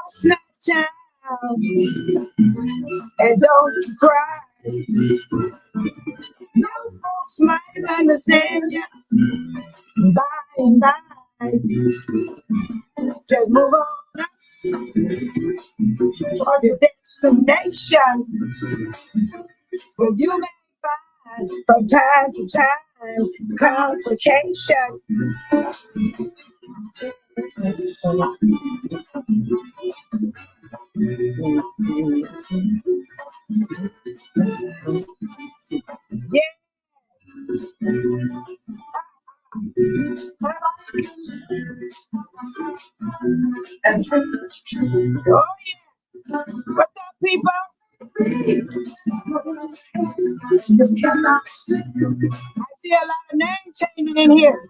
Snatch out and don't you cry. No folks might understand you by and by. Just move on up for your destination. Well, you may find from time to time complication. Yeah. Oh yeah. What's up, people? I see a lot of name changing in here.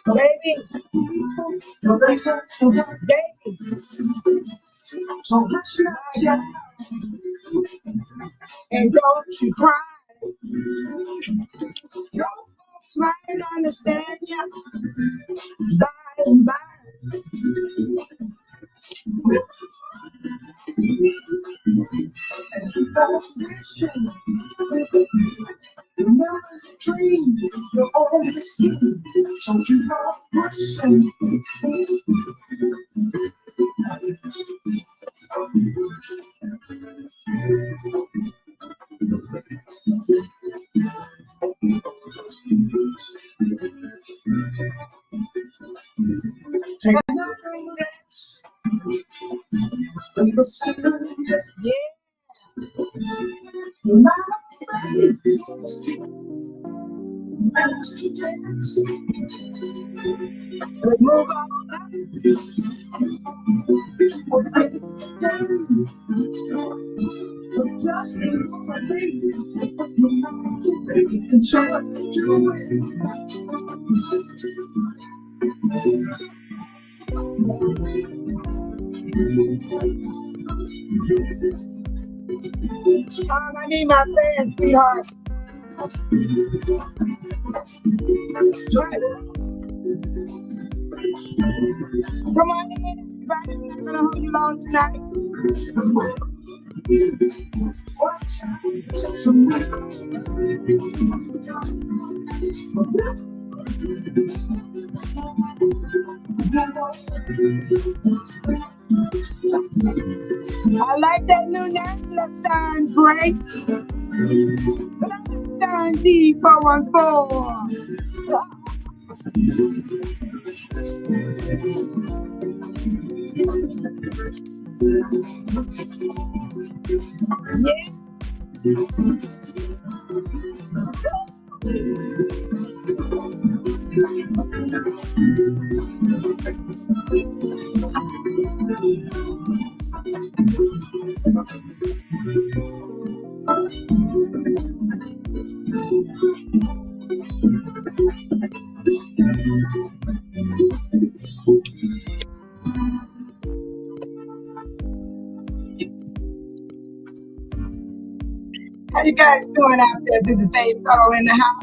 Baby, and don't you cry. Your folks might understand you by and by. And you must listen. Remember the dream, you're always seen. So you must listen. Take nothing less. Yeah. You're not afraid. Let's move on up. Just for me. You can show what to do I need my fans, sweetheart. Come on in, everybody. I'm not gonna hold you long tonight. I like that new name. That sounds great. That D414. How you guys doing out there? This is Faith Soul in the house.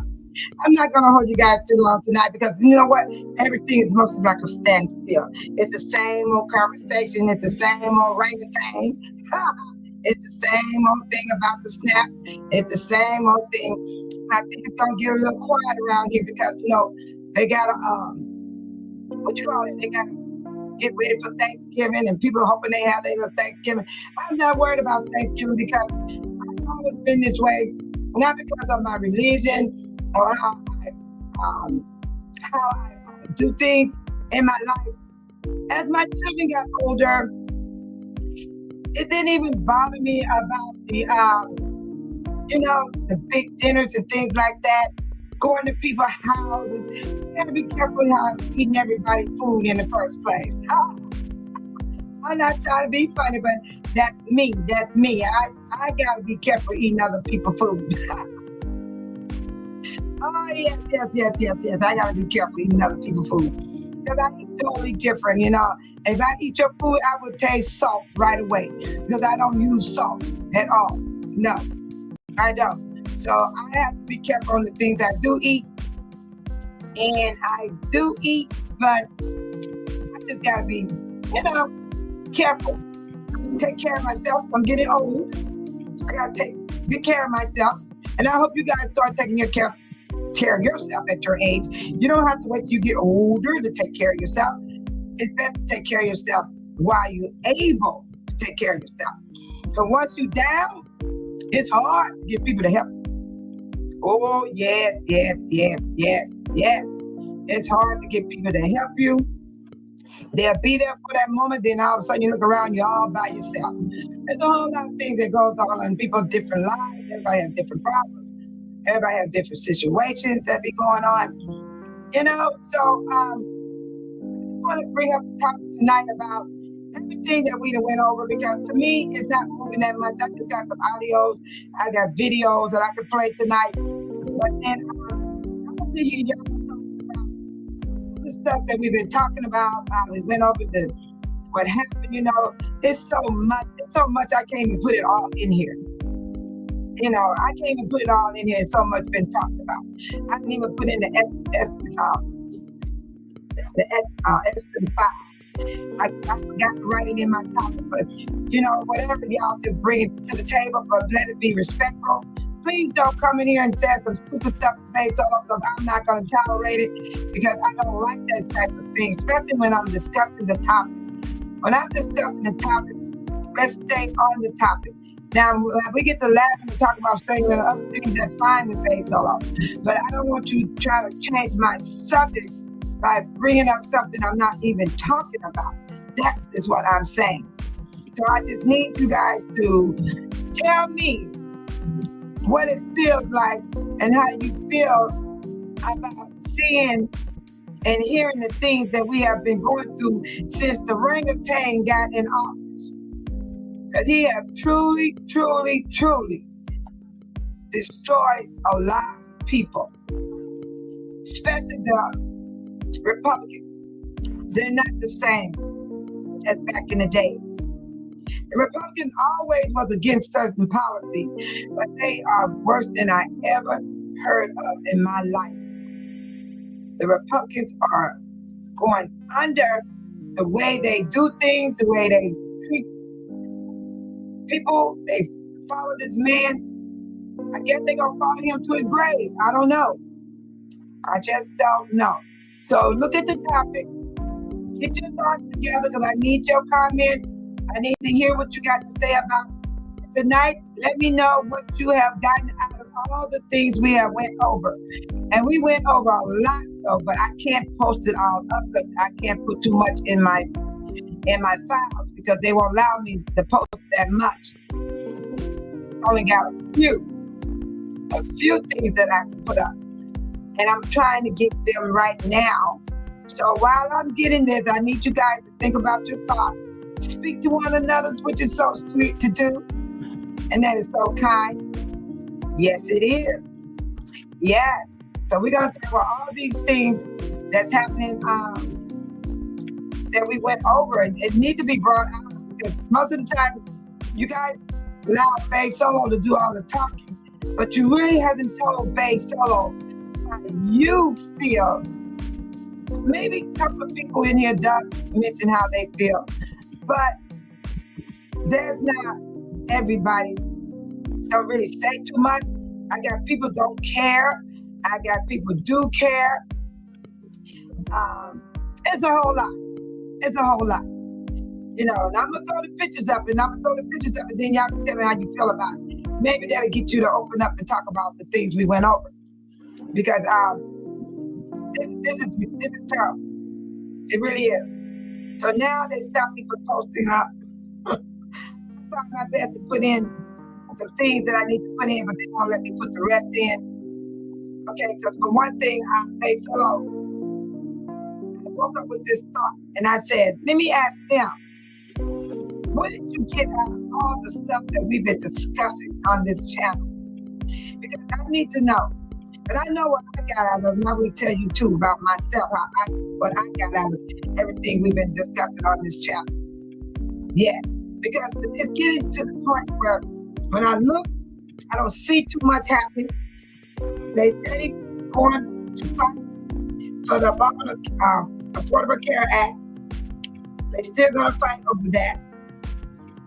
I'm not going to hold you guys too long tonight because you know what? Everything is mostly like a standstill. It's the same old conversation. It's the same old orangutan. It's the same old thing about the snap. It's the same old thing. I think it's going to get a little quiet around here because, you know, they got to, they got to get ready for Thanksgiving and people are hoping they have their Thanksgiving. I'm not worried about Thanksgiving because I've always been this way, not because of my religion or how I do things in my life. As my children got older, it didn't even bother me about the, the big dinners and things like that, going to people's houses. You gotta be careful how I'm eating everybody's food in the first place. I'm not trying to be funny, but that's me. That's me. I gotta be careful eating other people's food. Oh, yes. I gotta be careful eating other people's food. because I eat totally different, you know. If I eat your food, I would taste salt right away because I don't use salt at all. No, I don't. So I have to be careful on the things I do eat. And I do eat, but I just gotta be, you know, careful. Take care of myself. I'm getting old. I gotta take good care of myself. And I hope you guys start taking care of yourself at your age. You don't have to wait till you get older to take care of yourself. It's best to take care of yourself while you're able to take care of yourself. So once you're down, it's hard to get people to help. Oh, yes. It's hard to get people to help you. They'll be there for that moment, then all of a sudden you look around, you're all by yourself. There's a whole lot of things that goes on in people's different lives. Everybody has different problems. Everybody has different situations that be going on. You know, so I want to bring up the topic tonight about everything that we done went over, because to me, it's not moving that much. I just got some audios, I got videos that I can play tonight. But then I want to hear y'all talk about the stuff that we've been talking about. We went over what happened, you know. It's so much I can't even put it all in here. You know, I can't even put it all in here. So much been talked about. I didn't even put in the S to the 5. I forgot to write it in my topic, but you know, whatever y'all just bring it to the table, but let it be respectful. Please don't come in here and say some stupid stuff based on, because I'm not going to tolerate it, because I don't like that type of thing, especially when I'm discussing the topic. When I'm discussing the topic, let's stay on the topic. Now, we get to laughing and talk about strangling and other things, that's fine with Faith Solo. But I don't want you trying to change my subject by bringing up something I'm not even talking about. That is what I'm saying. So I just need you guys to tell me what it feels like and how you feel about seeing and hearing the things that we have been going through since the orangutan got in office. Because he has truly destroyed a lot of people, especially the Republicans. They're not the same as back in the days. The Republicans always was against certain policy, but they are worse than I ever heard of in my life. The Republicans are going under the way they do things, the way they treat people. They follow this man. I guess they're going to follow him to his grave. I don't know. I just don't know. So look at the topic. Get your thoughts together, because I need your comments. I need to hear what you got to say about it tonight. Let me know what you have gotten out of all the things we have went over. And we went over a lot, though, but I can't post it all up because I can't put too much in my files, because they won't allow me to post that much. I only got a few things that I can put up. And I'm trying to get them right now. So while I'm getting this, I need you guys to think about your thoughts. Speak to one another, which is so sweet to do. And that is so kind. Yes, it is. Yes. So we're going to talk about all these things that's happening that we went over. And it needs to be brought out, because most of the time, you guys allow Faith Solo to do all the talking, but you really haven't told Faith Solo how you feel. Maybe a couple of people in here does mention how they feel, but there's not everybody don't really say too much. I got people don't care. I got people do care. It's a whole lot. It's a whole lot. You know, and I'm going to throw the pictures up, and then y'all can tell me how you feel about it. Maybe that'll get you to open up and talk about the things we went over. Because this is tough. It really is. So now they stop me from posting up. I'm trying my best to put in some things that I need to put in, but they won't let me put the rest in. Okay, because for one thing, Faith Solo, I woke up with this thought, and I said, let me ask them, what did you get out of all the stuff that we've been discussing on this channel? Because I need to know. But I know what I got out of it. And I will tell you too about myself, what I got out of everything we've been discussing on this channel. Yeah, because it's getting to the point where when I look, I don't see too much happening. They steady going to fight for the Affordable Care Act. They're still going to fight over that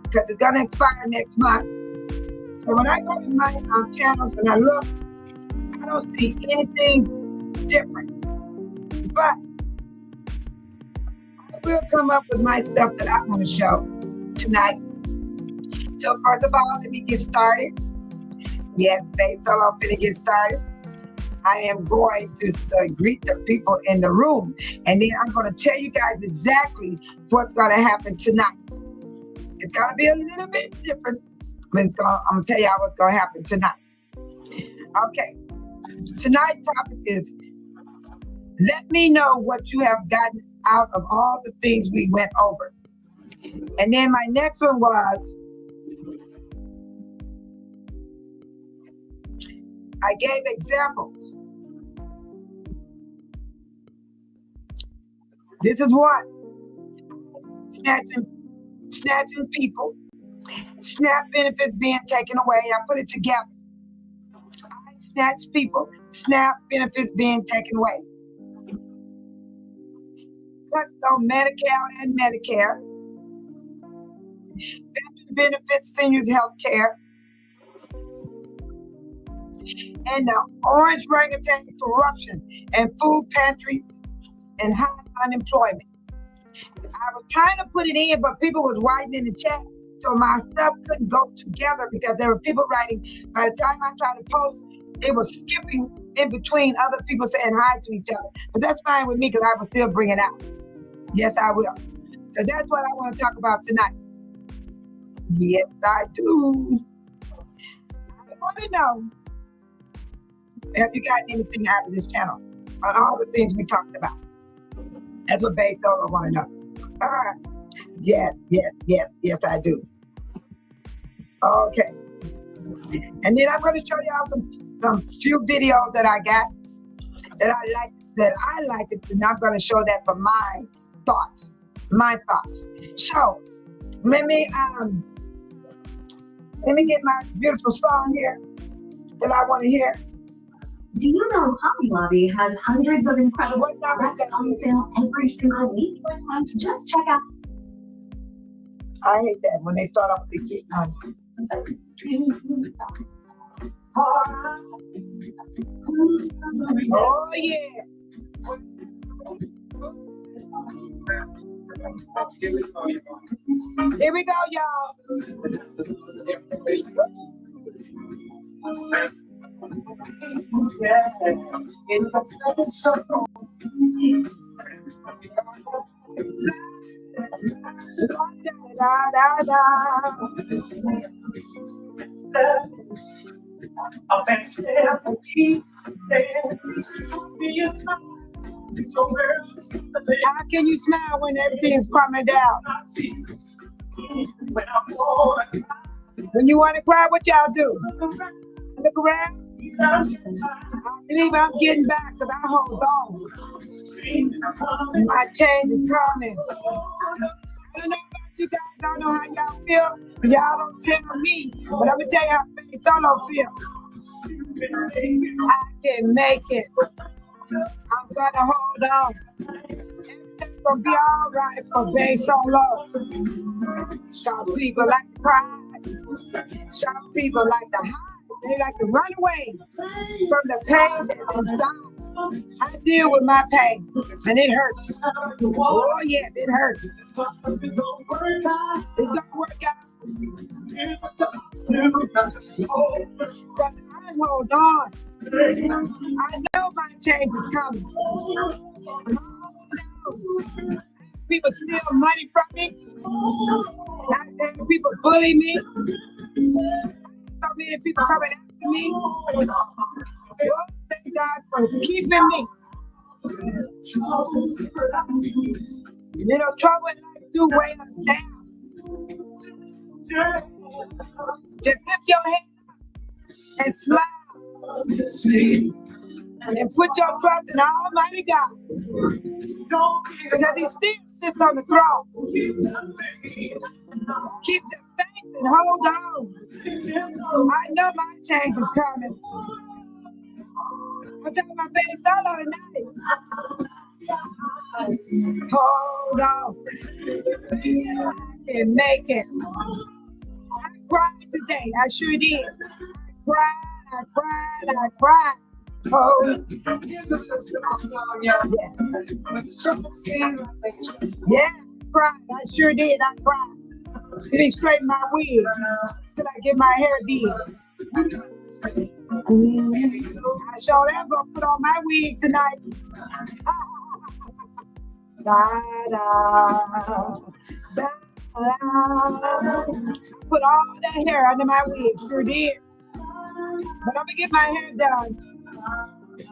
because it's going to expire next month. So when I go to my channels and I look, I don't see anything different. But I will come up with my stuff that I want to show tonight. So first of all, let me get started. Yes, based on I'm finna get started. I am going to greet the people in the room, and then I'm going to tell you guys exactly what's going to happen tonight. It's going to be a little bit different, but I'm going to tell y'all what's going to happen tonight. Okay, tonight's topic is, let me know what you have gotten out of all the things we went over. And then my next one was, I gave examples. This is what snatching people, SNAP benefits being taken away. I put it together. I snatch people, SNAP benefits being taken away. Cuts on Medicare and Medicare. Veteran benefits, seniors health care. And the orangutan corruption and food pantries and high unemployment. I was trying to put it in, but people was writing in the chat, so my stuff couldn't go together because there were people writing. By the time I tried to post, it was skipping in between other people saying hi to each other. But that's fine with me because I will still bring it out. Yes, I will. So that's what I want to talk about tonight. Yes, I do. I want to know, have you gotten anything out of this channel on all the things we talked about? That's what Bay Solo want to know. Yes, I do. Okay. And then I'm going to show y'all some few videos that I got that I like it, and I'm going to show that for my thoughts. So let me get my beautiful song here that I want to hear. Do you know Hobby Lobby has hundreds of incredible products on sale every single week? Just check out. I hate that when they start off with the kid. Oh yeah. Here we go, y'all. How can you smile when everything's coming down? When you want to cry, what y'all do? Look around. I believe I'm getting back because I hold on. My change is coming. I don't know about you guys. I don't know how y'all feel, but y'all don't tell me. But I'm going to tell you how Faye Solo feel. I can make it. I'm going to hold on. Everything's going to be all right for Faye Solo. Some people like to cry. Some people like to hide. They like to run away from the pain that's inside. I deal with my pain, and it hurts. Oh, yeah, it hurts. It's gonna work out. But I hold on. I know my change is coming. People steal money from me. People bully me. So many people coming after me. Well, thank God for keeping me. You know, trouble in life do weigh us down. Just lift your head up and smile. And put your trust in Almighty God. Because He still sits on the throne. Keep the faith and hold on. I know my change is coming. I'm talking my baby solo tonight. Hold on. I can make it. I cried today. I sure did. I cried. Oh, yeah. Yeah, I cried. I sure did. I cried. They straighten my wig till I get my hair did. I sure am gonna put on my wig tonight. Da, da, da, da. Put all that hair under my wig, sure did. But I'm gonna get my hair done. Get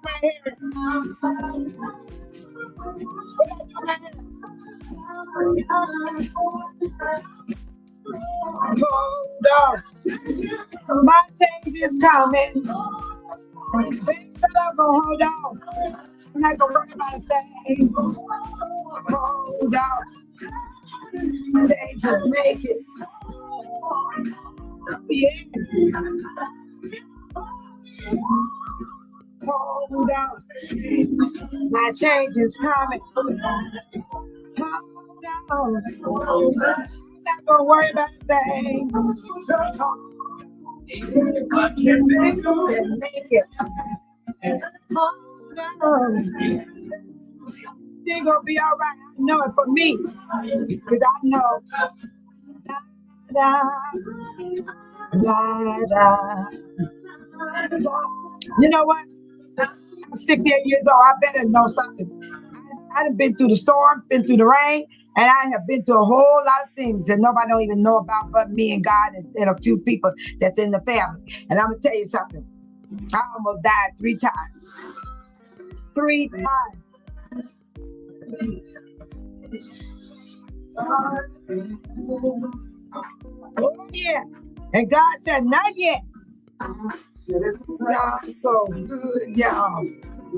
my hair. Hold on. My change is coming. Baby, so I'm gonna hold on. I'm not gonna worry about a thing. Hold on. Change will make it. Yeah. Hold on. My change is coming. Hold on. I'm not gonna worry about a thing. Make it. Hold on. They're gonna be all right. I know it for me. Because I know. Da, da, da, da. You know what? I'm 68 years old. I better know something. I've been through the storm, been through the rain, and I have been through a whole lot of things that nobody don't even know about but me and God and a few people that's in the family. And I'm going to tell you something. I almost died 3 times. 3 times. Oh, yeah. And God said, not yet. Not so good, y'all.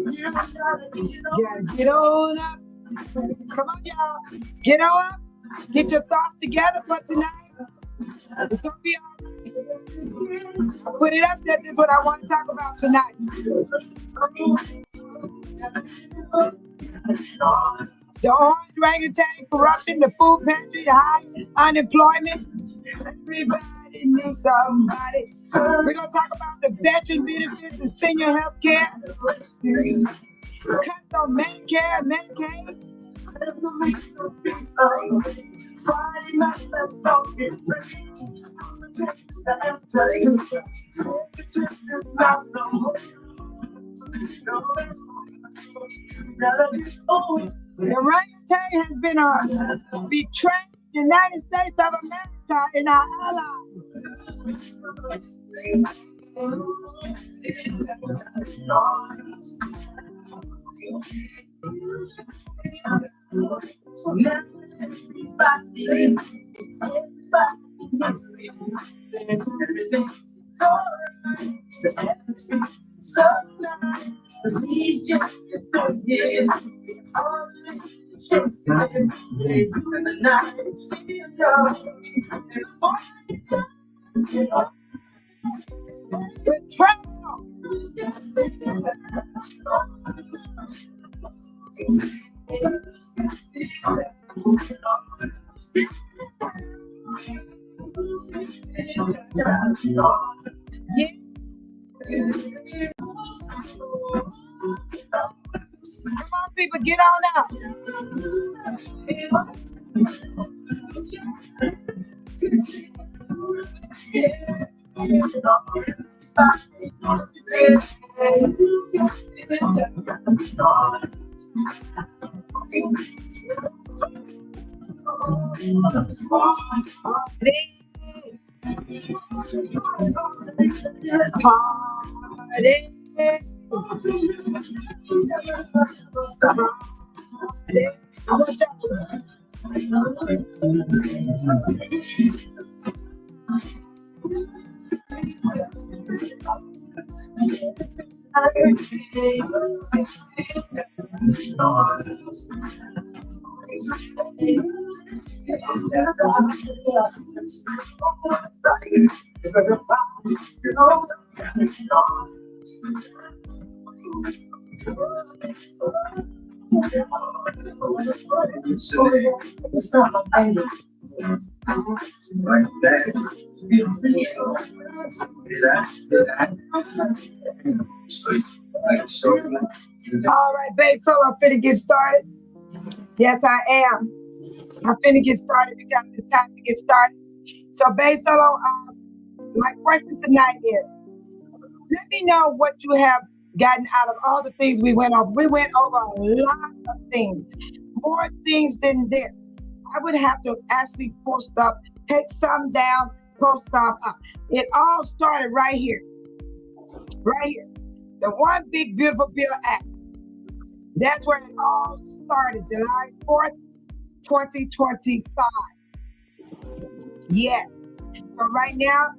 Gotta get on up. Come on, y'all. Get on up. Get your thoughts together for tonight. It's gonna be all right. I'll put it up there. This is what I want to talk about tonight. The orangutan corruption, the food pantry, high unemployment. Everybody needs somebody. We're gonna talk about the veteran benefits and senior health care. Cuts on Medicare and Medicaid. The orangutan has been betrayed the United States of America and our allies. Come on, people, get on out. All right, babe, so I'm finna get started. Yes, I am. I'm finna get started because it's time to get started. So, babe, Solo, my question tonight is, let me know what you have gotten out of all the things we went over. We went over a lot of things, more things than this. I would have to actually post up, take some down, post some up. It all started right here. Right here. The One Big Beautiful Bill Act. That's where it all started, July 4th, 2025. Yes. So right now,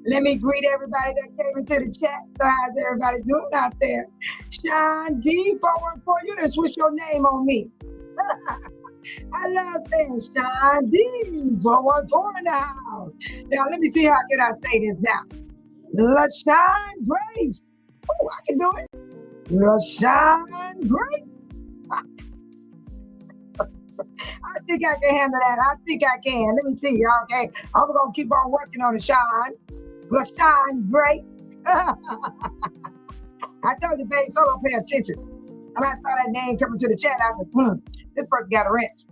let me greet everybody that came into the chat. So how's everybody doing out there? Sean D 414, you done switch your name on me. I love saying Sean D 414 in the house. Now let me see how can I say this now. LaShawn Grace. Oh, I can do it. LaShawn Grace. I think I can handle that. I think I can. Let me see. Okay. I'm going to keep on working on it, Sean. LaShawn Grace. I told you, babe, so don't pay attention. When I saw that name coming to the chat, I was this person got a wrench.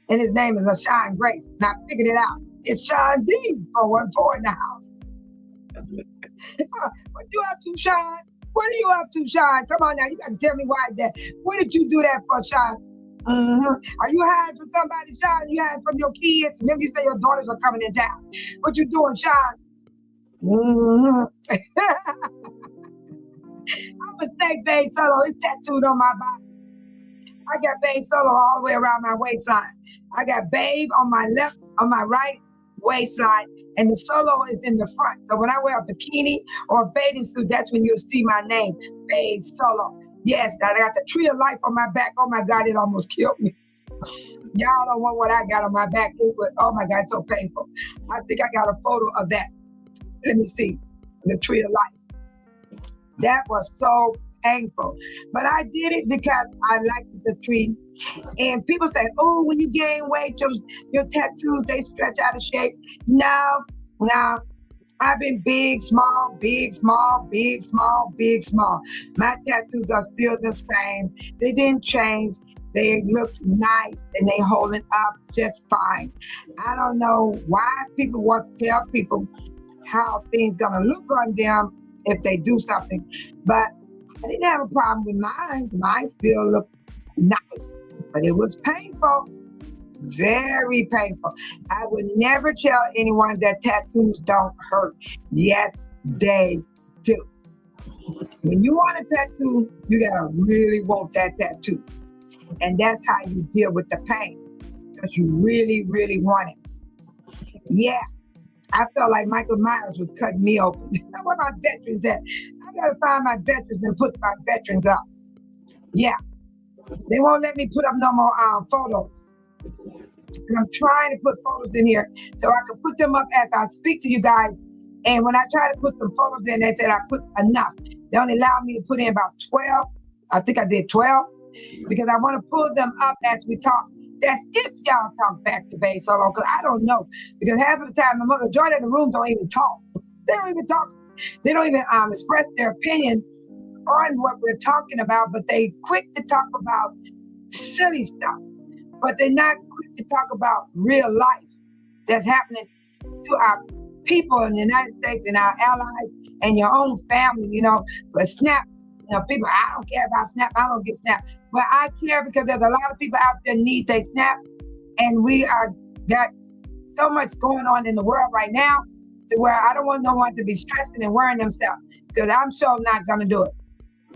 And his name is LaShawn Grace. And I figured it out. It's Sean D 414 in the house. What you up to, Sean? What are you up to, Sean? Come on now, you got to tell me why that. What did you do that for, Sean? Are you hiding from somebody, Sean? You hiding from your kids? Remember you say your daughters are coming in town. What you doing, Sean? I'm a snake Babe Solo. It's tattooed on my body. I got Babe Solo all the way around my waistline. I got Babe on my left, on my right waistline, and the Solo is in the front. So when I wear a bikini or a bathing suit, that's when you'll see my name, Babe Solo. Yes, I got the tree of life on my back. Oh my God, it almost killed me. Y'all don't want what I got on my back. It was, oh my God, it's so painful. I think I got a photo of that. Let me see, the tree of life. That was so painful. But I did it because I liked the tree. And people say, oh, when you gain weight, your tattoos, they stretch out of shape. No. I've been big, small, big, small, big, small, big, small. My tattoos are still the same. They didn't change. They look nice and they holding up just fine. I don't know why people want to tell people how things gonna look on them if they do something. But I didn't have a problem with mine. Mine still look nice, but it was painful. Very painful. I would never tell anyone that tattoos don't hurt. Yes, they do. When you want a tattoo, you gotta really want that tattoo. And that's how you deal with the pain, because you really, really want it. Yeah, I felt like Michael Myers was cutting me open. Where my veterans at? I gotta find my veterans and put my veterans up. Yeah, they won't let me put up no more photos. And I'm trying to put photos in here so I can put them up as I speak to you guys. And when I try to put some photos in, they said I put enough. They only allowed me to put in about 12. I think I did 12 because I want to pull them up as we talk. That's if y'all talk back to Babe Solo, because I don't know. Because half of the time, the majority of the room don't even talk. They don't even talk. They don't even express their opinion on what we're talking about, but they quick to talk about silly stuff. But they're not quick to talk about real life that's happening to our people in the United States and our allies and your own family, you know. But SNAP, you know, people, I don't care about SNAP, I don't get SNAP. But I care because there's a lot of people out there need their SNAP, and we are got so much going on in the world right now to where I don't want no one to be stressing and worrying themselves, because I'm sure I'm not gonna do it.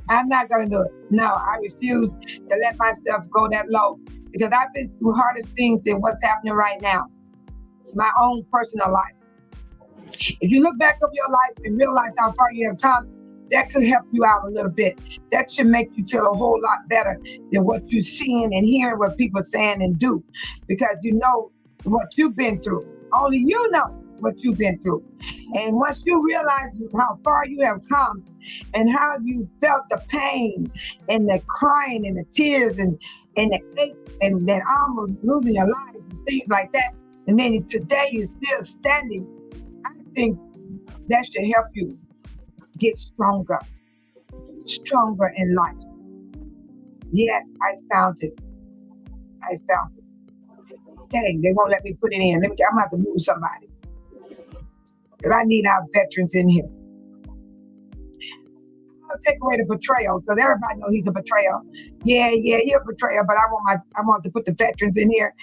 I'm not gonna do it. No, I refuse to let myself go that low, because I've been through hardest things than what's happening right now, my own personal life. If you look back over your life and realize how far you have come, that could help you out a little bit. That should make you feel a whole lot better than what you're seeing and hearing what people are saying and do, because you know what you've been through. Only you know what you've been through. And once you realize how far you have come and how you felt the pain and the crying and the tears and the ache and then almost losing your lives and things like that, and then today you're still standing, I think that should help you get stronger in life. Yes, I found it. Dang, they won't let me put it in. I'm going to have to move somebody, because I need our veterans in here. I'll take away the betrayal, because everybody knows he's a betrayal. Yeah, he's a betrayal, but I want to put the veterans in here,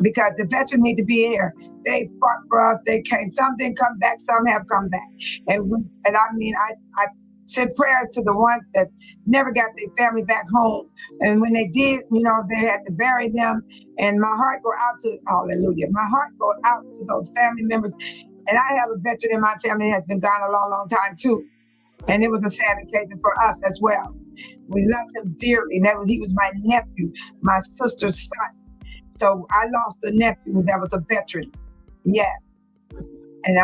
because the veterans need to be in here. They fought for us. They came. Some didn't come back. Some have come back. And I sent prayers to the ones that never got their family back home. And when they did, they had to bury them. And my heart go out to, hallelujah, my heart go out to those family members. And I have a veteran in my family that has been gone a long, long time too. And it was a sad occasion for us as well. We loved him dearly. And he was my nephew, my sister's son. So I lost a nephew that was a veteran. Yes. And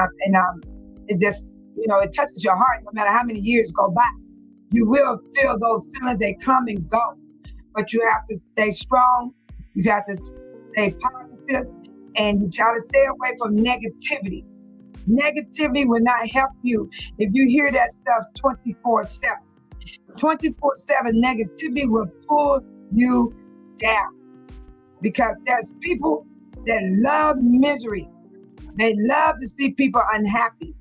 it just, it touches your heart no matter how many years go by. You will feel those feelings, they come and go. But you have to stay strong. You got to stay positive. And you try to stay away from negativity. Negativity will not help you if you hear that stuff 24/7. 24/7 negativity will pull you down. Because there's people that love misery. They love to see people unhappy.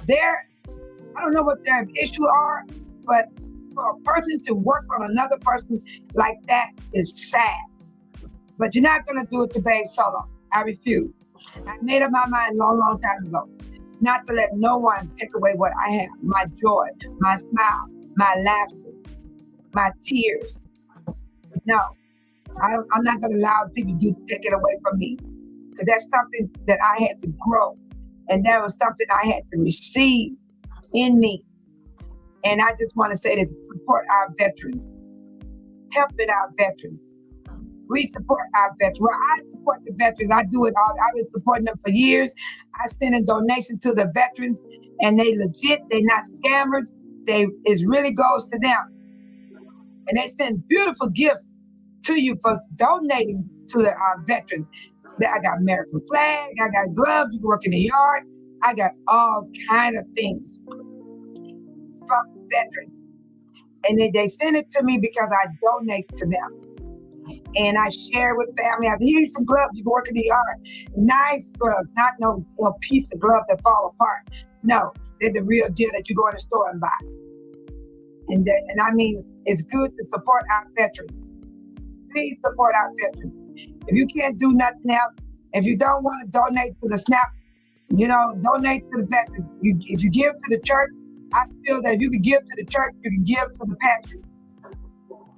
I don't know what their issue are, but for a person to work on another person like that is sad. But you're not going to do it to Babe Solo. I refuse. I made up my mind a long, long time ago not to let no one take away what I have. My joy, my smile, my laughter, my tears. No, I'm not going to allow people to take it away from me. Because that's something that I had to grow. And that was something I had to receive in me. And I just want to say this, support our veterans. Helping our veterans. We support our veterans. Well, I support the veterans. I do it all. I've been supporting them for years. I send a donation to the veterans, and they legit. They're not scammers. It really goes to them. And they send beautiful gifts to you for donating to the veterans. I got American flag. I got gloves. You can work in the yard. I got all kind of things from veterans. And they send it to me because I donate to them. And I share with family. I say, here's some gloves. You can work in the yard. Nice gloves, not no piece of glove that fall apart. No, they're the real deal that you go in the store and buy. And I mean, it's good to support our veterans. Please support our veterans. If you can't do nothing else, if you don't want to donate to the SNAP, donate to the veterans. If you give to the church, I feel that if you can give to the church, you can give to the pantries.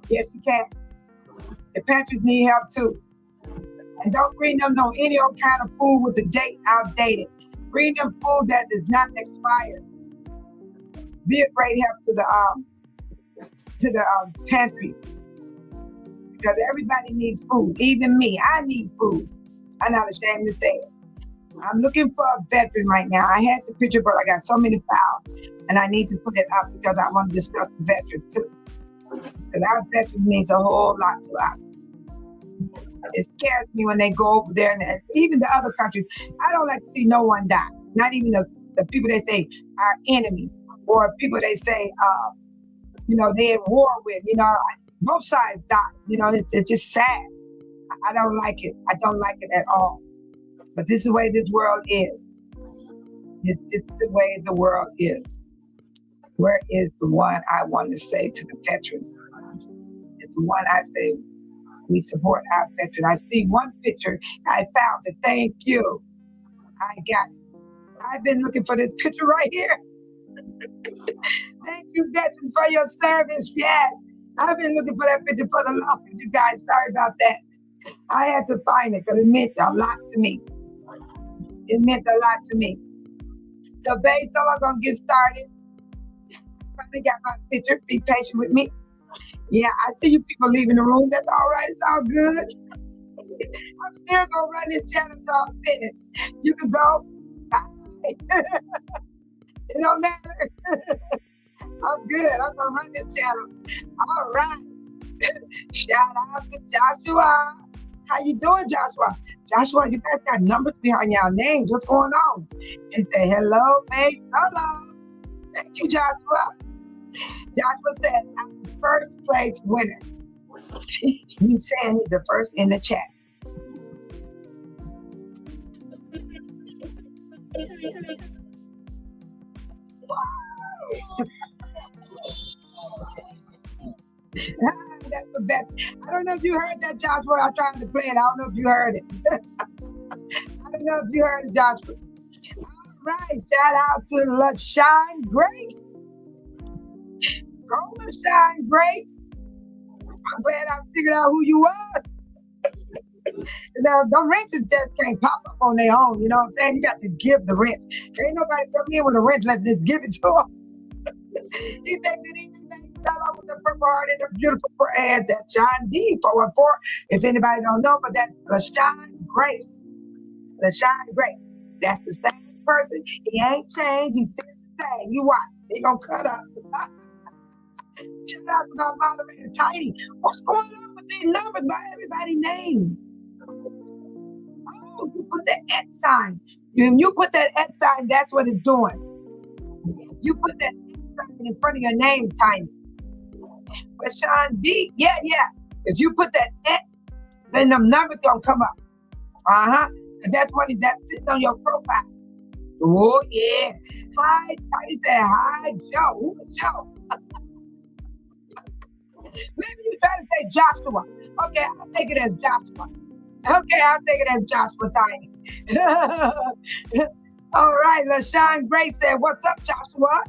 Yes, you can. The pantries need help too. And don't bring them any old kind of food with the date outdated. Bring them food that is not expired. Be a great help to the pantry. Because everybody needs food, even me. I need food. I'm not ashamed to say it. I'm looking for a veteran right now. I had the picture, but I got so many files, and I need to put it up because I want to discuss the veterans too. Because our veterans means a whole lot to us. It scares me when they go over there, and even the other countries. I don't like to see no one die. Not even the people they say are enemy, or people they say, they're in war with. Both sides die. It's just sad. I don't like it. I don't like it at all. But this is the way this world is. This is the way the world is. Where is the one I want to say to the veterans? It's the one I say, we support our veterans. I see one picture. I found it. Thank you. I got it. I've been looking for this picture right here. Thank you, veterans, for your service. Yes. I've been looking for that picture for the longest, you guys. Sorry about that. I had to find it because it meant a lot to me. It meant a lot to me. So, babe, so I'm going to get started. finally got my picture. Be patient with me. Yeah, I see you people leaving the room. That's all right. It's all good. I'm still gonna run this channel until I'm finished. You can go. Bye. It don't matter. I'm good. I'm gonna run this channel. All right. Shout out to Joshua. How you doing, Joshua? Joshua, you guys got numbers behind y'all names. What's going on? He said, hello, May Solo. Thank you, Joshua. Joshua said, I'm the first place winner. He's saying he's the first in the chat. That's the best. I don't know if you heard that, Joshua. I tried to play it. I don't know if you heard it. I don't know if you heard it, Joshua. All right. Shout out to LaShine Grace. Go, LaShine Grace. I'm glad I figured out who you are. Now, the wrenches just can't pop up on their own. You know what I'm saying? You got to give the wrench. Ain't nobody come in with a wrench. Let's just give it to them. He said, good evening, fellow with the purple heart and the beautiful forehead. That's John D. 414. If anybody don't know, but that's LaShine Grace. LaShine Grace. That's the same person. He ain't changed. He's still the same. You watch. He gonna cut up. Shout out to my moderator, Tiny. What's going on with these numbers by everybody's name? Oh, you put the @ sign. When you put that @ sign, that's what it's doing. You put that @ sign in front of your name, Tiny. But Sean D, yeah. If you put that @ then them numbers gonna come up. That's what that's sitting on your profile. Oh yeah. Hi, Tiny said hi, Joe. Who is Joe? Maybe you try to say Joshua. Okay, I'll take it as Joshua. Okay, I'll take it as Joshua, Tiny. All right, LaShine Grace said, what's up, Joshua?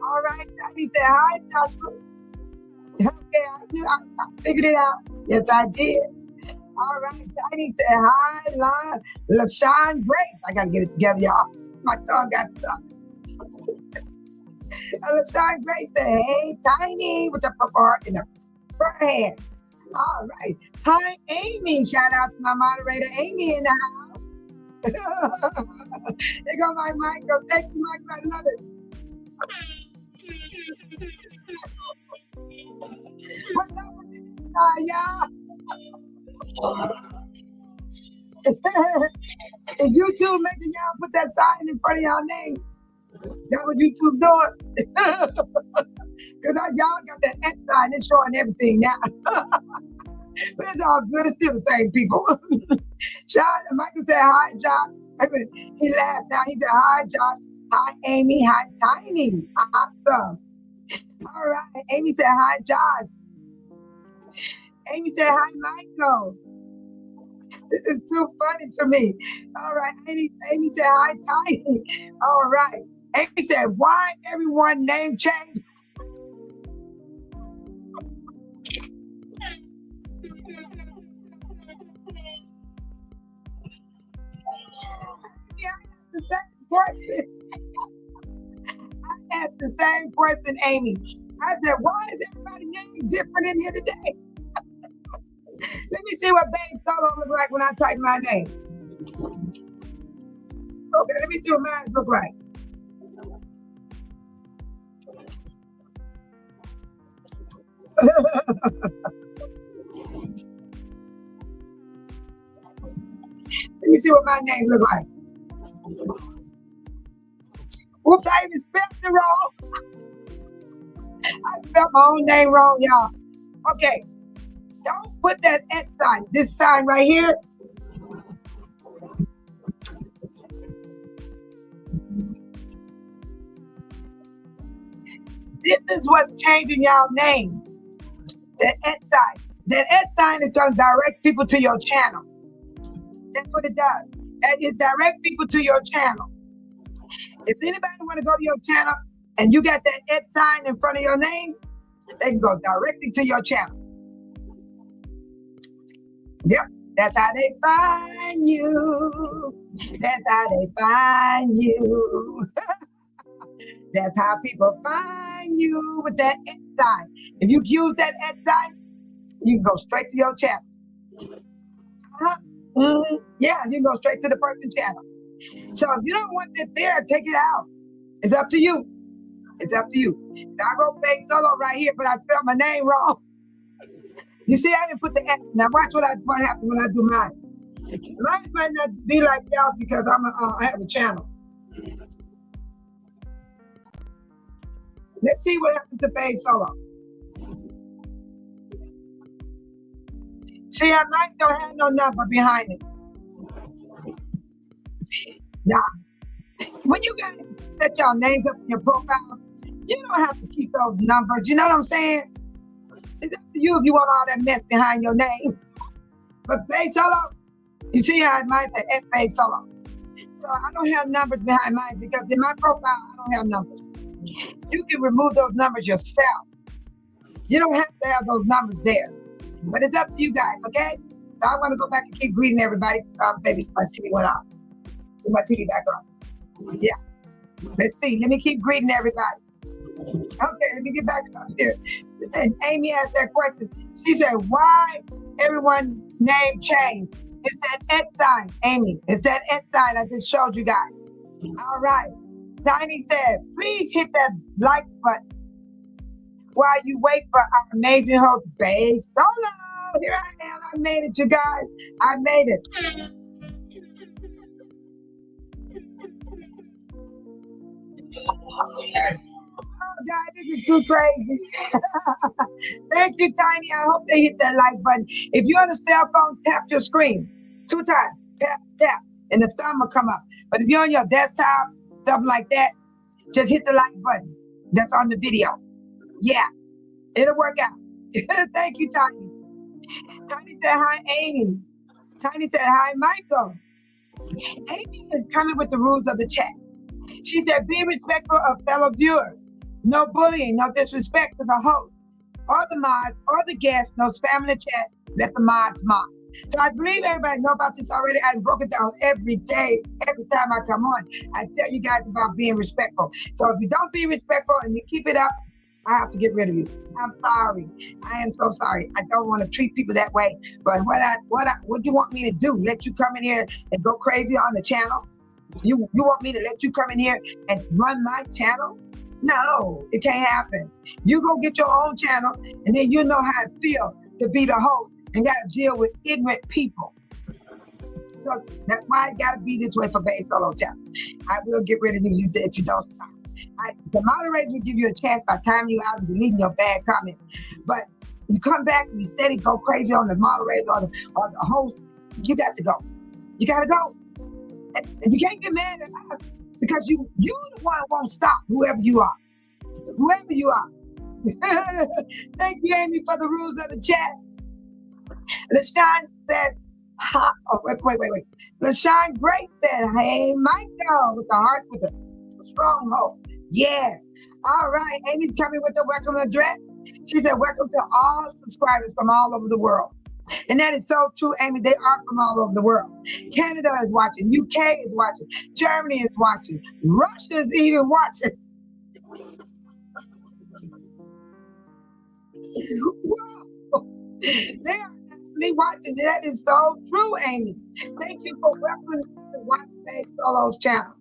All right, Tiny said, hi, Joshua. Okay, I figured it out. Yes, I did. All right, Tiny said, hi, LaShine Grace. I got to get it together, y'all. My tongue got stuck. LaShine Grace said, hey, Tiny, with the purple heart in the front hand. All right. Hi, Amy. Shout out to my moderator, Amy, in the house. There go my Michael. Thank you, Michael. I love it. What's up with this, y'all? Is YouTube making y'all put that sign in front of y'all name? That's what YouTube doing? Because y'all got that @ sign. It's showing everything now. But it's all good. It's still the same people. Michael said, hi, Josh. He laughed now. He said, hi, Josh. Hi, Amy. Hi, Tiny. Awesome. All right. Amy said, hi, Josh. Amy said, hi, Michael. This is too funny to me. All right. Amy said, hi, Tiny. All right. Amy said, why everyone name changed? Yeah, I asked the same question. I asked the same question, Amy. I said, why is everybody's name different in here today? Let me see what Babe Solo look like when I type my name. Okay, let me see what mine look like. Let me see what my name look like. Whoops, I even spelled it wrong. I spelled my own name wrong, y'all. Okay, don't put that @ sign. This sign right here. This is what's changing y'all name. The @ sign. The @ sign is going to direct people to your channel. That's what it does. It directs people to your channel. If anybody want to go to your channel and you got that @ sign in front of your name, they can go directly to your channel. Yep, that's how they find you. That's how they find you. That's how people find you with that X sign. If you use that X sign, you can go straight to your channel. Yeah, you can go straight to the person channel. So if you don't want that there, take it out. It's up to you. It's up to you. I wrote Fake Solo right here, but I spelled my name wrong. You see, I didn't put the X. Now watch what happens when I do mine. Mine might not be like y'all because I have a channel. Let's see what happens to Fake Solo. See, I might don't have no number behind it. Now, when you guys set your names up in your profile, you don't have to keep those numbers. You know what I'm saying? It's up to you if you want all that mess behind your name. But Fake Solo, you see how mine said F Fake Solo. So I don't have numbers behind mine because in my profile, I don't have numbers. You can remove those numbers yourself. You don't have to have those numbers there. But it's up to you guys, okay? So I want to go back and keep greeting everybody. Baby, my TV went off. Put my TV back on. Yeah. Let's see. Let me keep greeting everybody. Okay, let me get back up here. And Amy asked that question. She said, why everyone's name changed? It's that X sign, Amy. It's that X sign I just showed you guys. All right. Tiny said, please hit that like button while you wait for our amazing host, Fake Solo. Here I am. I made it, you guys. I made it. Oh, God, this is too crazy. Thank you, Tiny. I hope they hit that like button. If you're on a cell phone, tap your screen 2 times. Tap, tap, and the thumb will come up. But if you're on your desktop, something like that, just hit the like button. That's on the video. Yeah, it'll work out. Thank you, Tiny. Tiny said, hi, Amy. Tiny said, hi, Michael. Amy is coming with the rules of the chat. She said, be respectful of fellow viewers. No bullying, no disrespect to the host, or the mods, or the guests, no spam in the chat, let the mods mod. So I believe everybody know about this already. I broke it down every day, every time I come on. I tell you guys about being respectful. So if you don't be respectful and you keep it up, I have to get rid of you. I'm sorry. I am so sorry. I don't want to treat people that way. But what do you want me to do? Let you come in here and go crazy on the channel? You want me to let you come in here and run my channel? No, it can't happen. You go get your own channel, and then you know how it feels to be the host and got to deal with ignorant people. So that's why it got to be this way for Fake Solo channel. I will get rid of you if you don't stop. The moderators will give you a chance by timing you out and deleting your bad comment. But you come back and you steady go crazy on the moderators or the host, you got to go. You got to go. And you can't get mad at us because you the one won't stop, whoever you are. Whoever you are. Thank you, Amy, for the rules of the chat. LaShawn said, wait. LaShawn Great said, hey, Michael, with the heart, with the stronghold. Yeah. All right. Amy's coming with the welcome address. She said, welcome to all subscribers from all over the world. And that is so true, Amy. They are from all over the world. Canada is watching. UK is watching. Germany is watching. Russia is even watching. Whoa. They are actually watching. That is so true, Amy. Thank you for welcoming to Watch Fake Solo's channel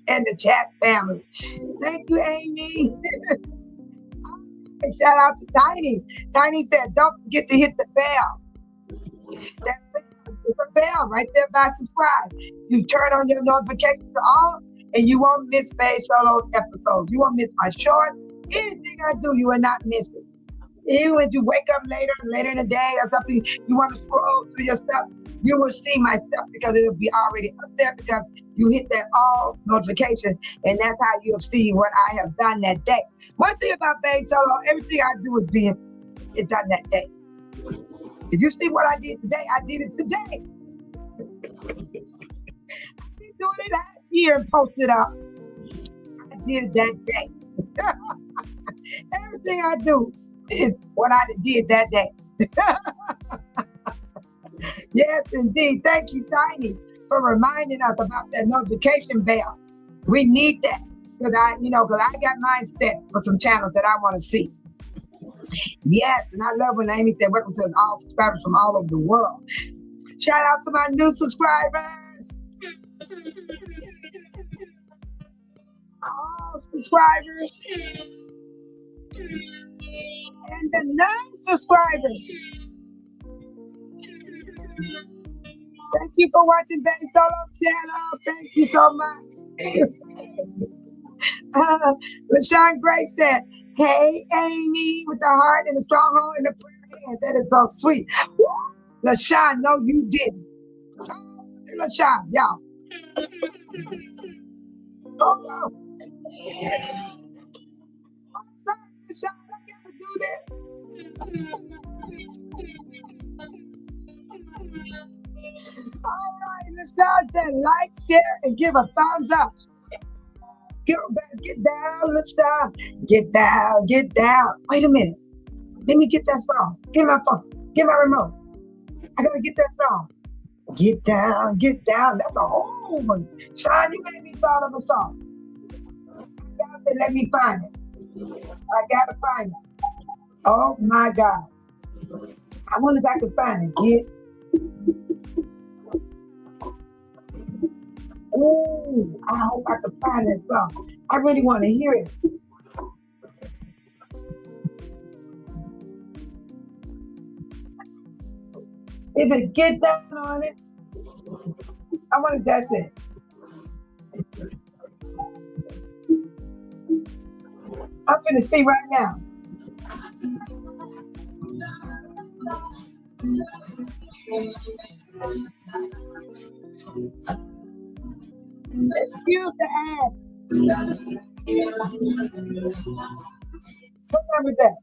and the chat family. Thank you, Amy. Shout out to Tiny. Tiny said, don't forget to hit the bell. That bell is a bell right there by subscribe. You turn on your notifications to all, and you won't miss Fake Solo episodes. You won't miss my short. Anything I do, you will not miss it. Even when you wake up later in the day or something, you want to scroll through your stuff, you will see my stuff because it'll be already up there because you hit that all notification, and that's how you'll see what I have done that day. One thing about Fake Solo, everything I do is being done that day. If you see what I did today, I did it today. I've been doing it last year and posted up. I did it that day. Everything I do is what I did that day. Yes, indeed. Thank you, Tiny, for reminding us about that notification bell. We need that. because I got mine set for some channels that I want to see. Yes, and I love when Amy said, welcome to all subscribers from all over the world. Shout out to my new subscribers. All subscribers. And the non-subscribers. Thank you for watching Babe Solo channel. Thank you so much. LaShawn Gray said, hey, Amy, with the heart and the stronghold and the prayer hand. That is so sweet. LaShawn, no, you didn't. Oh, LaShawn, y'all. Oh, I'm sorry, LaShawn, I got to do this. All right, LaShawn said, like, share, and give a thumbs up. Get down, LaShawn. Get down, get down. Wait a minute. Let me get that song. Get my phone. Get my remote. I gotta get that song. Get down, get down. That's a old one. Sean, you made me thought of a song. Let me find it. I gotta find it. Oh my God. I wonder if I can find it. Oh, I hope I can find that song. I really want to hear it. Is it Get Down on It? I wonder if that's it. I'm finna see right now. Excuse the ad. What number is that?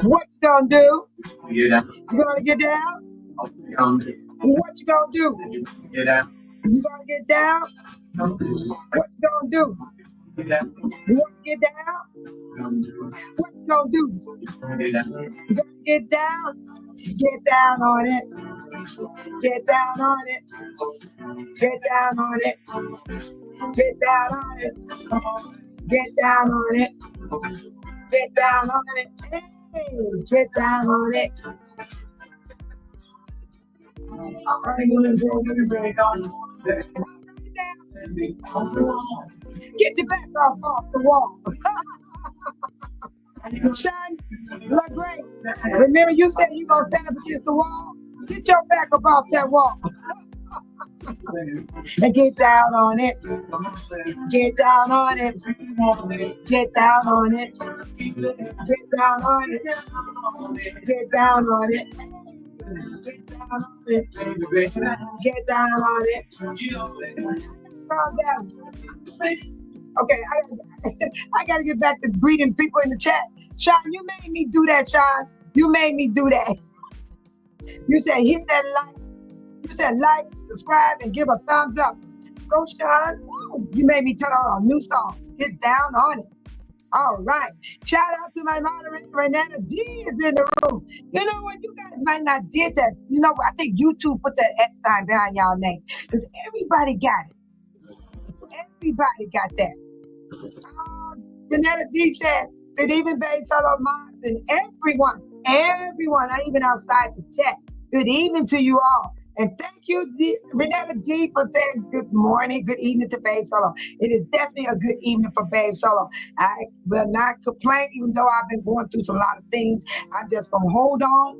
What you gonna do? You gonna get down? What you gonna do? You gonna get down? What you gonna do? You wanna get down? What you gonna do? You gonna get down? Get down on it. Get down on it. Get down on it. Get down on it. Get down on it. Get down on it. Hey, get down on it. Get your back off the wall. Sean LaGrace, remember you said you gonna stand up against the wall? Get your back up off that wall. And get down on it. Get down on it. Get down on it. Get down on it. Get down on it. Get down on it. Get down on it. Calm down. Okay, I gotta get back to greeting people in the chat. Sean, you made me do that, Sean. You made me do that. You said hit that like. You said like, subscribe, and give a thumbs up. Go, Sean. Woo, you made me turn on a new song. Get down on it. All right. Shout out to my moderator, Renata D is in the room. You know what? You guys might not did that. You know, I think YouTube put that X sign behind y'all name because everybody got it. Everybody got that. Renata D said, good evening, Babe Solo Moms, and everyone, not even outside the chat. Good evening to you all. And thank you, Renata D, for saying good morning, good evening to Babe Solo. It is definitely a good evening for Babe Solo. I will not complain, even though I've been going through a lot of things. I'm just going to hold on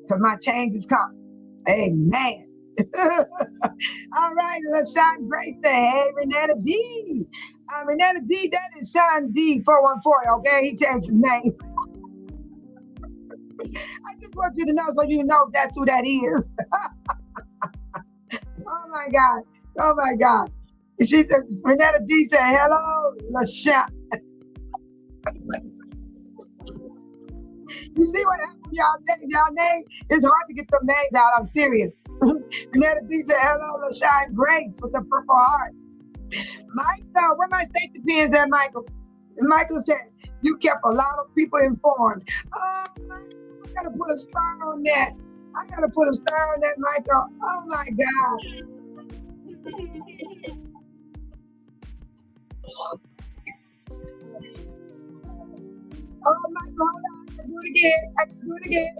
because my change is coming. Amen. All right, LaShawn Grace said, hey, Renata D. Renata D, that is Sean D 414, okay? He changed his name. I just want you to know so you know that's who that is. Oh my God. Oh my God. She said, Renata D said, hello, LaShawn. You see what happened? Y'all change y'all name? It's hard to get them names out. I'm serious. Renata D said, hello, LaShawn Grace with the purple heart. Mike, where my safety pins at, Michael? And Michael said, You kept a lot of people informed. Oh, I gotta put a star on that. I gotta put a star on that, Michael. Oh my God. Oh Michael, hold on. I can do it again. I can do it again.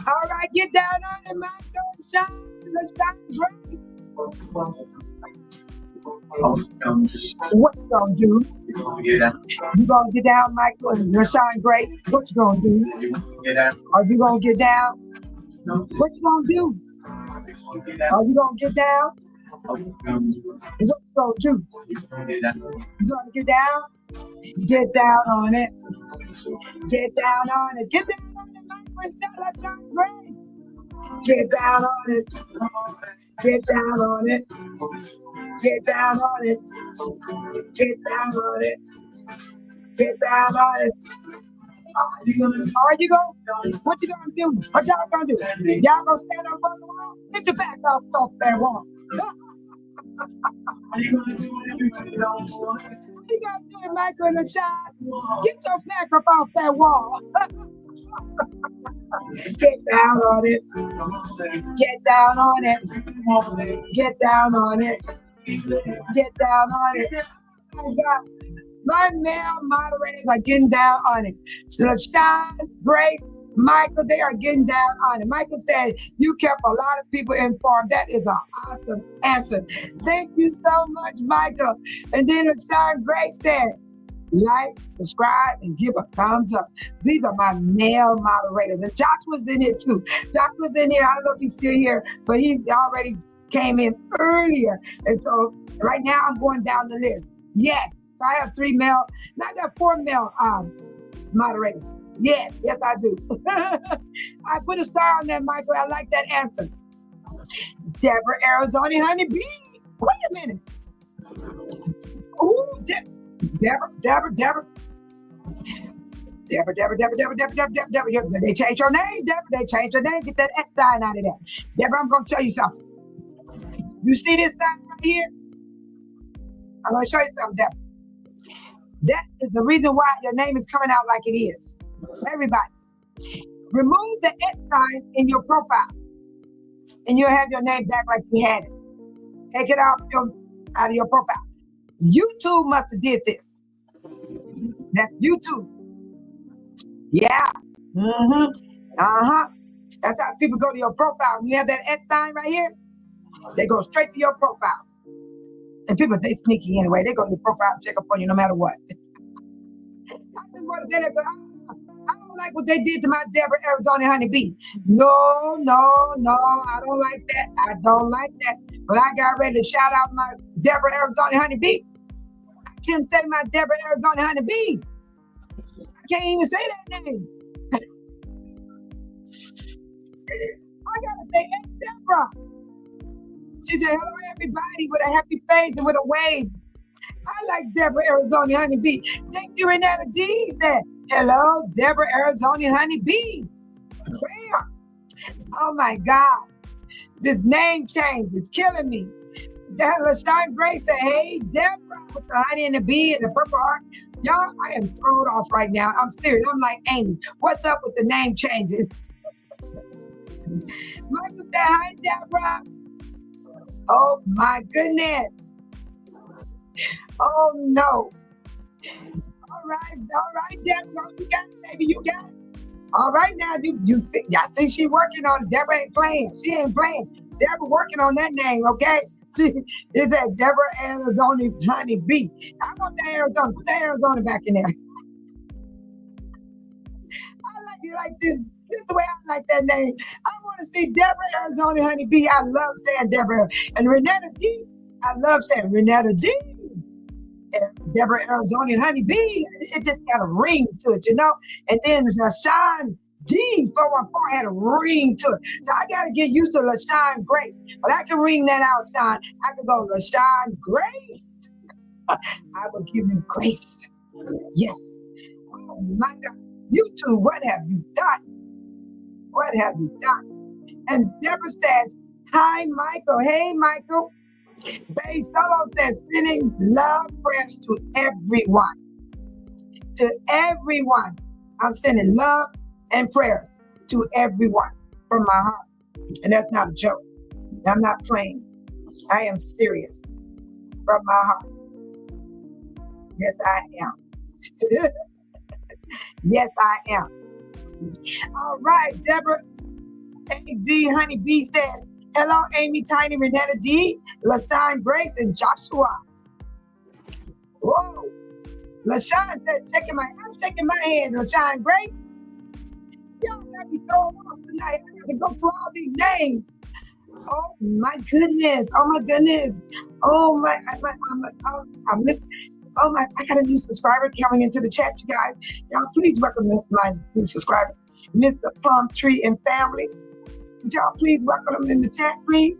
All right, get down on it, Michael. Shine. Let's shine great. What you gonna do? You gonna get down, Michael, and Rashawn Grace? What you gonna do? Are you gonna get down? What you gonna do? Are you gonna get down? What you gonna do? You gonna get down? Get down on it. Get down on it. Get down on it, Michael, and Rashawn Grace. Get down on it. Get down on it. Get down on it. Get down on it. Get down on it. Are you going? What you gonna do? What y'all gonna do? Y'all gonna stand up on the wall? Get your back off that wall. What you gonna do, Michael and Rashawn? Get your back up off that wall. Get down on it. Get down on it. Get down on it. Get down on it. Oh God. My male moderators are getting down on it. Rashawn, Grace, Michael, they are getting down on it. Michael said, you kept a lot of people informed. That is an awesome answer. Thank you so much, Michael. And then Rashawn, Grace said, like, subscribe, and give a thumbs up. These are my male moderators. And Joshua's in here too. Joshua's in here. I don't know if he's still here, but he already came in earlier. And so right now I'm going down the list. Yes, so I have 3 male. Now I got 4 male moderators. Yes, I do. I put a star on that, Michael. I like that answer. Deborah, Arizona, Honeybee. Wait a minute. Ooh, Deborah. They changed your name, Deborah. They changed your name. Get that X sign out of there. Deborah, I'm going to tell you something. You see this sign right here? I'm going to show you something, Deborah. That is the reason why your name is coming out like it is. Everybody, remove the X sign in your profile, and you'll have your name back like you had it. Take it out of your profile. YouTube must have did this. That's YouTube. Yeah. That's how people go to your profile. When you have that X sign right here, they go straight to your profile. And people, they sneaky anyway. They go to your profile and check up on you no matter what. I just want to say that because I don't like what they did to my Deborah, Arizona Honeybee. No, I don't like that. I don't like that. But I got ready to shout out my Deborah, Arizona Honeybee. I can't say my Deborah, Arizona Honeybee. I can't even say that name. I gotta say, hey, Deborah. She said, hello, everybody, with a happy face and with a wave. I like Deborah, Arizona Honeybee. Thank you, Renata D. said, hello, Deborah, Arizona Honeybee. Bam. Oh, my God. This name change is killing me. LaShawn Grace said, hey, Deborah, with the honey and the bee and the purple heart. Y'all, I am thrown off right now. I'm serious. I'm like, Amy, what's up with the name changes? Michael said, hi, Deborah. Oh, my goodness. Oh, no. All right, Deborah, you got it, baby, you got it. All right, now, y'all see she working on it. Deborah ain't playing. She ain't playing. Deborah working on that name, okay? Is that Deborah Arizona Honeybee? I want the Arizona. Put the Arizona back in there. I like it like this. This is the way I like that name. I want to see Deborah Arizona Honeybee. I love saying Deborah. And Renata D, I love saying Renata D. Deborah Arizona Honeybee. It just got a ring to it, you know? And then LaShawn D 414 had a ring to it. So I got to get used to LaShawn Grace. But I can ring that out, Sean. I can go LaShawn Grace. I will give you grace. Yes. Oh my God. You two, what have you done? What have you done? And Deborah says, hi, Michael. Hey, Michael. Bay Solo says, sending love prayers to everyone. To everyone. I'm sending love and prayer to everyone from my heart. And that's not a joke. I'm not playing. I am serious from my heart. Yes, I am. Yes, I am. All right, Deborah AZ Honey B said, hello, Amy, Tiny, Renetta D, LaShawn Grace, and Joshua. Whoa. LaShawn said, I'm shaking my hand, LaShawn Grace. Y'all got me thrown off tonight. I got to go through all these names. Oh my goodness. Oh my goodness. Oh my, I missed. Oh my, I got a new subscriber coming into the chat, you guys. Y'all please welcome my new subscriber, Mr. Plum Tree and Family. Would y'all please welcome him in the chat, please?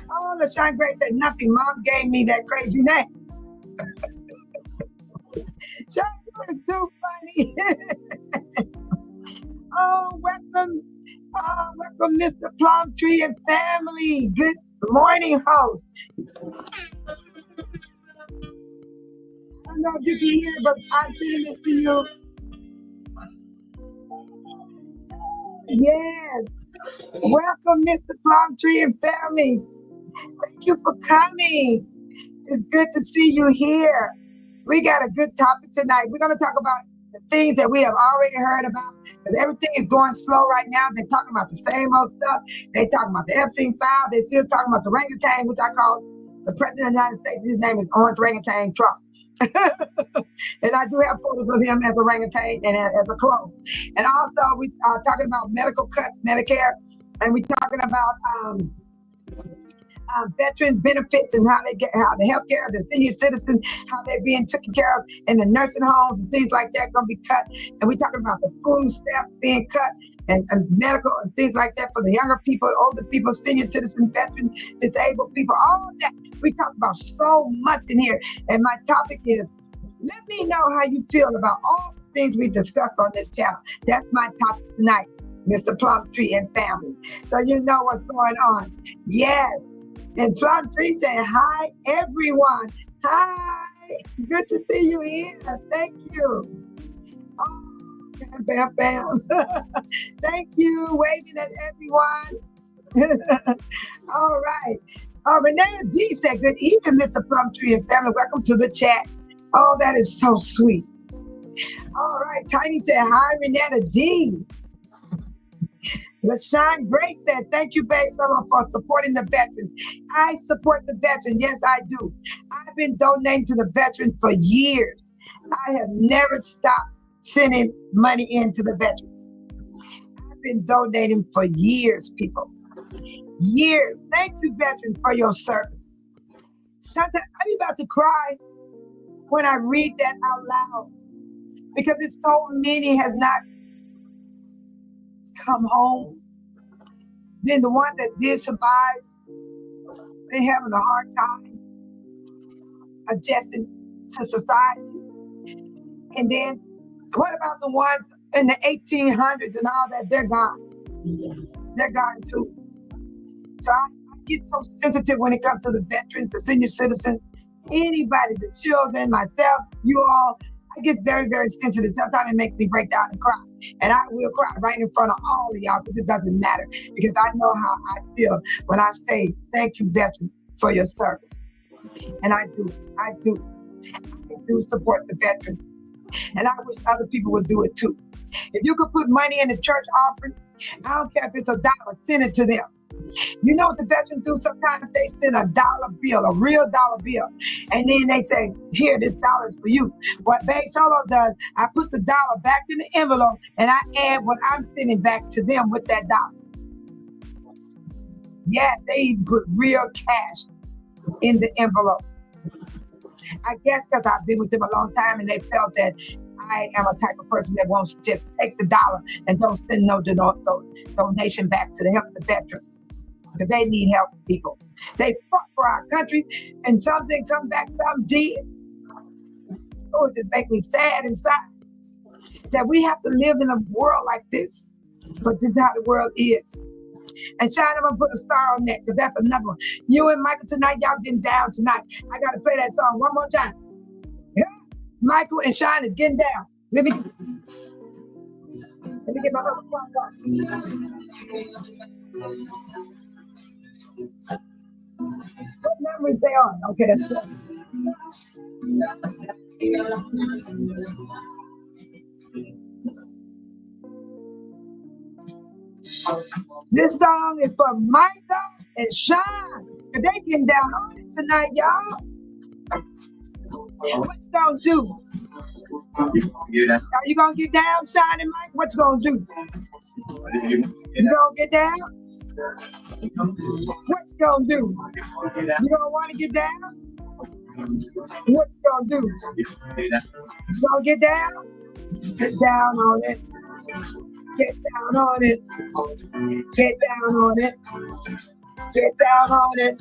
Oh, LaShawn Grace said nothing. Mom gave me that crazy name. Sean, you are too funny. Oh, welcome. Welcome, Mr. Plum Tree and Family. Good morning, host. I don't know if you can hear, but I'm sending this to you. Yes. Welcome, Mr. Plum Tree and Family. Thank you for coming. It's good to see you here. We got a good topic tonight. We're going to talk about the things that we have already heard about, because everything is going slow right now. They're talking about the same old stuff. They're talking about the Epstein file. They're still talking about the orangutan, which I call the President of the United States. His name is Orange Orangutan Trump. And I do have photos of him as a orangutan and as a clone. And also, we are talking about medical cuts, Medicare, and we're talking about veteran benefits and how the healthcare, the senior citizens, how they're being taken care of in the nursing homes and things like that going to be cut. And we're talking about the food stamps being cut and medical and things like that for the younger people, older people, senior citizens, veterans, disabled people, all of that. We talk about so much in here. And my topic is, let me know how you feel about all the things we discussed on this channel. That's my topic tonight, Mr. Plum Tree and Family. So you know what's going on. Yes. And Plum Tree saying, hi, everyone. Hi. Good to see you here. Thank you. Oh, bam, bam, bam. Thank you. Waving at everyone. All right. Renee D said, good evening, Mr. Plum Tree and Family. Welcome to the chat. Oh, that is so sweet. All right. Tiny said, hi, Renetta D. LaShawn Grace said, thank you, Bay Solo, for supporting the veterans. I support the veterans. Yes, I do. I've been donating to the veterans for years. I have never stopped sending money in to the veterans. I've been donating for years, people. Years. Thank you, veterans, for your service. Sometimes I'm about to cry when I read that out loud, because it's so many has not come home. Then the ones that did survive, they're having a hard time adjusting to society. And then what about the ones in the 1800s and all that? They're gone. They're gone too. So I get so sensitive when it comes to the veterans, the senior citizens, anybody, the children, myself, you all. I get very, very sensitive. Sometimes it makes me break down and cry. And I will cry right in front of all of y'all, because it doesn't matter. Because I know how I feel when I say, thank you, veterans, for your service. And I do support the veterans. And I wish other people would do it too. If you could put money in the church offering, I don't care if it's $1, send it to them. You know what the veterans do? Sometimes they send a dollar bill, a real dollar bill. And then they say, here, this $1 is for you. What Babe Solo does, I put the $1 back in the envelope and I add what I'm sending back to them with that $1. Yeah, they even put real cash in the envelope. I guess because I've been with them a long time and they felt that I am a type of person that won't just take the $1 and don't send no donation back to help the veterans. Because they need help, people. They fought for our country, and some didn't come back, some did. Oh, it just makes me sad inside that we have to live in a world like this. But this is how the world is. And Shine, I'm gonna put a star on that because that's another one. You and Michael tonight, y'all getting down tonight. I gotta play that song one more time. Yeah. Michael and Shine is getting down. Let me get my other phone on. What number is they on? Okay, that's good. This song is for Michael and Shine. Cause they getting down on it tonight, y'all. What you gonna do? Are you gonna get down, Shine and Mike? What you gonna do? You gonna get down? What you gonna do? You gonna wanna get down? What you gonna do? You gonna get down? Get down on it. Get down on it. Get down on it. Get down on it.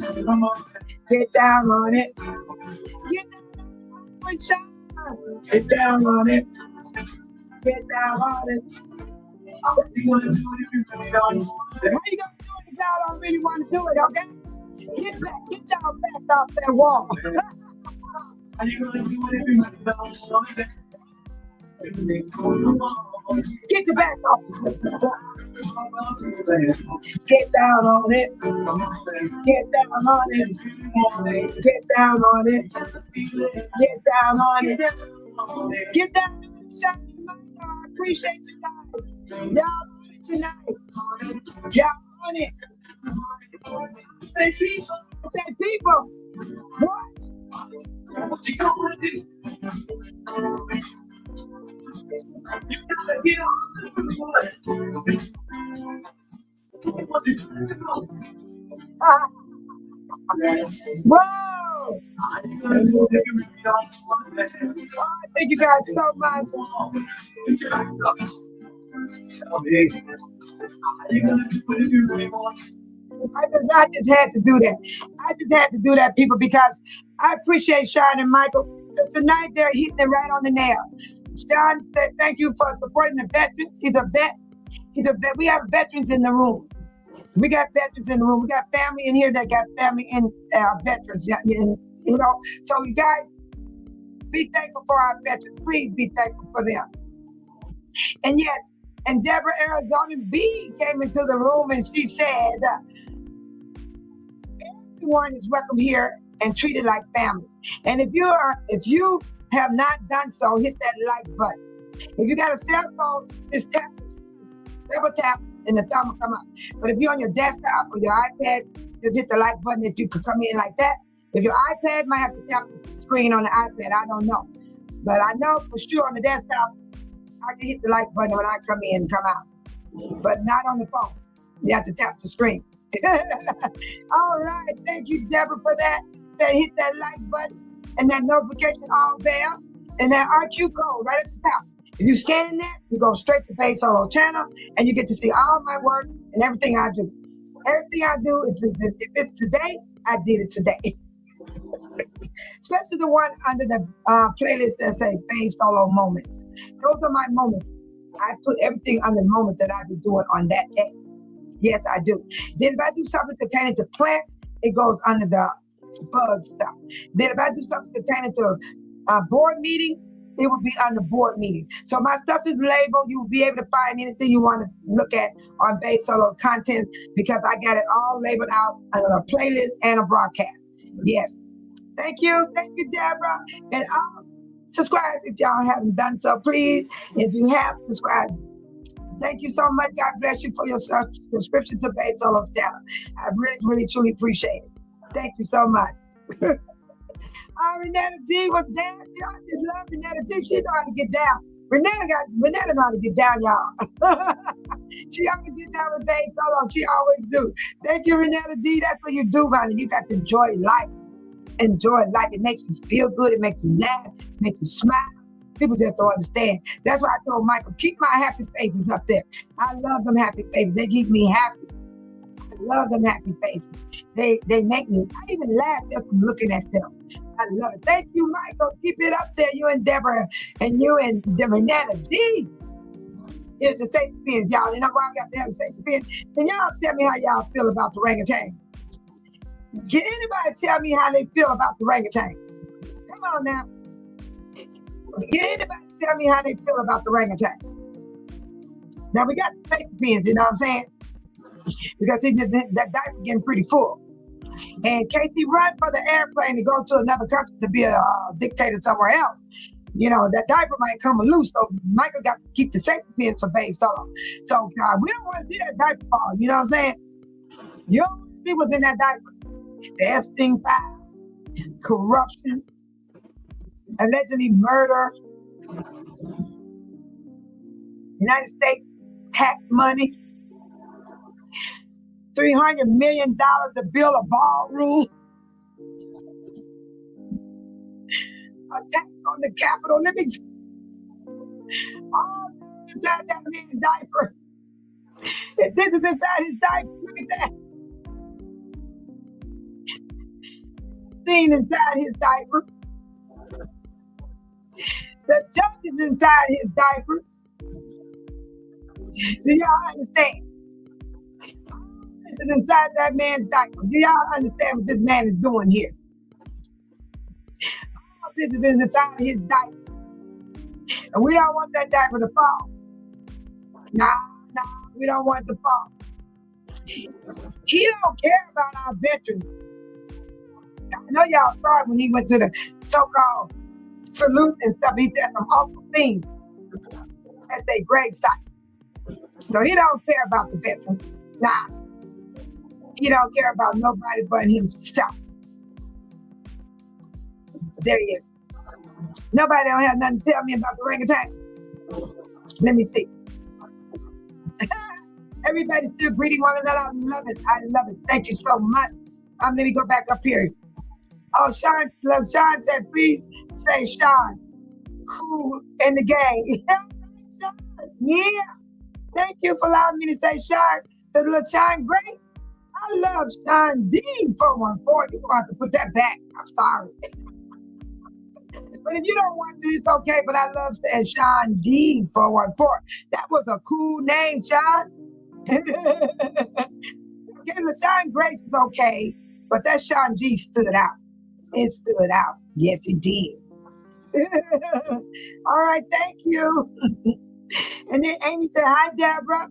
Get down on it. Get down on it. Get down on it. How you gonna do it if y'all don't really want to do it, okay? Get y'all back off that wall. How you gonna do it if you don't slow it down? Get your back off. Get down on it. Get down on it. Get down on it. Get down on it. Get down on it. I appreciate you guys. Y'all on it tonight. Y'all on it. Say people. What? What you gonna do? Get on. Whoa! Thank you guys so much. I just had to do that. I just had to do that, people, because I appreciate Sean and Michael. Tonight they're hitting it right on the nail. Sean said thank you for supporting the veterans. He's a vet. We have veterans in the room. We got veterans in the room. We got family in here that got family in veterans. You know, so you guys be thankful for our veterans. Please be thankful for them. And yet, and Deborah Arizona B came into the room and she said, everyone is welcome here and treated like family. And if you have not done so, hit that like button. If you got a cell phone, just double tap and the thumb will come up. But if you're on your desktop or your iPad, just hit the like button if you could come in like that. If your iPad might have to tap the screen on the iPad, I don't know. But I know for sure on the desktop, I can hit the like button when I come in and come out. But not on the phone. You have to tap the screen. All right, thank you, Deborah, for that. Then hit that like button and that notification all bell and that RQ code right at the top. If you scan that, you go straight to Faith Solo channel and you get to see all my work and everything I do. Everything I do, if it's today, I did it today. Especially the one under the playlist that say Faith Solo moments. Those are my moments. I put everything under the moment that I be doing on that day. Yes, I do. Then if I do something pertaining to plants, it goes under the bug stuff. Then if I do something pertaining to board meetings, it would be under board meetings. So my stuff is labeled. You will be able to find anything you want to look at on Babe Solo's content because I got it all labeled out under a playlist and a broadcast. Yes. Thank you, Deborah. And subscribe if y'all haven't done so, please. If you have, subscribe. Thank you so much. God bless you for your subscription to Babe Solo's channel. I really, really, truly appreciate it. Thank you so much. Renata D was down. Y'all just love Renata D. She know how to get down. Renata know how to get down, y'all. She always get down with Babe Solo. She always do. Thank you, Renata D. That's what you do, honey. You got to enjoy life. Enjoy life. It makes you feel good. It makes you laugh. It makes you smile. People just don't understand. That's why I told Michael, keep my happy faces up there. I love them happy faces. They keep me happy. I love them happy faces. They make me, I even laugh just from looking at them. I love it. Thank you, Michael. Keep it up there. You and Deborah and you and Renata G. Here's the safety pins, y'all. You know why I got to have the safety pins? Can y'all tell me how y'all feel about the orangutan? Can anybody tell me how they feel about the orangutan? Come on now. Can anybody tell me how they feel about the orangutan? Now we got the safety pins, you know what I'm saying? Because that diaper getting pretty full. And in case he run for the airplane to go to another country to be a dictator somewhere else, you know, that diaper might come loose. So Michael got to keep the safety pins for Babe Solo. So we don't want to see that diaper fall. You know what I'm saying? You don't want to see what's in that diaper. The Epstein file, corruption, allegedly murder, United States tax money, $300 million to build a ballroom, attack on the Capitol. Let me all this is inside that man's diaper. If this is inside his diaper, look at that. Seen inside his diaper. The junk is inside his diaper. Do y'all understand? This is inside that man's diaper. Do y'all understand what this man is doing here? All this is inside his diaper. And we don't want that diaper to fall. Nah, we don't want it to fall. He don't care about our veterans. I know y'all started when he went to the so-called salute and stuff. He said some awful things at their gravesite. So he don't care about the veterans. Nah. He don't care about nobody but himself. There he is. Nobody don't have nothing to tell me about the orangutan. Let me see. Everybody's still greeting one another. I love it. I love it. Thank you so much. Let me go back up here. Oh, Sean said, please say Sean. Cool in the gang. Yeah. Thank you for allowing me to say Sean. The little Sean Grace. I love Sean D 414. You're going to have to put that back. I'm sorry. But if you don't want to, it's okay. But I love saying Sean D 414. That was a cool name, Sean. Okay, the Sean Grace is okay. But that Sean D stood out. It stood out. Yes, it did. All right, thank you. And then Amy said, hi, Deborah.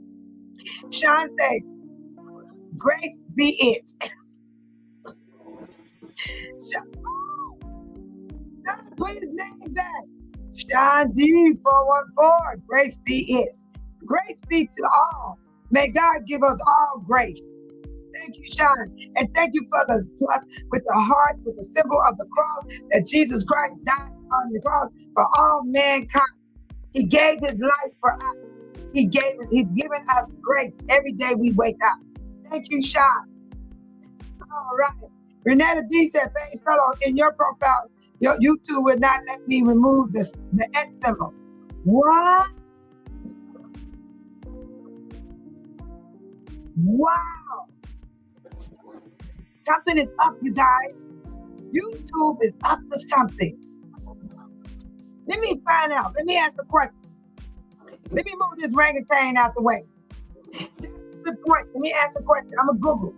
Sean said, grace be it. Sean, put his name back. Sean D 414. Grace be it. Grace be to all. May God give us all grace. Thank you, Sean. And thank you for the plus with the heart, with the symbol of the cross, that Jesus Christ died on the cross for all mankind. He gave his life for us. He's given us grace every day we wake up. Thank you, Sean. All right. Renetta D said, Babe Solo, in your profile, your YouTube would not let me remove the X symbol. What? Wow. Something is up, you guys. YouTube is up to something. Let me find out. Let me ask a question. Let me move this orangutan out the way. That's the point. Let me ask a question. I'm going to Google.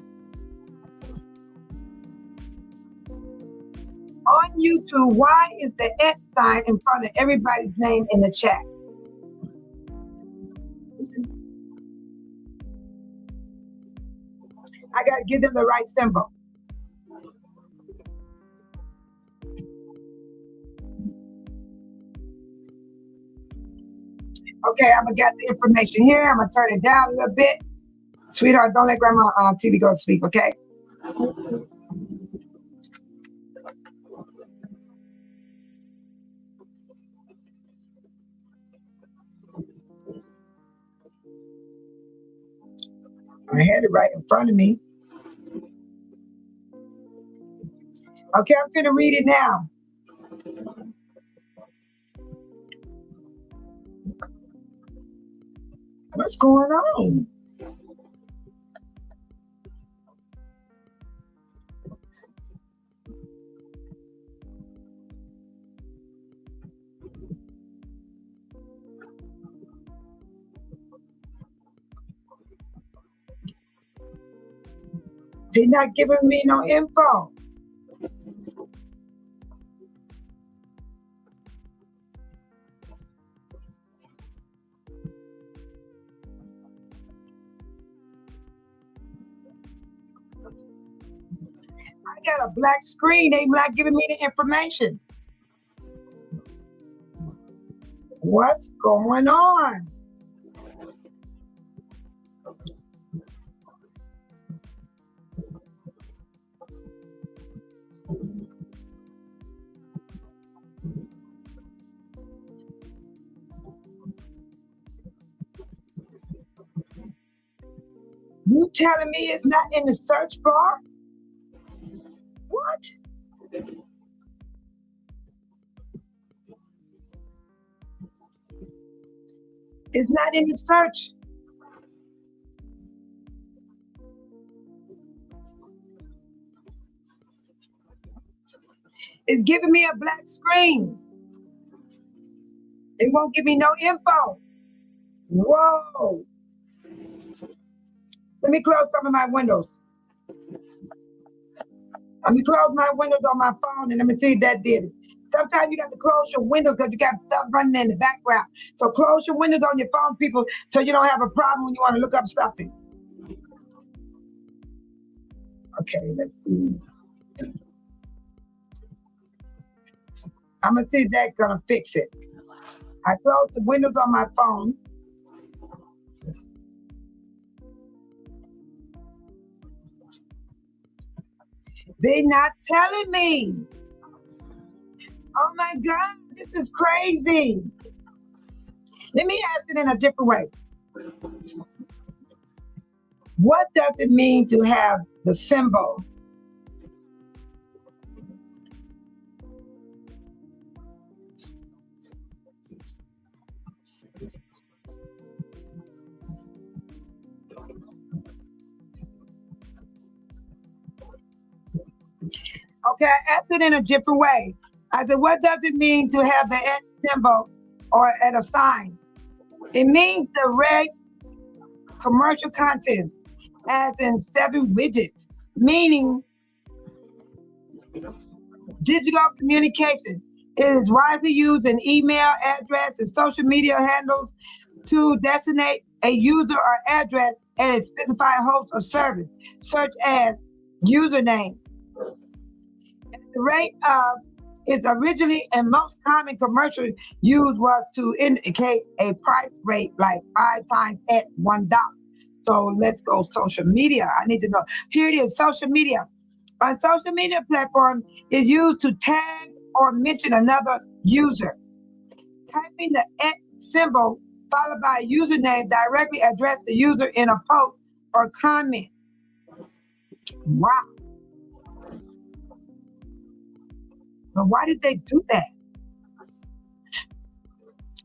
On YouTube, why is the X sign in front of everybody's name in the chat? I got to give them the right symbol. Okay, I'm going to get the information here. I'm going to turn it down a little bit. Sweetheart, don't let Grandma TV go to sleep, okay? I had it right in front of me. Okay, I'm going to read it now. What's going on? They're not giving me no info. I got a black screen. They're not giving me the information. What's going on? You telling me it's not in the search bar? What? It's not in the search. It's giving me a black screen. It won't give me no info. Whoa. Let me close some of my windows. Let me close my windows on my phone and let me see if that did it. Sometimes you got to close your windows because you got stuff running in the background. So close your windows on your phone, people, so you don't have a problem when you want to look up something. Okay, let's see. I'm going to see if that's going to fix it. I closed the windows on my phone. They're not telling me. Oh my God, this is crazy. Let me ask it in a different way. What does it mean to have the symbol? Okay, I asked it in a different way. I said, what does it mean to have the at symbol or at a sign? It means the red commercial contents, as in 7 widgets, meaning digital communication. It is widely used in email, address, and social media handles to designate a user or address at a specified host or service, such as username. The rate of its originally and most common commercial use was to indicate a price rate like 5 times at $1. So let's go social media. I need to know. Here it is, social media. On social media platform is used to tag or mention another user. Typing the at symbol followed by a username directly address the user in a post or comment. Wow. But why did they do that?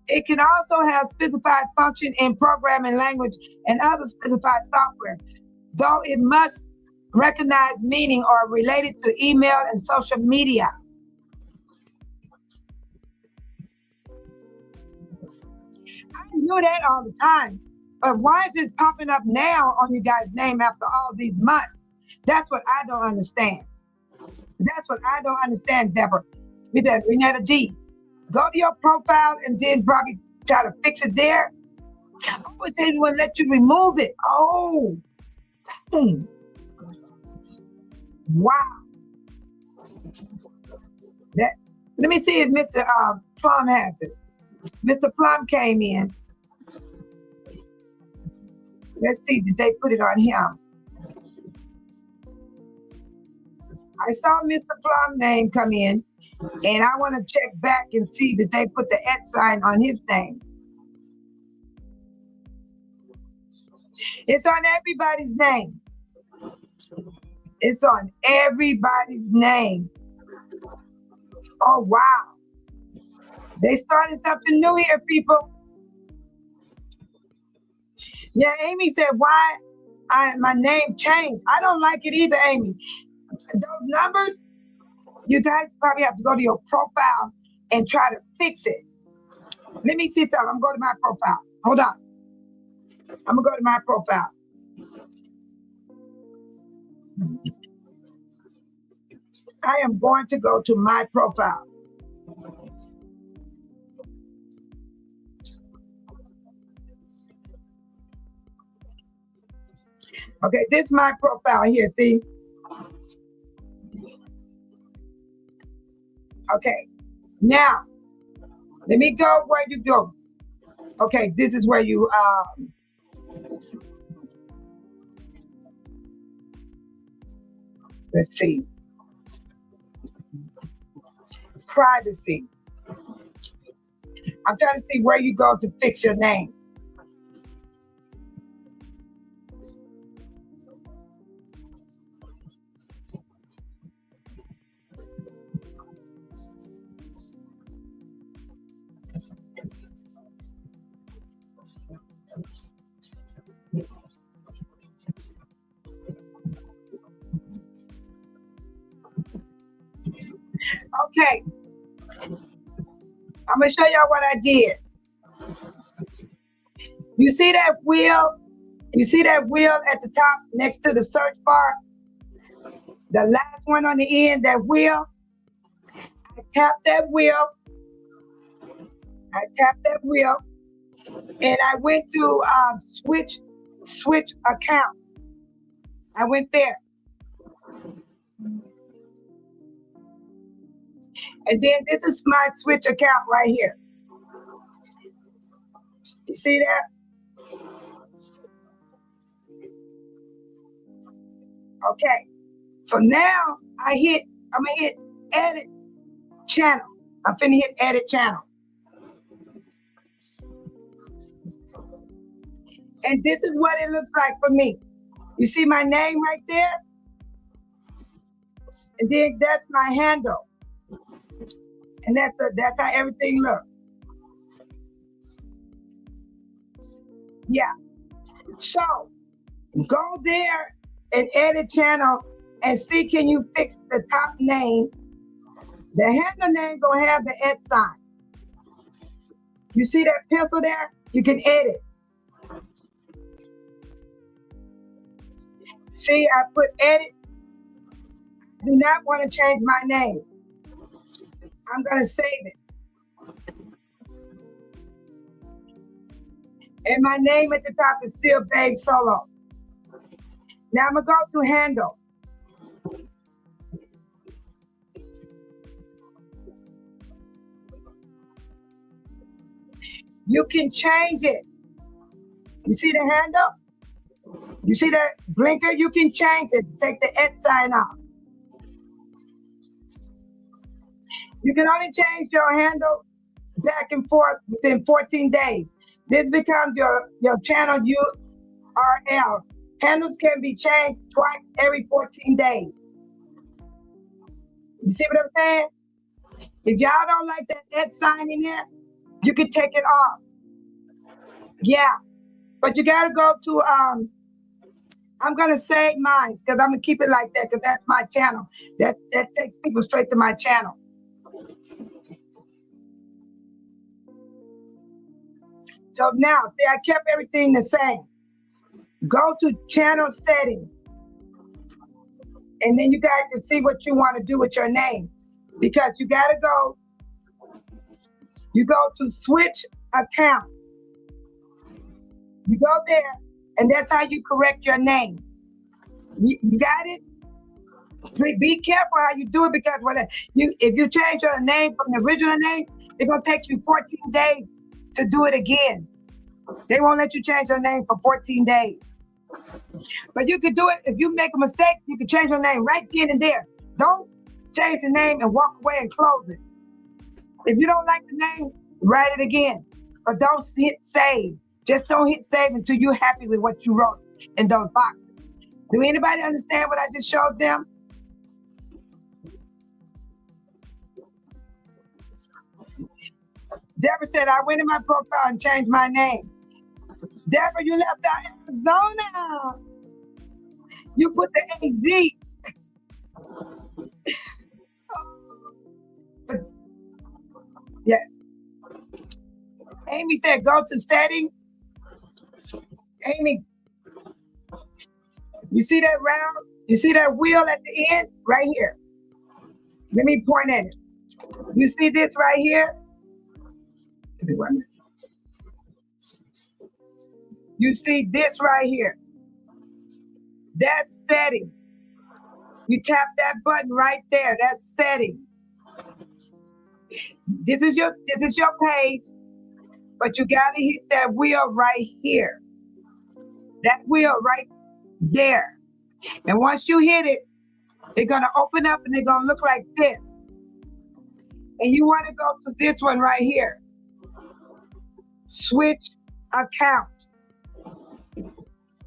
It can also have specified function in programming language and other specified software, though it must recognize meaning or related to email and social media. I knew that all the time, but why is it popping up now on you guys' name after all these months? That's what I don't understand. That's what I don't understand, Deborah. With that Renetta D. Go to your profile and then probably try to fix it there. I always say we wouldn't let you remove it. Oh. Wow. That. Let me see if Mr. Plum has it. Mr. Plum came in. Let's see, did they put it on him? I saw Mr. Plum name come in, and I want to check back and see that they put the @ sign on his name. It's on everybody's name. It's on everybody's name. Oh, wow. They started something new here, people. Yeah, Amy said, why my name changed? I don't like it either, Amy. Those numbers, you guys probably have to go to your profile and try to fix it. Let me see something. I'm going to my profile. Hold on. I'm going to go to my profile. I am going to go to my profile. Okay, this is my profile here, see? Okay, now, let me go where you go. Okay, this is where you, let's see. Privacy. I'm trying to see where you go to fix your name. Okay, I'm gonna show y'all what I did. You see that wheel? You see that wheel at the top next to the search bar? The last one on the end, that wheel? I tap that wheel. And I went to switch account. I went there. And then this is my switch account right here. You see that? Okay. So now I'm gonna hit edit channel. I'm finna hit edit channel. And this is what it looks like for me. You see my name right there? And then that's my handle. And that's how everything looks. Yeah. So go there and edit channel and see, can you fix the top name? The handle name gonna have the @ sign. You see that pencil there? You can edit. See, I put edit. Do not want to change my name. I'm gonna save it. And my name at the top is still Babe Solo. Now I'm gonna go to handle. You can change it. You see the handle? You see that blinker? You can change it. Take the @ sign off. You can only change your handle back and forth within 14 days. This becomes your channel URL. Handles can be changed twice every 14 days. You see what I'm saying? If y'all don't like that @ sign in there, you can take it off. Yeah, but you gotta go to, I'm gonna save mine because I'm gonna keep it like that because that's my channel. That takes people straight to my channel. So now, see, I kept everything the same. Go to channel settings. And then you guys can see what you want to do with your name. Because you got to go, you go to switch account. You go there, and that's how you correct your name. You got it? Be careful how you do it because if you change your name from the original name, it's going to take you 14 days to do it again. They won't let you change your name for 14 days. But you can do it. If you make a mistake, you can change your name right then and there. Don't change the name and walk away and close it. If you don't like the name, write it again. But don't hit save. Just don't hit save until you're happy with what you wrote in those boxes. Do anybody understand what I just showed them? Deborah said, I went in my profile and changed my name. Deborah, you left out Arizona. You put the AZ. Yeah. Amy said, go to setting. Amy, you see that round? You see that wheel at the end? Right here. Let me point at it. You see this right here? You see this right here. That's setting. You tap that button right there. That's setting. This is your page, but you gotta hit that wheel right here. That wheel right there. And once you hit it, they're gonna open up and they're gonna look like this. And you wanna go to this one right here. Switch account.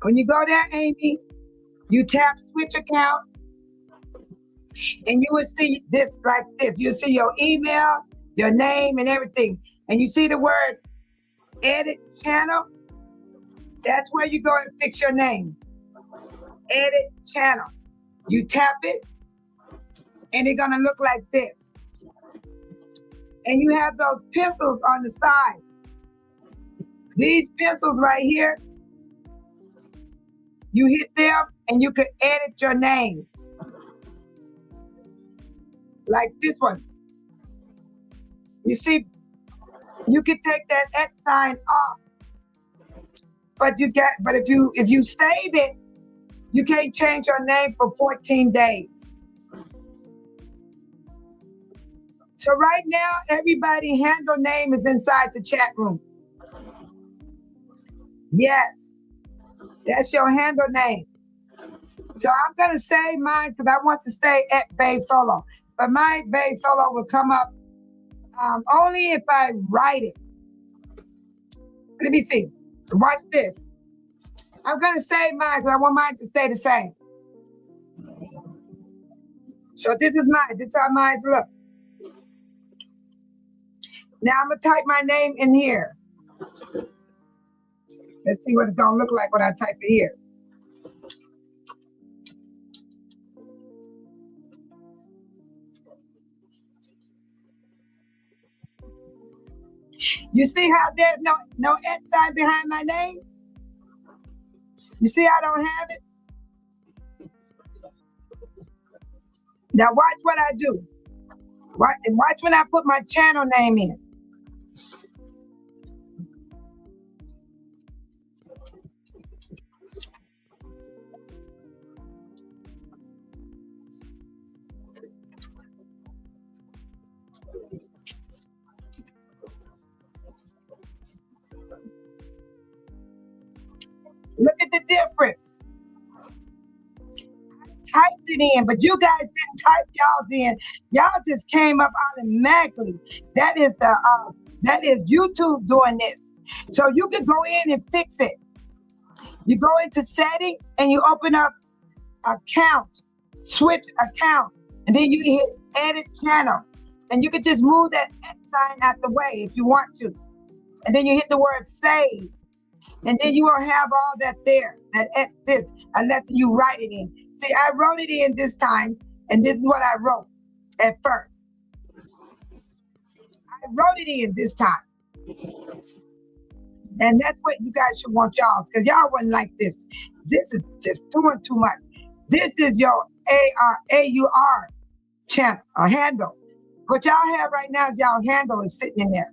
When you go there, Amy, you tap switch account and you will see this like this. You'll see your email, your name and everything. And you see the word edit channel. That's where you go and fix your name. Edit channel. You tap it and it's gonna look like this. And you have those pencils on the side. These pencils right here, you hit them and you can edit your name. Like this one. You see, you can take that X sign off. But if you save it, you can't change your name for 14 days. So right now, everybody handle name is inside the chat room. Yes, that's your handle name. So I'm gonna save mine because I want to stay at Babe Solo. But my Babe Solo will come up only if I write it. Let me see. Watch this. I'm gonna save mine because I want mine to stay the same. So this is mine. This is how mine look. Now I'm gonna type my name in here. Let's see what it's gonna look like when I type it here. You see how there's no X sign behind my name? You see I don't have it? Now watch what I do. Watch when I put my channel name in. Look at the difference. I typed it in, but you guys didn't type y'all's in. Y'all just came up automatically. That is YouTube doing this. So you can go in and fix it. You go into setting and you open up account, switch account, and then you hit edit channel. And you can just move that X sign out the way if you want to. And then you hit the word save. And then you will have all that there, this, unless you write it in. See, I wrote it in this time, and this is what I wrote at first. I wrote it in this time. And that's what you guys should want y'all, because y'all wasn't like this. This is just doing too much. This is your AUR channel, or handle. What y'all have right now is y'all handle is sitting in there.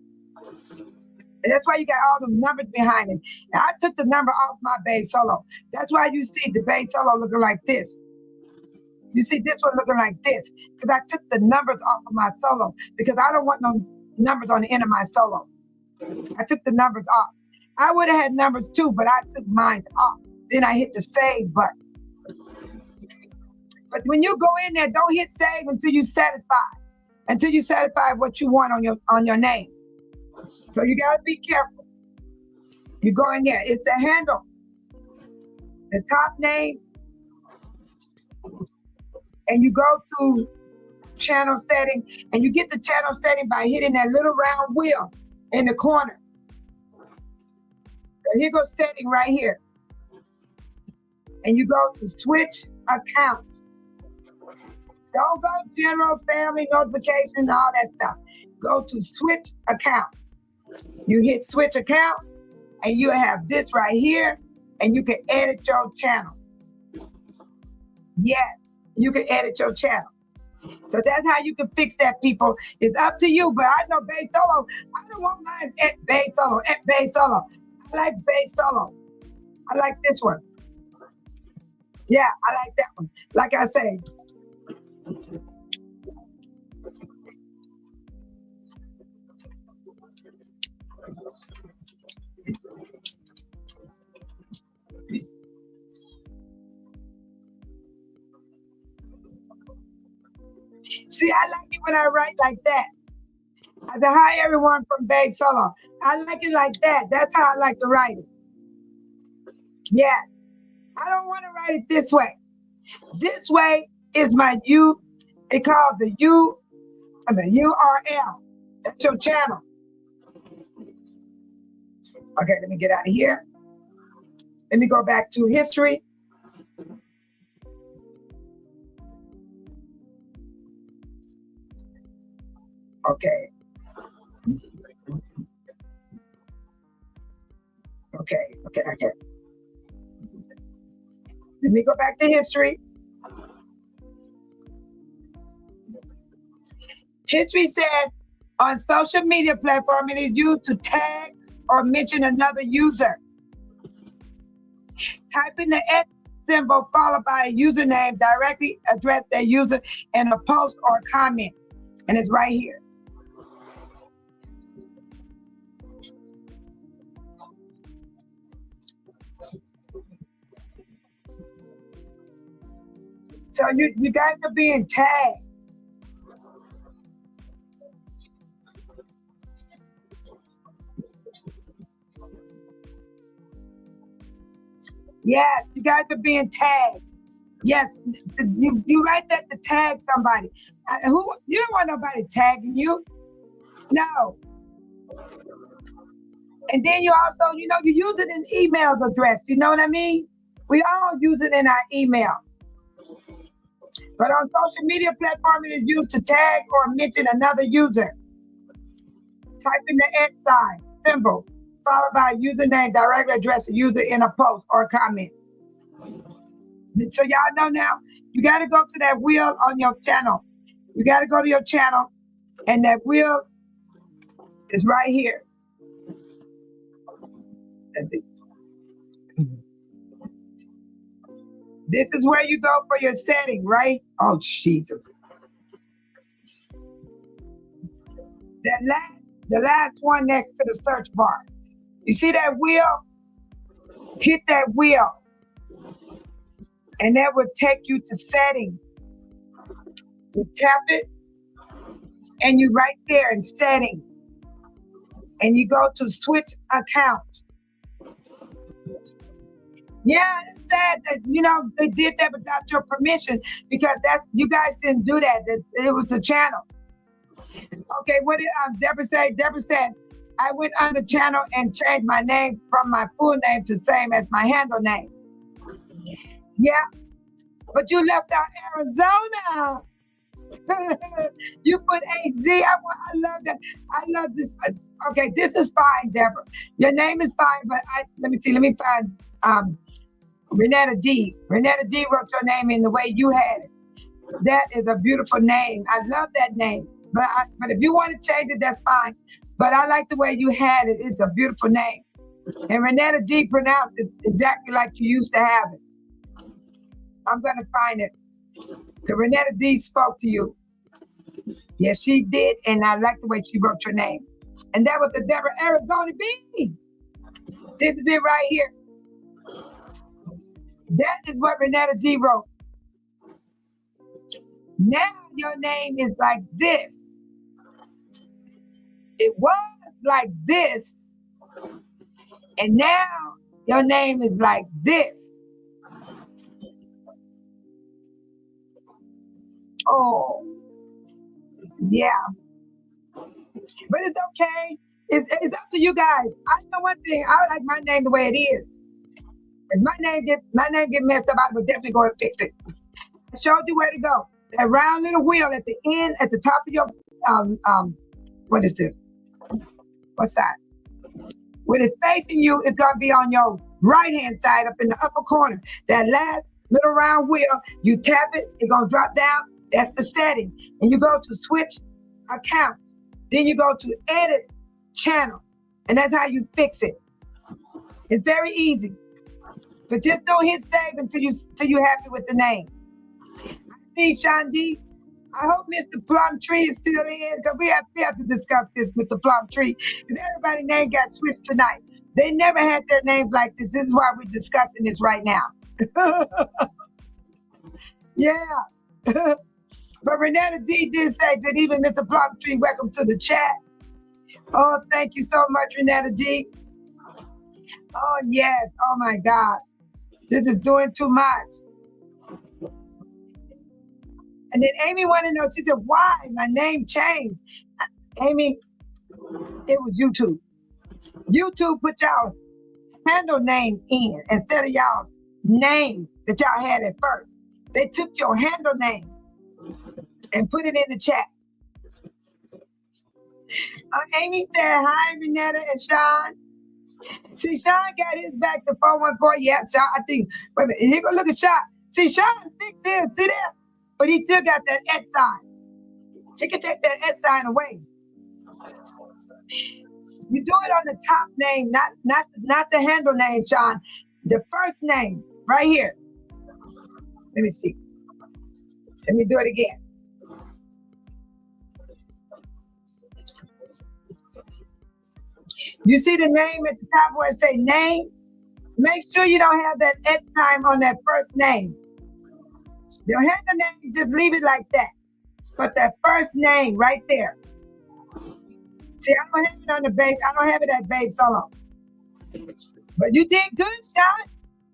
And that's why you got all the numbers behind it. And I took the number off my Babe Solo. That's why you see the Babe Solo looking like this. You see this one looking like this. Because I took the numbers off of my solo. Because I don't want no numbers on the end of my solo. I took the numbers off. I would have had numbers too, but I took mine off. Then I hit the save button. But when you go in there, don't hit save until you're satisfied. Until you satisfy what you want on your name. So you gotta be careful. You go in there, it's the handle, the top name, and you go to channel setting, and you get the channel setting by hitting that little round wheel in the corner. So here goes setting right here. And you go to switch account. Don't go general family notification, all that stuff. Go to switch account. You hit switch account and you have this right here and you can edit your channel. Yeah, you can edit your channel. So that's how you can fix that, people. It's up to you, but I know bass solo. I don't want mine at bass solo, at bass solo. I like bass solo. I like this one. Yeah, I like that one. Like I say, see, I like it when I write like that. I said, hi everyone from bass solo. I like it like that. That's how I like to write it. Yeah, I don't want to write it this way. This way is my U. It called the URL. That's your channel. Okay, let me get out of here. Let me go back to history. Okay. Okay. Let me go back to history. History said on social media platform, it is used to tag or mention another user. Type in the X symbol followed by a username, directly address that user in a post or comment. And it's right here. So you guys are being tagged. Yes, you guys are being tagged. Yes, you write that to tag somebody. Who you don't want nobody tagging you. No. And then you also, you use it in email address. You know what I mean? We all use it in our email. But on social media platform, it is used to tag or mention another user. Type in the X sign symbol, followed by a username, directly address the user in a post or comment. So y'all know now, you got to go to that wheel on your channel. You got to go to your channel, and that wheel is right here. This is where you go for your setting, right? Oh, Jesus. The last one next to the search bar. You see that wheel? Hit that wheel. And that will take you to settings. You tap it, and you right there in setting. And you go to switch account. Yeah, it's sad that, they did that without your permission, because you guys didn't do that. It was the channel. Okay, what did Deborah say? Deborah said, I went on the channel and changed my name from my full name to same as my handle name. Yeah, but you left out Arizona. You put AZ. I love that. I love this. Okay, this is fine, Deborah. Your name is fine, but let me see. Let me find Renetta D. Renetta D wrote your name in the way you had it. That is a beautiful name. I love that name. But if you want to change it, that's fine. But I like the way you had it. It's a beautiful name. And Renetta D pronounced it exactly like you used to have it. I'm going to find it. Because Renetta D spoke to you. Yes, she did. And I like the way she wrote your name. And that was the Deborah Arizona B. This is it right here. That is what Renetta D wrote. Now your name is like this. It was like this. And now your name is like this. Oh, yeah. But it's okay. It's up to you guys. I know one thing. I like my name the way it is. If my name get messed up, I would definitely go and fix it. I showed you where to go. That round little wheel at the end, at the top of your what is this? What side? When it's facing you, it's gonna be on your right hand side up in the upper corner. That last little round wheel. You tap it, it's gonna drop down. That's the setting. And you go to switch account. Then you go to edit channel. And that's how you fix it. It's very easy. But just don't hit save until you're happy with the name. I see Sean D. I hope Mr. Plumtree is still in, because we have to discuss this with the Plumtree. Because everybody's name got switched tonight. They never had their names like this. This is why we're discussing this right now. Yeah. But Renetta D did say good evening, Mr. Plumtree. Welcome to the chat. Oh, thank you so much, Renetta D. Oh, yes. Oh, my God. This is doing too much. And then Amy wanted to know, she said, why my name changed? Amy, it was YouTube. YouTube put y'all handle name in instead of y'all name that y'all had at first. They took your handle name and put it in the chat. Amy said, hi, Renetta and Sean. See, Sean got his back to 414. Yeah, Sean, I think, wait a minute, here go look at Sean. See, Sean fixed his, see there? But he still got that X sign. He can take that X sign away. You do it on the top name, not the handle name, Sean. The first name, right here. Let me see. Let me do it again. You see the name at the top where it say name? Make sure you don't have that X sign on that first name. Your handle name, just leave it like that. But that first name right there. See, I don't have it on the babe. I don't have it at Babe Solo. But you did good, Sean.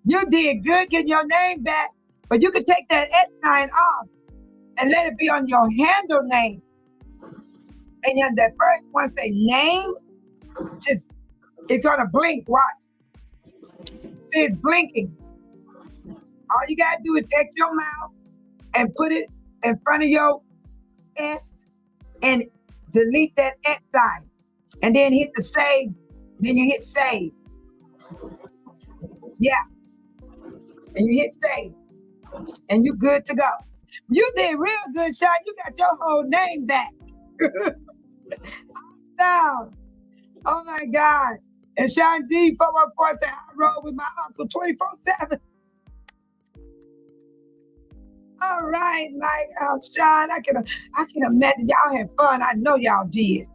You did good getting your name back. But you can take that X sign off and let it be on your handle name. And then that first one say name, just, it's gonna blink, watch. See, it's blinking. All you gotta do is take your mouse and put it in front of your S and delete that X sign. And then hit the save, then you hit save. Yeah. And you hit save. And you good to go. You did real good, Sean. You got your whole name back. Down. Oh my God. And Sean D 414 said, I roll with my uncle 24/7. All right, Mike, Sean, I can imagine y'all had fun. I know y'all did.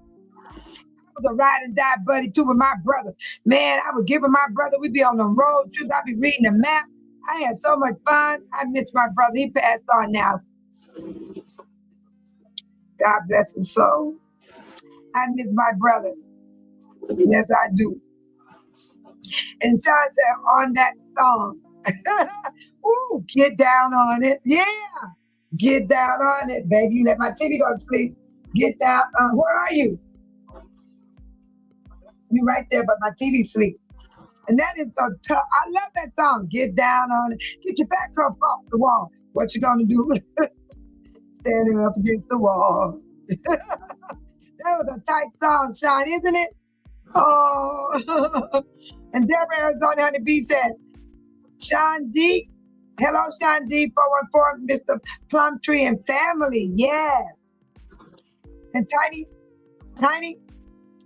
I was a ride and die buddy too with my brother. Man, I would give him my brother. We'd be on the road trips. I'd be reading the map. I had so much fun. I miss my brother. He passed on now. God bless his soul. I miss my brother. Yes, I do. And Sean said, on that song. Ooh, get down on it. Yeah. Get down on it, baby. You let my TV go to sleep. Get down. Where are you? You right there, but my TV sleep. And that is so tough. I love that song. Get down on it. Get your back up off the wall. What you gonna do? Standing up against the wall. That was a tight song, Sean, isn't it? Oh. And Deborah Arizona Honey B said, Sean D. Hello, Sean D. 414, Mr. Plumtree and family. Yeah. And Tiny,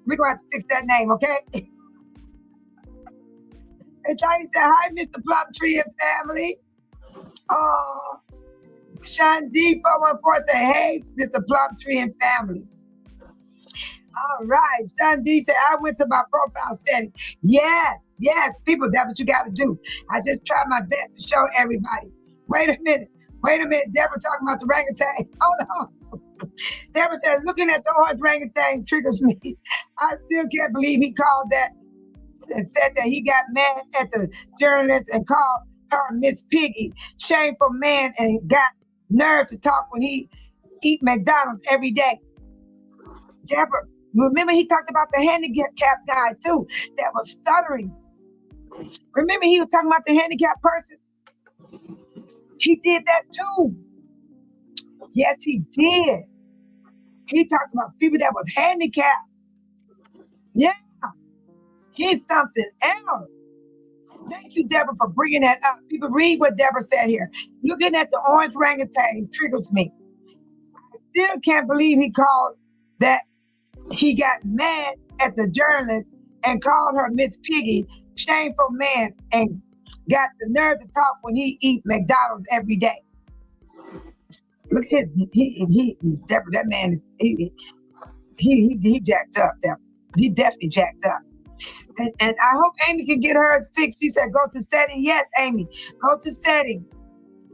we're going to have to fix that name, okay? And Tiny said, hi, Mr. Plumtree and family. Oh, Sean D. 414 said, hey, Mr. Plumtree and family. All right. Sean D said, I went to my profile setting. Yes, people, that's what you got to do. I just tried my best to show everybody. Wait a minute. Deborah talking about the orangutan. Hold on. Deborah said, looking at the orange orangutan triggers me. I still can't believe he called that and said that he got mad at the journalist and called her Miss Piggy. Shameful man, and got nerve to talk when he eat McDonald's every day. Deborah, remember he talked about the handicapped guy too that was stuttering. Remember he was talking about the handicapped person? He did that too. Yes, he did. He talked about people that was handicapped. Yeah, he's something else. Thank you, Deborah, for bringing that up. People, read what Deborah said here. Looking at the orange orangutan triggers me. Still can't believe he called that. He got mad at the journalist and called her Miss Piggy, shameful man, and got the nerve to talk when he eat McDonald's every day. Look at Deborah, that man, he jacked up, Deborah. He definitely jacked up. And I hope Amy can get hers fixed. She said, go to setting. Yes, Amy, go to setting.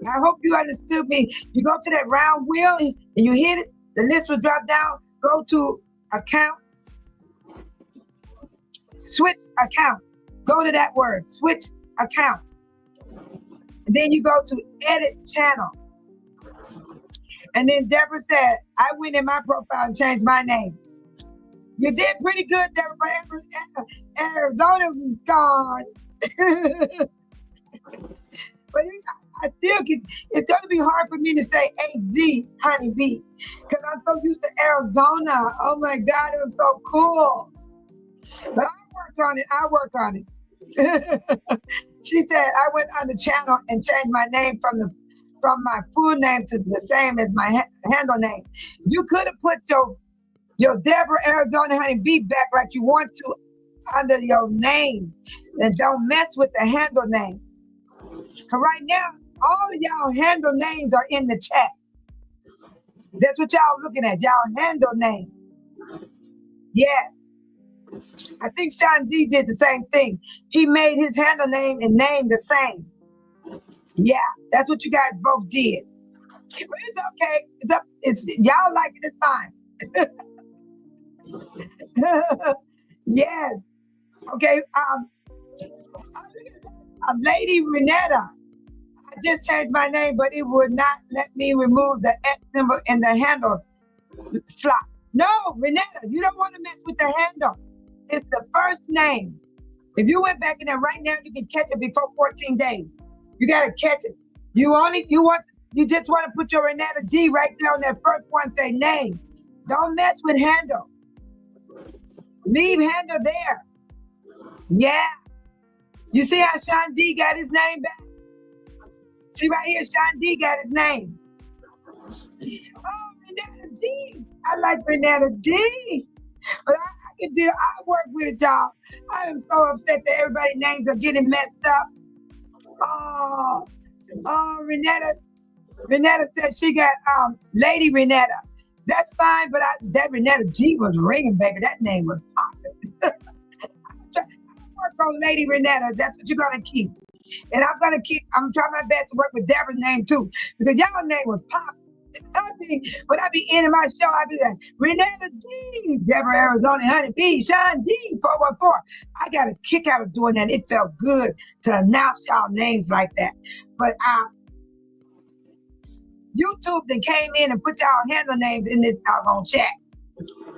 I hope you understood me. You go to that round wheel and you hit it, the list will drop down. Go to accounts, switch account. Go to that word, switch account. And then you go to edit channel. And then Deborah said, I went in my profile and changed my name. You did pretty good, Deborah, but Arizona was gone. But I still get, it's going to be hard for me to say AZ, honeybee, because I'm so used to Arizona. Oh my God, it was so cool. But I work on it. She said, I went on the channel and changed my name from my full name to the same as my handle name. You could have put your Deborah Arizona honeybee back like you want to under your name, and don't mess with the handle name. Cause right now, all of y'all handle names are in the chat. That's what y'all looking at, y'all handle name. Yes. I think Sean D did the same thing. He made his handle name and name the same. Yeah, that's what you guys both did. But it's okay. It's y'all like it, it's fine. Yes. Okay. Lady Renetta. I just changed my name, but it would not let me remove the X symbol in the handle slot. No, Renetta, you don't want to mess with the handle. It's the first name. If you went back in there right now, you can catch it before 14 days. You gotta catch it. You just want to put your Renetta G right there on that first one, say name. Don't mess with handle. Leave handle there. Yeah. You see how Sean D got his name back? See right here, Sean D got his name. Oh, Renetta D. I like Renetta D. But I work with it, y'all. I am so upset that everybody's names are getting messed up. Oh, Renetta said she got Lady Renetta. That's fine, but that Renetta G was ringing, baby. That name was popping. I work on Lady Renetta. That's what you're gonna keep. And I'm trying my best to work with Deborah's name too, because y'all name was popping. When I be ending my show, I be like, Renetta D, Deborah Arizona honeybee, Sean D, 414. I got a kick out of doing that. It felt good to announce y'all names like that. But YouTube then came in and put y'all handle names in this doggone chat.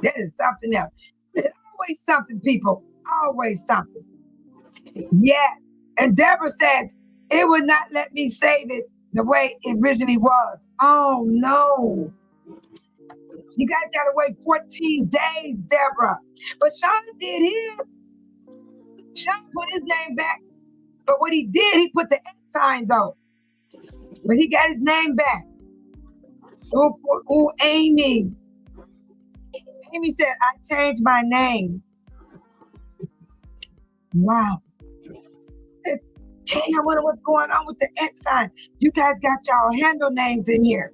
That is something else. There's always something, people. Always something. Yeah. And Deborah says, it would not let me save it the way it originally was. Oh, no. You guys got to wait 14 days, Deborah. But Sean did his. Sean put his name back. But what he did, he put the X sign, though. But he got his name back. Oh, Amy. Amy said, I changed my name. Wow. Dang, I wonder what's going on with the X sign. You guys got y'all handle names in here.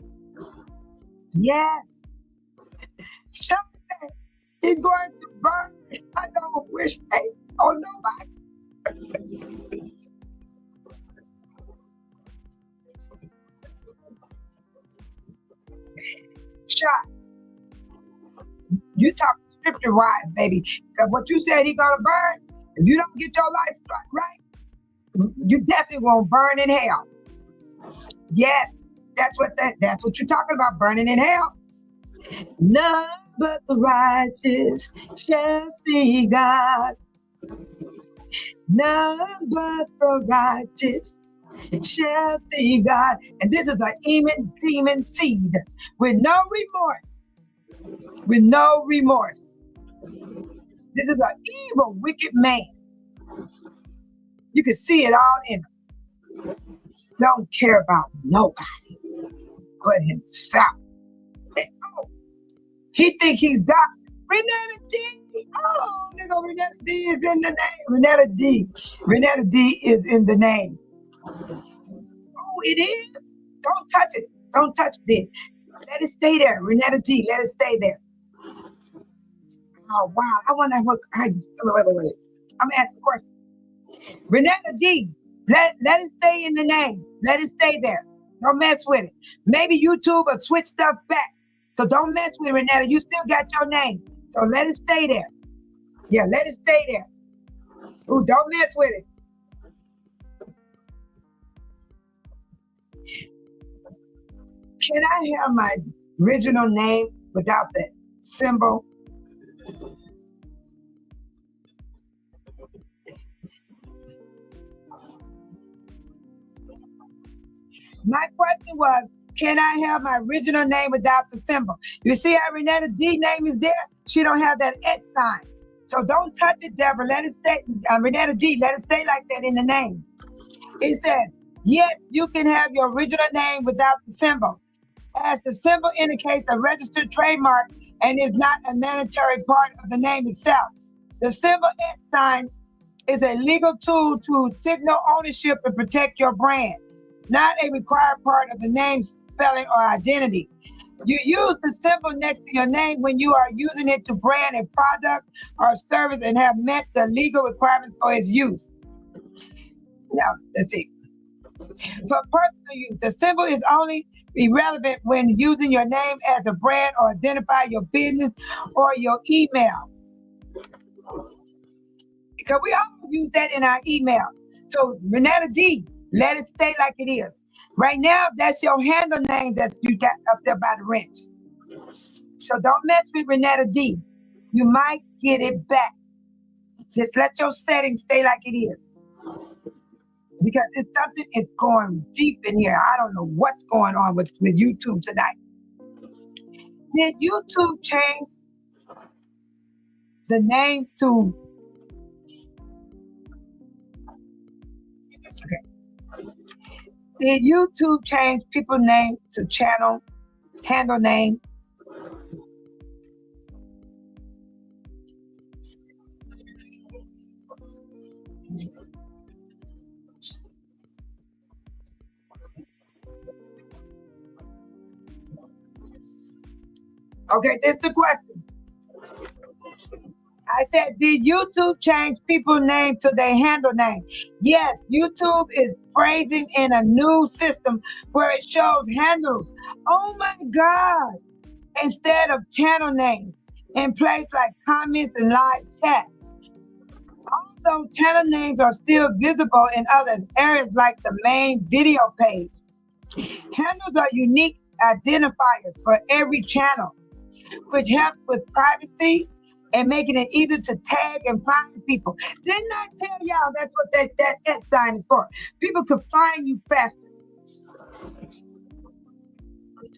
Yes. Something he's going to burn. I don't wish hate on nobody. Shot. You talk scripture wise, baby. Because what you said he gonna burn, if you don't get your life right, you definitely won't burn in hell. Yes, that's what you're talking about, burning in hell. None but the righteous shall see God. None but the righteous shall see God. And this is an demon seed with no remorse. With no remorse. This is an evil, wicked man. You can see it all in him. Don't care about nobody but himself. Oh, he think he's God. Renetta D. Oh, nigga, Renetta D is in the name. Renetta D. Renetta D is in the name. Oh, it is? Don't touch it. Don't touch this. Let it stay there. Renetta D. Let it stay there. Oh, wow. I wonder what. Wait. I'm gonna ask a question. Renetta D. Let it stay in the name. Let it stay there. Don't mess with it. Maybe YouTube will switch stuff back. So don't mess with it, Renetta. You still got your name. So let it stay there. Yeah, let it stay there. Ooh, don't mess with it. Can I have my original name without the symbol? My question was, can I have my original name without the symbol? You see how Renetta D name is there? She don't have that X sign. So don't touch it, Deborah. Let it stay. Renetta D, let it stay like that in the name. It said, yes, you can have your original name without the symbol, as the symbol indicates a registered trademark and is not a mandatory part of the name itself. The symbol X sign is a legal tool to signal ownership and protect your brand, not a required part of the name spelling or identity. You use the symbol next to your name when you are using it to brand a product or service and have met the legal requirements for its use. Now, let's see. For personal use, the symbol is only irrelevant when using your name as a brand or identify your business or your email. Because we all use that in our email. So Renetta D, let it stay like it is. Right now, that's your handle name that you got up there by the wrench. So don't mess with Renetta D. You might get it back. Just let your settings stay like it is. Because it's something, it's going deep in here. I don't know what's going on with YouTube tonight. Did YouTube change the names to... Okay. Did YouTube change people's name to channel, handle name? Okay, this is the question. I said, did YouTube change people's name to their handle name? Yes, YouTube is phrasing in a new system where it shows handles. Oh my God. Instead of channel names in place like comments and live chat. Although channel names are still visible in other areas like the main video page, handles are unique identifiers for every channel, which help with privacy and making it easier to tag and find people. Didn't I tell y'all that's what that X sign is for? People could find you faster.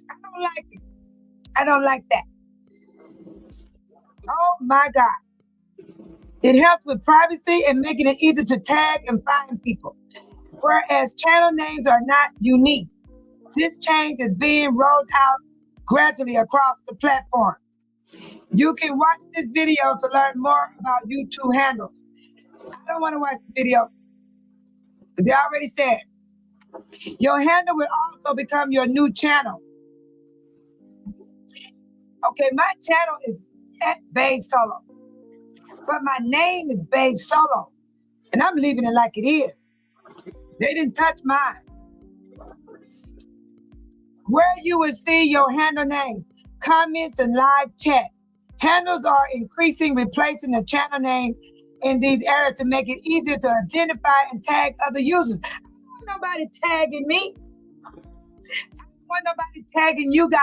I don't like it. I don't like that. Oh my God. It helps with privacy and making it easier to tag and find people. Whereas channel names are not unique. This change is being rolled out gradually across the platform. You can watch this video to learn more about YouTube handles. I don't want to watch the video. They already said. Your handle will also become your new channel. Okay, my channel is at Babe Solo. But my name is Babe Solo. And I'm leaving it like it is. They didn't touch mine. Where you will see your handle name, comments, and live chat. Handles are increasing, replacing the channel name in these areas to make it easier to identify and tag other users. I don't want nobody tagging me. I don't want nobody tagging you guys.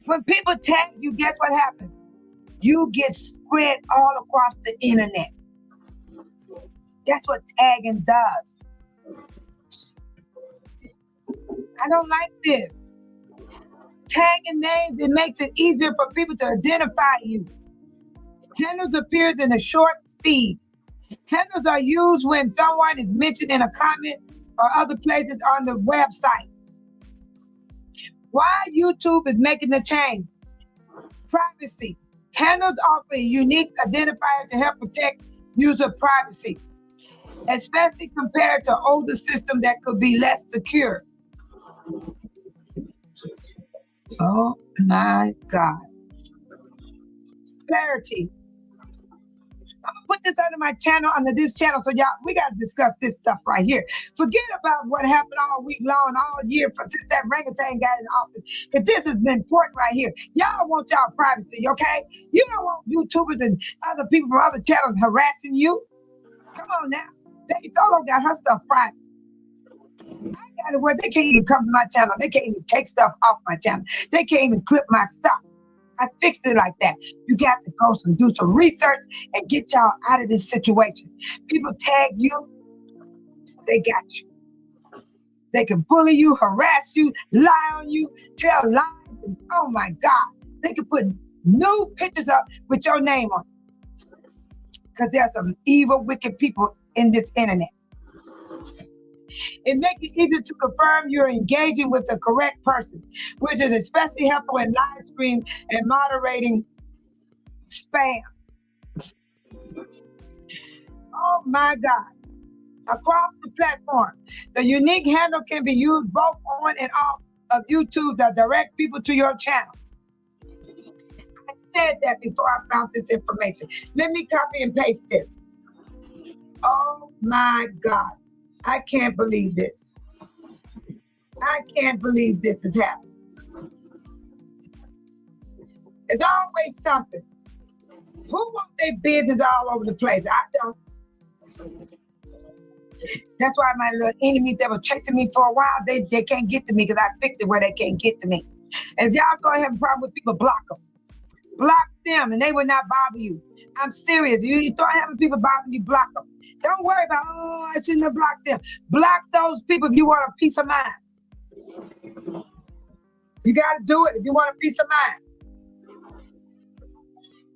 When people tag you, guess what happens? You get spread all across the internet. That's what tagging does. I don't like this. Tagging names, it makes it easier for people to identify you. Handles appears in a short feed. Handles are used when someone is mentioned in a comment or other places on the website. Why YouTube is making the change? Privacy. Handles offer a unique identifier to help protect user privacy, especially compared to older systems that could be less secure. Oh my God. Clarity. I'm gonna put this under my channel, under this channel, so y'all, we gotta discuss this stuff right here. Forget about what happened all week long, all year, since that orangutan got in office. Because this is important right here. Y'all want y'all privacy, okay? You don't want YouTubers and other people from other channels harassing you. Come on now. Baby Solo got her stuff private. I got it where they can't even come to my channel. They can't even take stuff off my channel. They can't even clip my stuff. I fixed it like that. You got to go and do some research and get y'all out of this situation. People tag you, they got you. They can bully you, harass you, lie on you, tell lies. And, oh my God. They can put new pictures up with your name on it. Because there's some evil, wicked people in this internet. It makes it easier to confirm you're engaging with the correct person, which is especially helpful in live stream and moderating spam. Oh my God. Across the platform, the unique handle can be used both on and off of YouTube to direct people to your channel. I said that before I found this information. Let me copy and paste this. Oh my God. I can't believe this. I can't believe this is happening. There's always something. Who wants their business all over the place? I don't. That's why my little enemies that were chasing me for a while, they can't get to me because I fixed it where they can't get to me. And if y'all don't have a problem with people, block them. Block them and they will not bother you. I'm serious. You start having people bother you, block them. Don't worry about, oh, I shouldn't have blocked them. Block those people if you want a peace of mind. You got to do it if you want a peace of mind.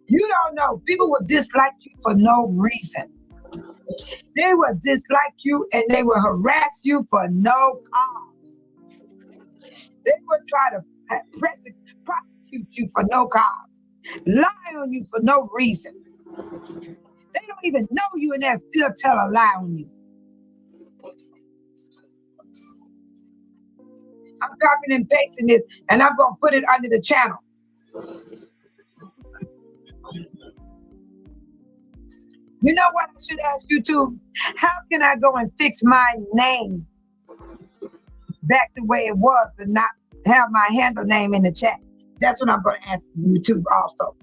You don't know. People will dislike you for no reason. They will dislike you and they will harass you for no cause. They will try to prosecute you for no cause. Lie on you for no reason. They don't even know you and they'll still tell a lie on you. I'm copying and pasting this and I'm going to put it under the channel. You know what I should ask you too? How can I go and fix my name back the way it was and not have my handle name in the chat? That's what I'm going to ask YouTube also.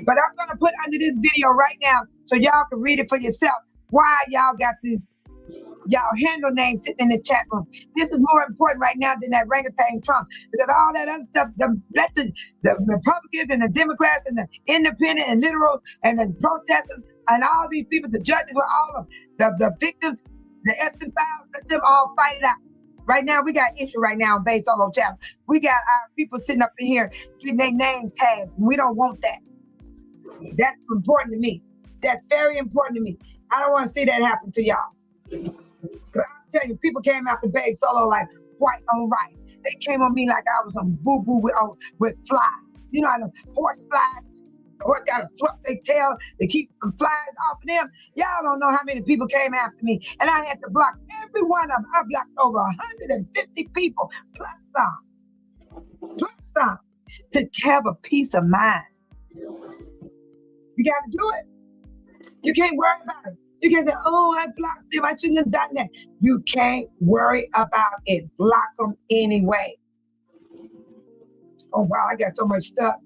But I'm going to put under this video right now so y'all can read it for yourself why y'all got these y'all handle names sitting in this chat room. This is more important right now than that orangutan Trump, because all that other stuff, let the Republicans and the Democrats and the independent and literal and the protesters and all these people, the judges, with all of the victims, the Epstein files, let them all fight it out. Right now, we got issue right now on Base Solo Channel. We got our people sitting up in here getting their name tagged. We don't want that. That's important to me. That's very important to me. I don't want to see that happen to y'all. I'm telling you, people came after Babe Solo like white on right. They came on me like I was some boo-boo with flies. You know how the horse flies? The horse got to swap their tail to keep some flies off of them. Y'all don't know how many people came after me. And I had to block every one of them. I blocked over 150 people, plus some, to have a peace of mind. You got to do it. You can't worry about it. You can't say, oh, I blocked them. I shouldn't have done that. You can't worry about it. Block them anyway. Oh, wow, I got so much stuff.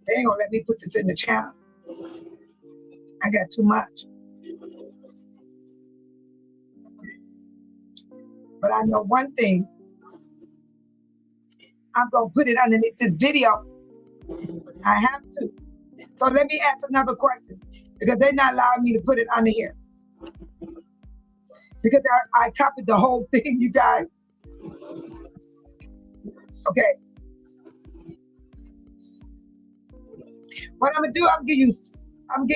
They ain't gonna let me put this in the channel. I got too much. But I know one thing. I'm gonna put it underneath this video. I have to. So let me ask another question, because they're not allowing me to put it under here. Because I copied the whole thing, you guys. Okay. What I'm gonna do, I'm gonna give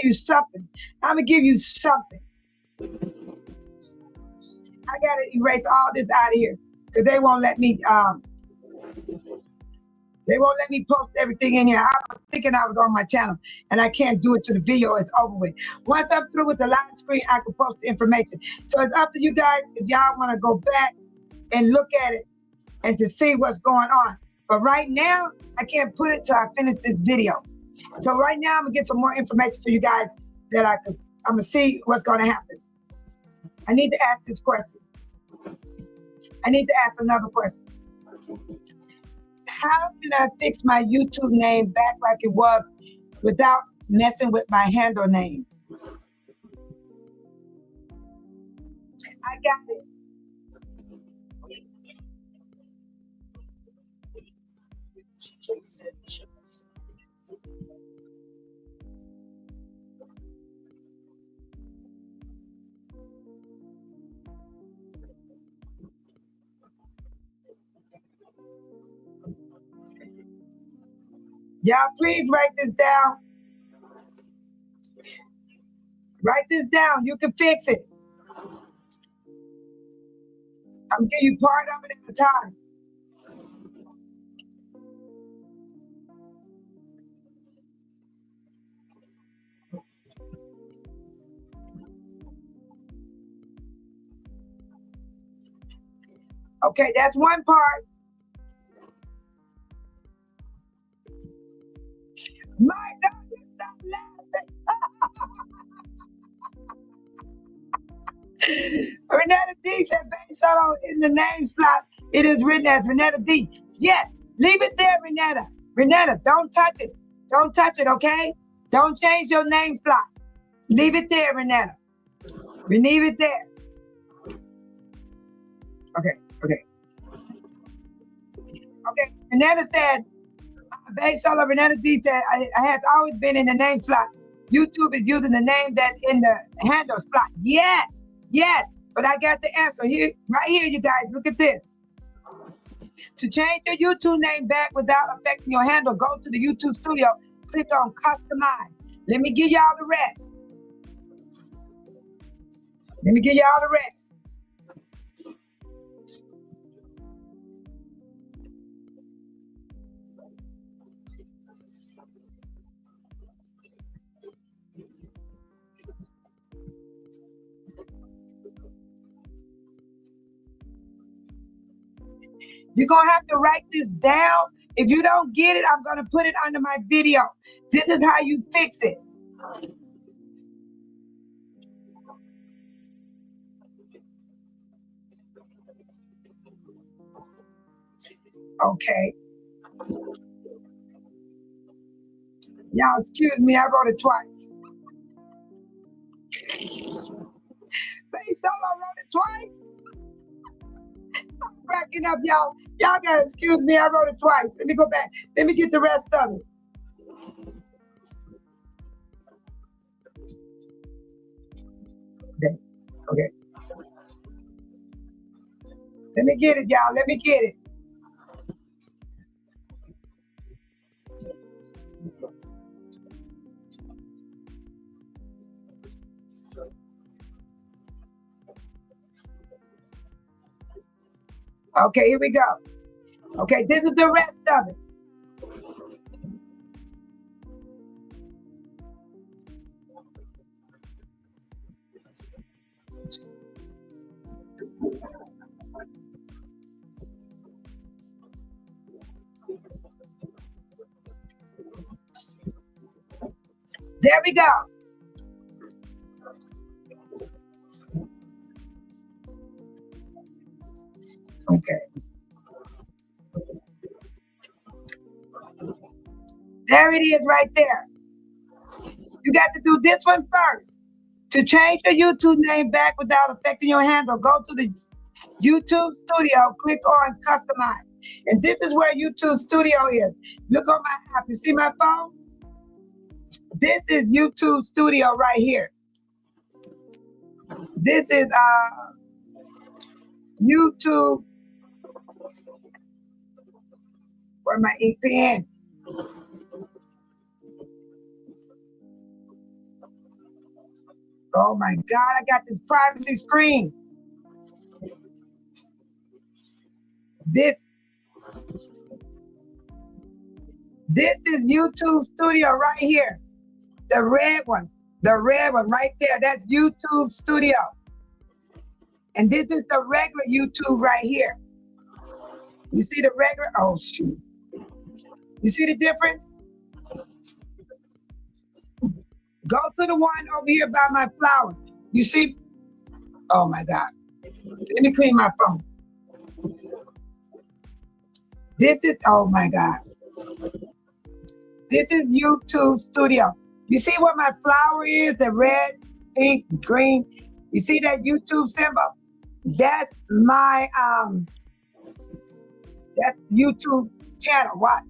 you something. I'm gonna give you something. I gotta erase all this out of here because they won't let me. They won't let me post everything in here. I was thinking I was on my channel, and I can't do it to the video. It's over with. Once I'm through with the live screen, I can post the information. So it's up to you guys if y'all want to go back and look at it and to see what's going on. But right now, I can't put it till I finish this video. So right now, I'm gonna get some more information for you guys that I'm gonna see what's gonna happen. I need to ask this question. I need to ask another question. How can I fix my YouTube name back like it was without messing with my handle name? I got it. Y'all, please write this down. Write this down. You can fix it. I'm giving you part of it at a time. Okay, that's one part. My God, stop laughing. Renetta D said, based on in the name slot, it is written as Renetta D. Yes, leave it there, Renetta. Renetta, don't touch it. Don't touch it, okay? Don't change your name slot. Leave it there, Renetta. Leave it there. Okay. Renetta said, based on Renetta D said, I has always been in the name slot. YouTube is using the name that in the handle slot. Yes. But I got the answer here, right here, you guys. Look at this. To change your YouTube name back without affecting your handle, go to the YouTube studio, click on customize. Let me give y'all the rest. You're going to have to write this down. If you don't get it, I'm going to put it under my video. This is how you fix it. Okay. Y'all, excuse me, I wrote it twice. Based on I wrote it twice. I'm cracking up, y'all. Y'all gotta excuse me, I wrote it twice. Let me go back. Let me get the rest of it. Okay. Let me get it, y'all. Let me get it. Okay, here we go. Okay, this is the rest of it. There we go. Okay. There it is right there. You got to do this one first. To change your YouTube name back without affecting your handle, go to the YouTube Studio, click on Customize. And this is where YouTube Studio is. Look on my app. You see my phone? This is YouTube Studio right here. This is YouTube. Where my ink pen? Oh my God, I got this privacy screen. This is YouTube Studio right here. The red one right there. That's YouTube Studio. And this is the regular YouTube right here. You see the regular? Oh shoot. You see the difference? Go to the one over here by my flower. You see? Oh my God. Let me clean my phone. This is, oh my God. This is YouTube Studio. You see what my flower is? The red, pink, green. You see that YouTube symbol? That's my that's YouTube channel. Watch.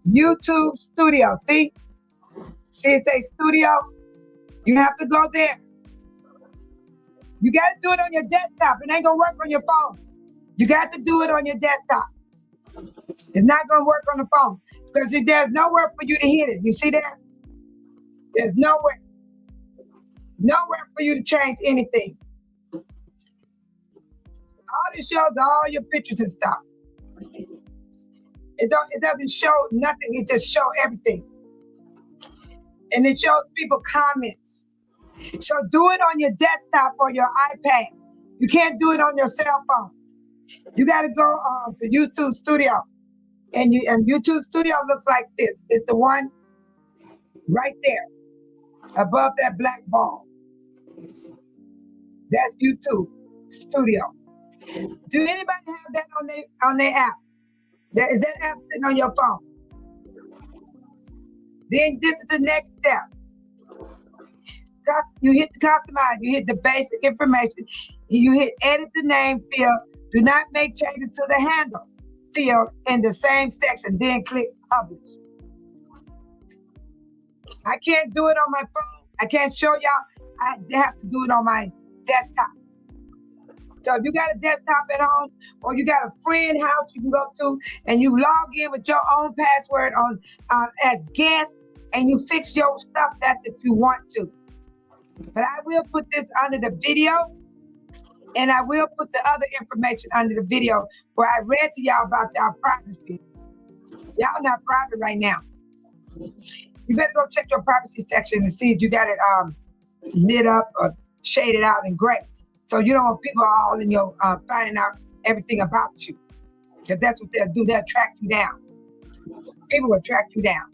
YouTube Studio. See? See it say Studio? You have to go there. You got to do it on your desktop. It ain't going to work on your phone. You got to do it on your desktop. It's not going to work on the phone because there's nowhere for you to hit it. You see that? There's nowhere for you to change anything. All it shows all your pictures and stuff. It doesn't show nothing. It just shows everything. And it shows people comments. So do it on your desktop or your iPad. You can't do it on your cell phone. You got to go to YouTube Studio. And YouTube Studio looks like this. It's the one right there above that black ball. That's YouTube Studio. Do anybody have that on their app? Is that app sitting on your phone? Then this is the next step. You hit the customize, you hit the basic information, you hit edit the name field. Do not make changes to the handle field in the same section, then click publish. I can't do it on my phone. I can't show y'all. I have to do it on my desktop. So if you got a desktop at home or you got a friend house you can go to and you log in with your own password on as guest and you fix your stuff, that's if you want to. But I will put this under the video and I will put the other information under the video where I read to y'all about y'all privacy. Y'all not private right now. You better go check your privacy section and see if you got it lit up or shaded out in gray. So you don't want people all in your finding out everything about you. Because that's what they'll do. They'll track you down. People will track you down.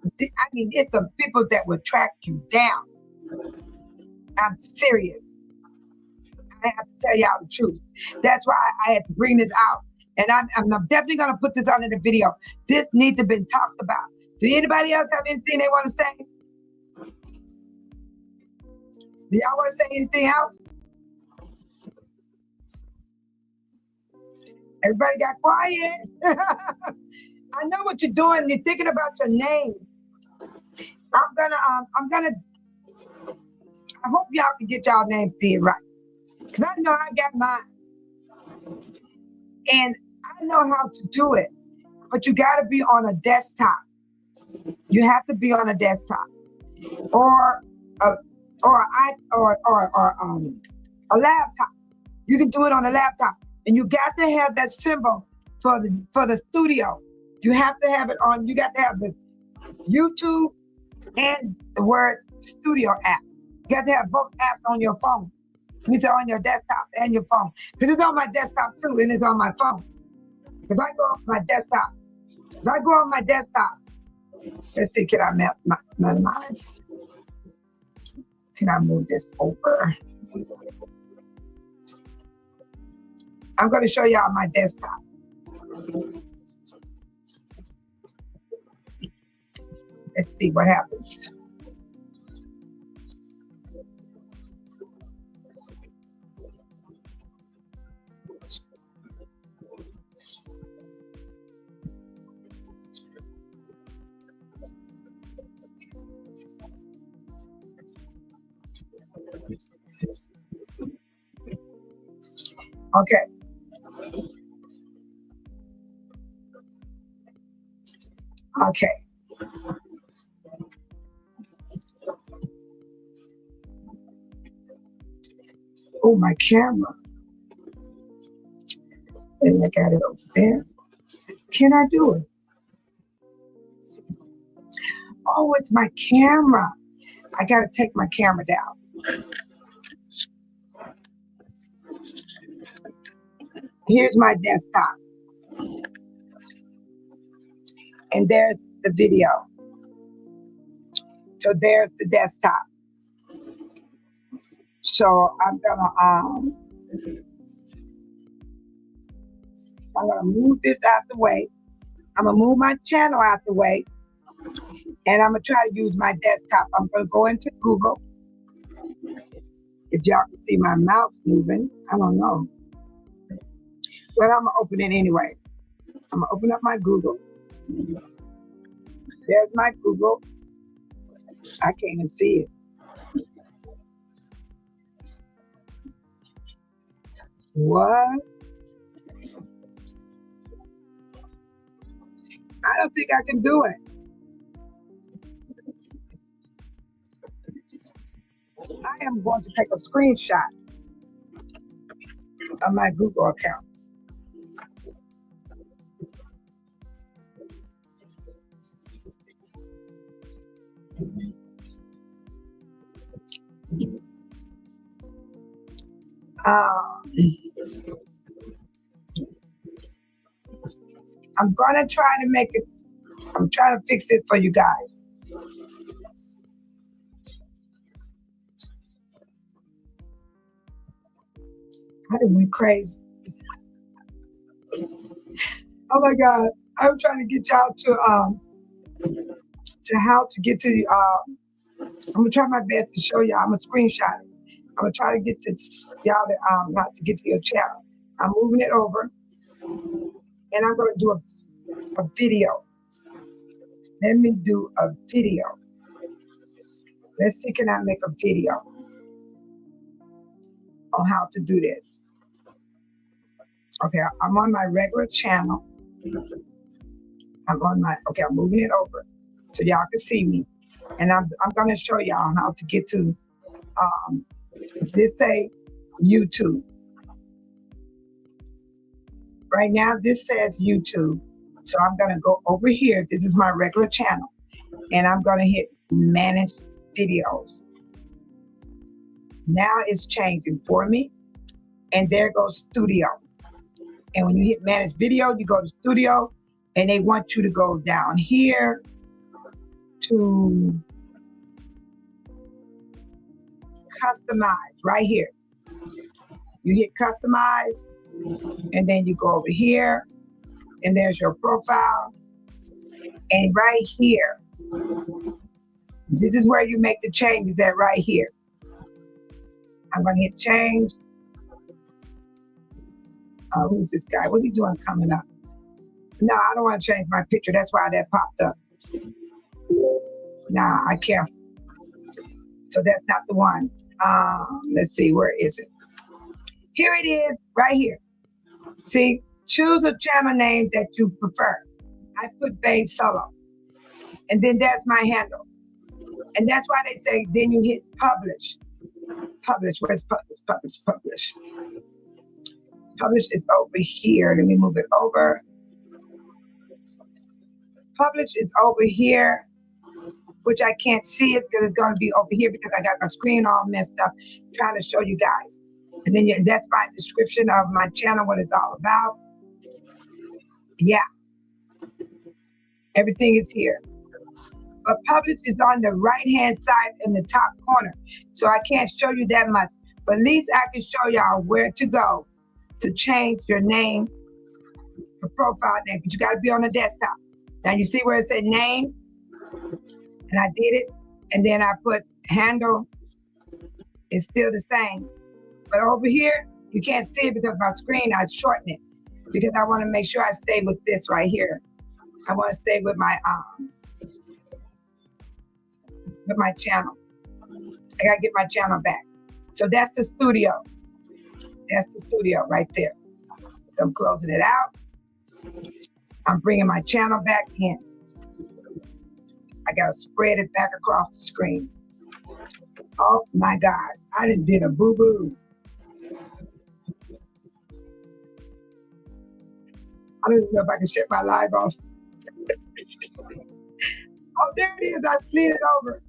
I mean, it's some people that will track you down. I'm serious. I have to tell y'all the truth. That's why I had to bring this out. And I'm definitely going to put this on in the video. This needs to be talked about. Do anybody else have anything they want to say? Do y'all want to say anything else? Everybody got quiet. I know what you're doing. You're thinking about your name. I hope y'all can get y'all name did right. Because I know I got mine. And I know how to do it. But you got to be on a desktop. You have to be on a desktop. Or a laptop. You can do it on a laptop. And you got to have that symbol for the studio. You have to have it on, you got to have the YouTube and the word studio app. You got to have both apps on your phone. It's on your desktop and your phone. Because it's on my desktop too, and it's on my phone. If I go on my desktop, let's see, can I minimize? Can I move this over? I'm going to show y'all my desktop. Let's see what happens. Okay. Okay. Oh, my camera. And I got it over there. Can I do it? Oh, it's my camera. I got to take my camera down. Here's my desktop. And there's the video. So there's the desktop. So I'm gonna move this out the way. I'm gonna move my channel out the way, and I'm gonna try to use my desktop. I'm gonna go into Google. If y'all can see my mouse moving, I don't know. But I'm gonna open it anyway. I'm gonna open up my Google. There's my Google. I can't even see it. What? I don't think I can do it. I am going to take a screenshot of my Google account. I'm gonna try to make it. I'm trying to fix it for you guys. I done went crazy. Oh my God! I'm trying to get y'all to how to get to. I'm gonna try my best to show y'all. I'm gonna screenshot it. I'm gonna try to get to y'all to how to get to your channel. I'm moving it over, and I'm gonna do a video. Let me do a video. Let's see, can I make a video on how to do this? Okay, I'm on my regular channel. I'm moving it over so y'all can see me. And I'm gonna show y'all how to get to, this say YouTube. Right now, this says YouTube. So I'm gonna go over here. This is my regular channel. And I'm gonna hit manage videos. Now it's changing for me. And there goes studio. And when you hit manage video, you go to studio, and they want you to go down here to customize, right here. You hit customize, and then you go over here, and there's your profile. And right here, this is where you make the changes at right here. I'm gonna hit change. Who's this guy? What are you doing coming up? No, I don't want to change my picture. That's why that popped up. Nah, I can't. So that's not the one. Let's see, where is it? Here it is, right here. See, choose a channel name that you prefer. I put Babe Solo. And then that's my handle. And that's why they say, then you hit publish. Publish, where's publish, publish, publish? Publish is over here. Let me move it over. Publish is over here, which I can't see it because it's going to be over here because I got my screen all messed up trying to show you guys. And then that's my description of my channel, what it's all about. Yeah. Everything is here. But publish is on the right-hand side in the top corner. So I can't show you that much. But at least I can show y'all where to go to change your name, your profile name. But you got to be on the desktop. Now you see where it said name? And I did it. And then I put handle. It's still the same. But over here, you can't see it because my screen, I shorten it. Because I want to make sure I stay with this right here. I want to stay with my channel. I gotta get my channel back. So that's the studio. That's the studio right there. So I'm closing it out. I'm bringing my channel back in. I gotta spread it back across the screen. Oh my God, I done did a boo-boo. I don't even know if I can shut my live off. Oh, there it is. I slid it over.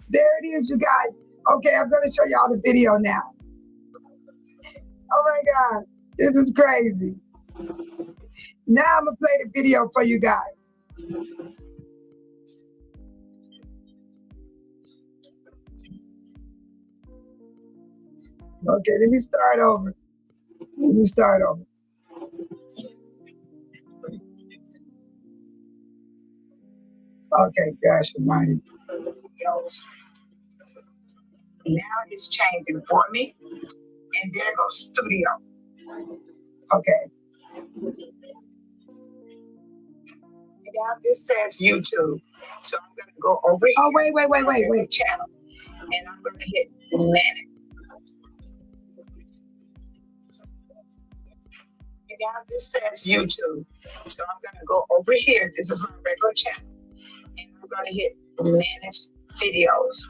There it is, you guys. Okay, I'm going to show y'all the video now. Oh my God, this is crazy. Now I'm going to play the video for you guys. Okay, let me start over. Okay, gosh almighty. Now it's changing for me. And there goes studio. Okay. Now this says YouTube. So I'm going to go over here. Oh, wait. Channel. And I'm going to hit manage. And now this says YouTube. So I'm going to go over here. This is my regular channel. And I'm going to hit manage videos.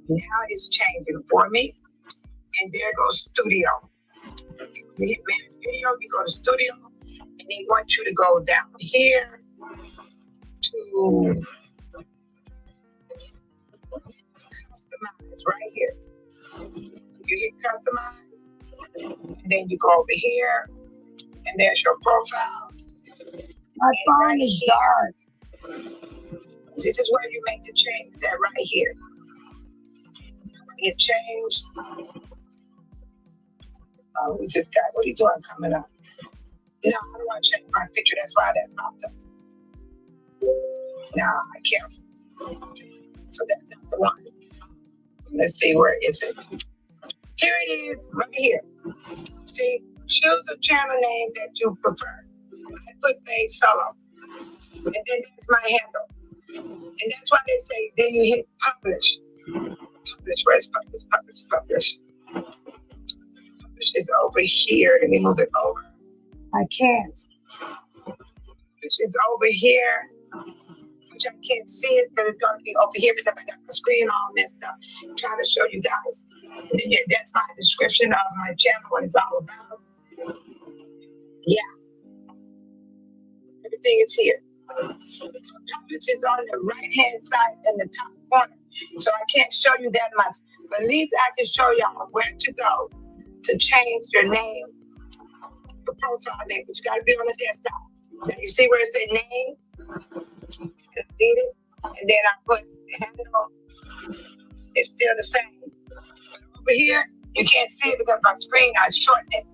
Now it's changing for me. And there goes studio. You hit manage video, you go to studio, and they want you to go down here to customize right here. You hit customize, and then you go over here, and there's your profile. My phone is dark. This is where you make the changes at right here. Hit change. Oh, we just got, what are you doing coming up? No, I don't want to change my picture. That's why that popped up. No, I can't. So that's not the one. Let's see, where is it? Here it is, right here. See, choose a channel name that you prefer. I put Babe Solo. And then that's my handle. And that's why they say, then you hit publish. Publish, where's publish? Publish is over here. Let me move it over. I can't. Publish is over here, which I can't see it, but it's going to be over here because I got my screen all messed up. I'm trying to show you guys. And then that's my description of my channel, what it's all about. Yeah. Everything is here. Publish is on the right-hand side in the top corner. So I can't show you that much. But at least I can show y'all where to go to change your name, your profile name, but you got to be on the desktop. Now you see where it says name? I did it, and then I put handle. It's still the same. But over here, you can't see it because my screen, I shortened it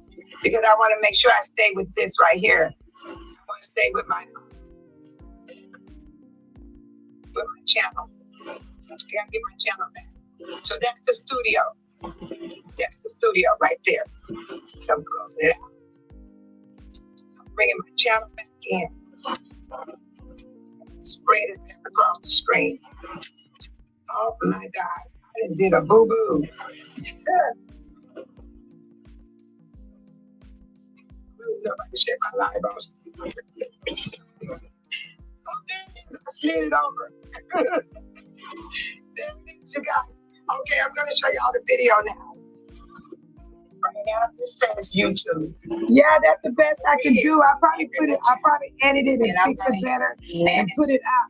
because I want to make sure I stay with this right here. I want to stay with my channel. I gotta get my channel back. So that's the studio. That's the studio right there. So I'm closing it out. I'm bringing my channel back in. Spread it across the screen. Oh my God. I did a boo-boo. Nobody shut my live on. Oh, there it is. I slid it over. There it is, you guys. Okay, I'm going to show y'all the video now. Right now, this says YouTube. Yeah, that's the best I can do. I probably edit it and fix it better and put it out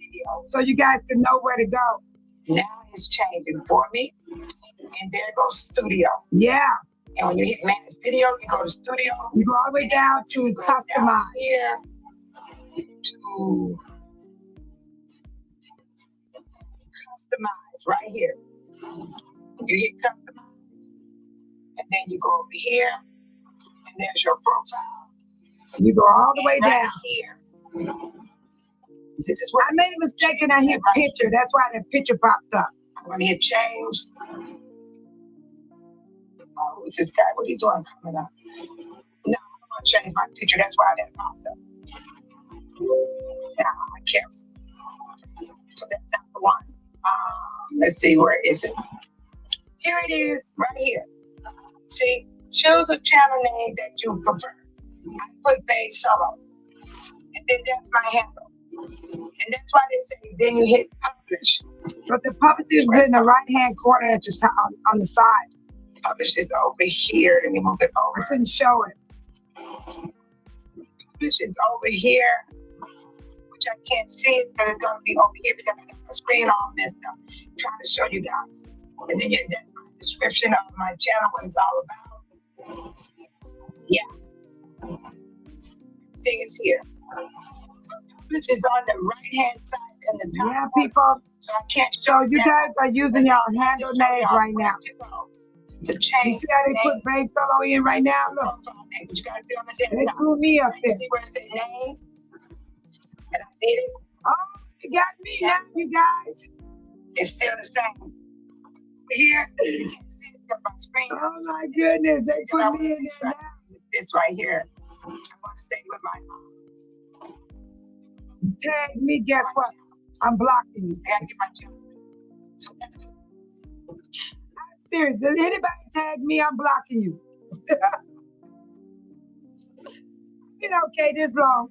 so you guys can know where to go. Now it's changing for me. And there goes studio. Yeah. And when you hit manage video, you go to studio. You go all the way down to customize. Here to customize right here. You hit customize, and then you go over here, and there's your profile. You go all the way down here. This is where I made a mistake and I hit picture. That's why the picture popped up. I'm going to hit change. Oh, we just got, what are you doing coming up? No, I'm going to change my picture. That's why that popped up. Now I can't. So that's not the one. Let's see, where is it? Here it is, right here. See, choose a channel name that you prefer. I put Babe Solo. And then that's my handle. And that's why they say, then you hit publish. But the publish is in the right-hand corner at the top, on the side. Publish is over here. Let me move it over. I couldn't show it. Publish is over here, which I can't see it, but it's gonna be over here because I got my screen all messed up. I'm trying to show you guys. And then that's my description of my channel, what it's all about. Yeah. Everything is here. Publish is on the right-hand side and the top. Yeah, people. So I can't show you guys are using y'all handle names right now. To change. You see how they put Babe Solo in right now? Look. But you gotta be on the desktop. They threw me up there. You see where it said name? And I did it. Oh, you got me now, you guys. It's still the same. Here, you can see it up on screen. Oh my goodness, they put me in there now. With this right here. I'm gonna stay with my mom. Tag me, guess what? I'm blocking you. I gotta get my job. So that's it. I'm serious. Does anybody tag me? I'm blocking you. Been okay this long,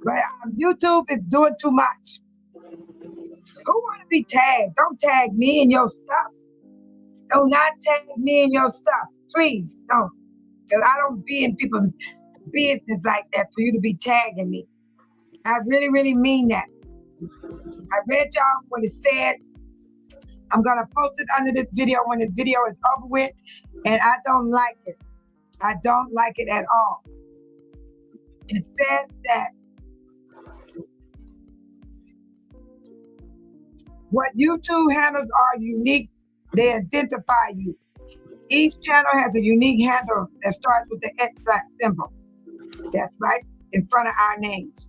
but YouTube is doing too much. Who want to be tagged? Don't tag me in your stuff. Do not tag me in your stuff, please. Don't, because I don't be in people's business like that for you to be tagging me. I really, really mean that. I read y'all what it said. I'm gonna post it under this video when this video is over with, and I don't like it. I don't like it at all. It says that what YouTube handles are unique. They identify you. Each channel has a unique handle that starts with the @ symbol. That's right in front of our names.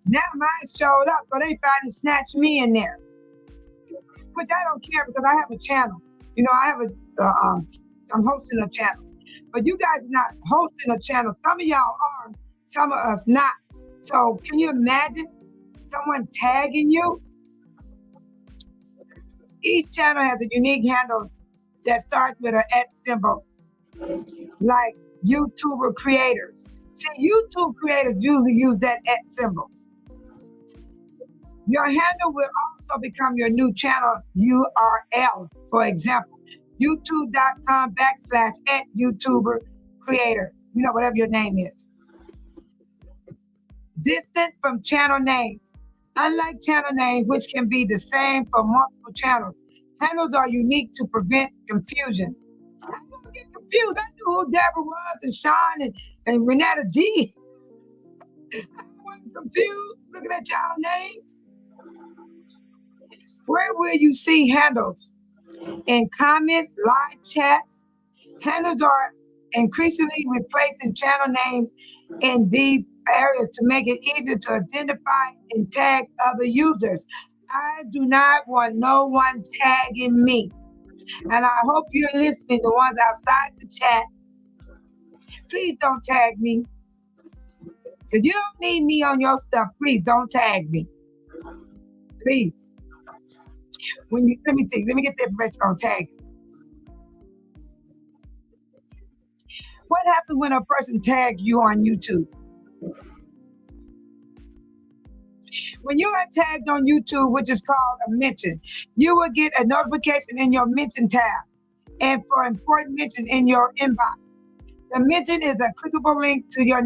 Now mine showed up, so they finally snatched me in there. Which I don't care because I have a channel. You know, I have I'm hosting a channel. But you guys are not hosting a channel. Some of y'all are, some of us not. So can you imagine someone tagging you? Each channel has a unique handle that starts with an @ symbol, like YouTuber creators. See, YouTube creators usually use that @ symbol. Your handle will also become your new channel URL. For example, youtube.com/@YouTuber creator. You know, whatever your name is. Distant from channel names. Unlike channel names, which can be the same for multiple channels, handles are unique to prevent confusion. I'm gonna get confused. I knew who Deborah was and Sean and Renata G. I wasn't confused looking at y'all names. Where will you see handles? In comments, live chats. Handles are increasingly replacing channel names in these areas to make it easier to identify and tag other users. I do not want no one tagging me. And I hope you're listening, the ones outside the chat. Please don't tag me. If you don't need me on your stuff, please don't tag me. Please. Let me get the information on tagging. What happens when a person tags you on YouTube? When you are tagged on YouTube, which is called a mention, you will get a notification in your mention tab and for important mentions in your inbox. The mention is a clickable link to your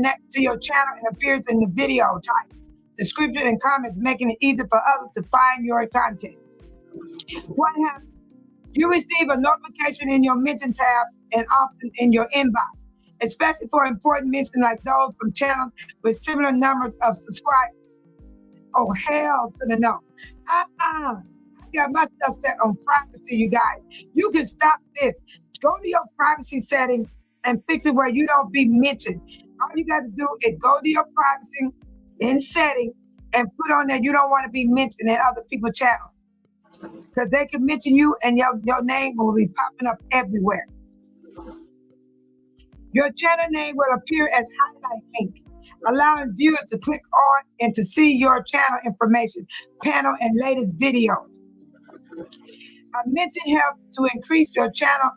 channel and appears in the video type, description, and comments, making it easy for others to find your content. What happens? You receive a notification in your mention tab and often in your inbox, especially for important mentions like those from channels with similar numbers of subscribers. Oh, hell to the no. I got my stuff set on privacy, you guys. You can stop this. Go to your privacy settings and fix it where you don't be mentioned. All you got to do is go to your privacy in setting and put on there you don't want to be mentioned in other people's channels. Because they can mention you and your name will be popping up everywhere. Your channel name will appear as highlight link, allowing viewers to click on and to see your channel information, panel, and latest videos. A mention helps to increase your channel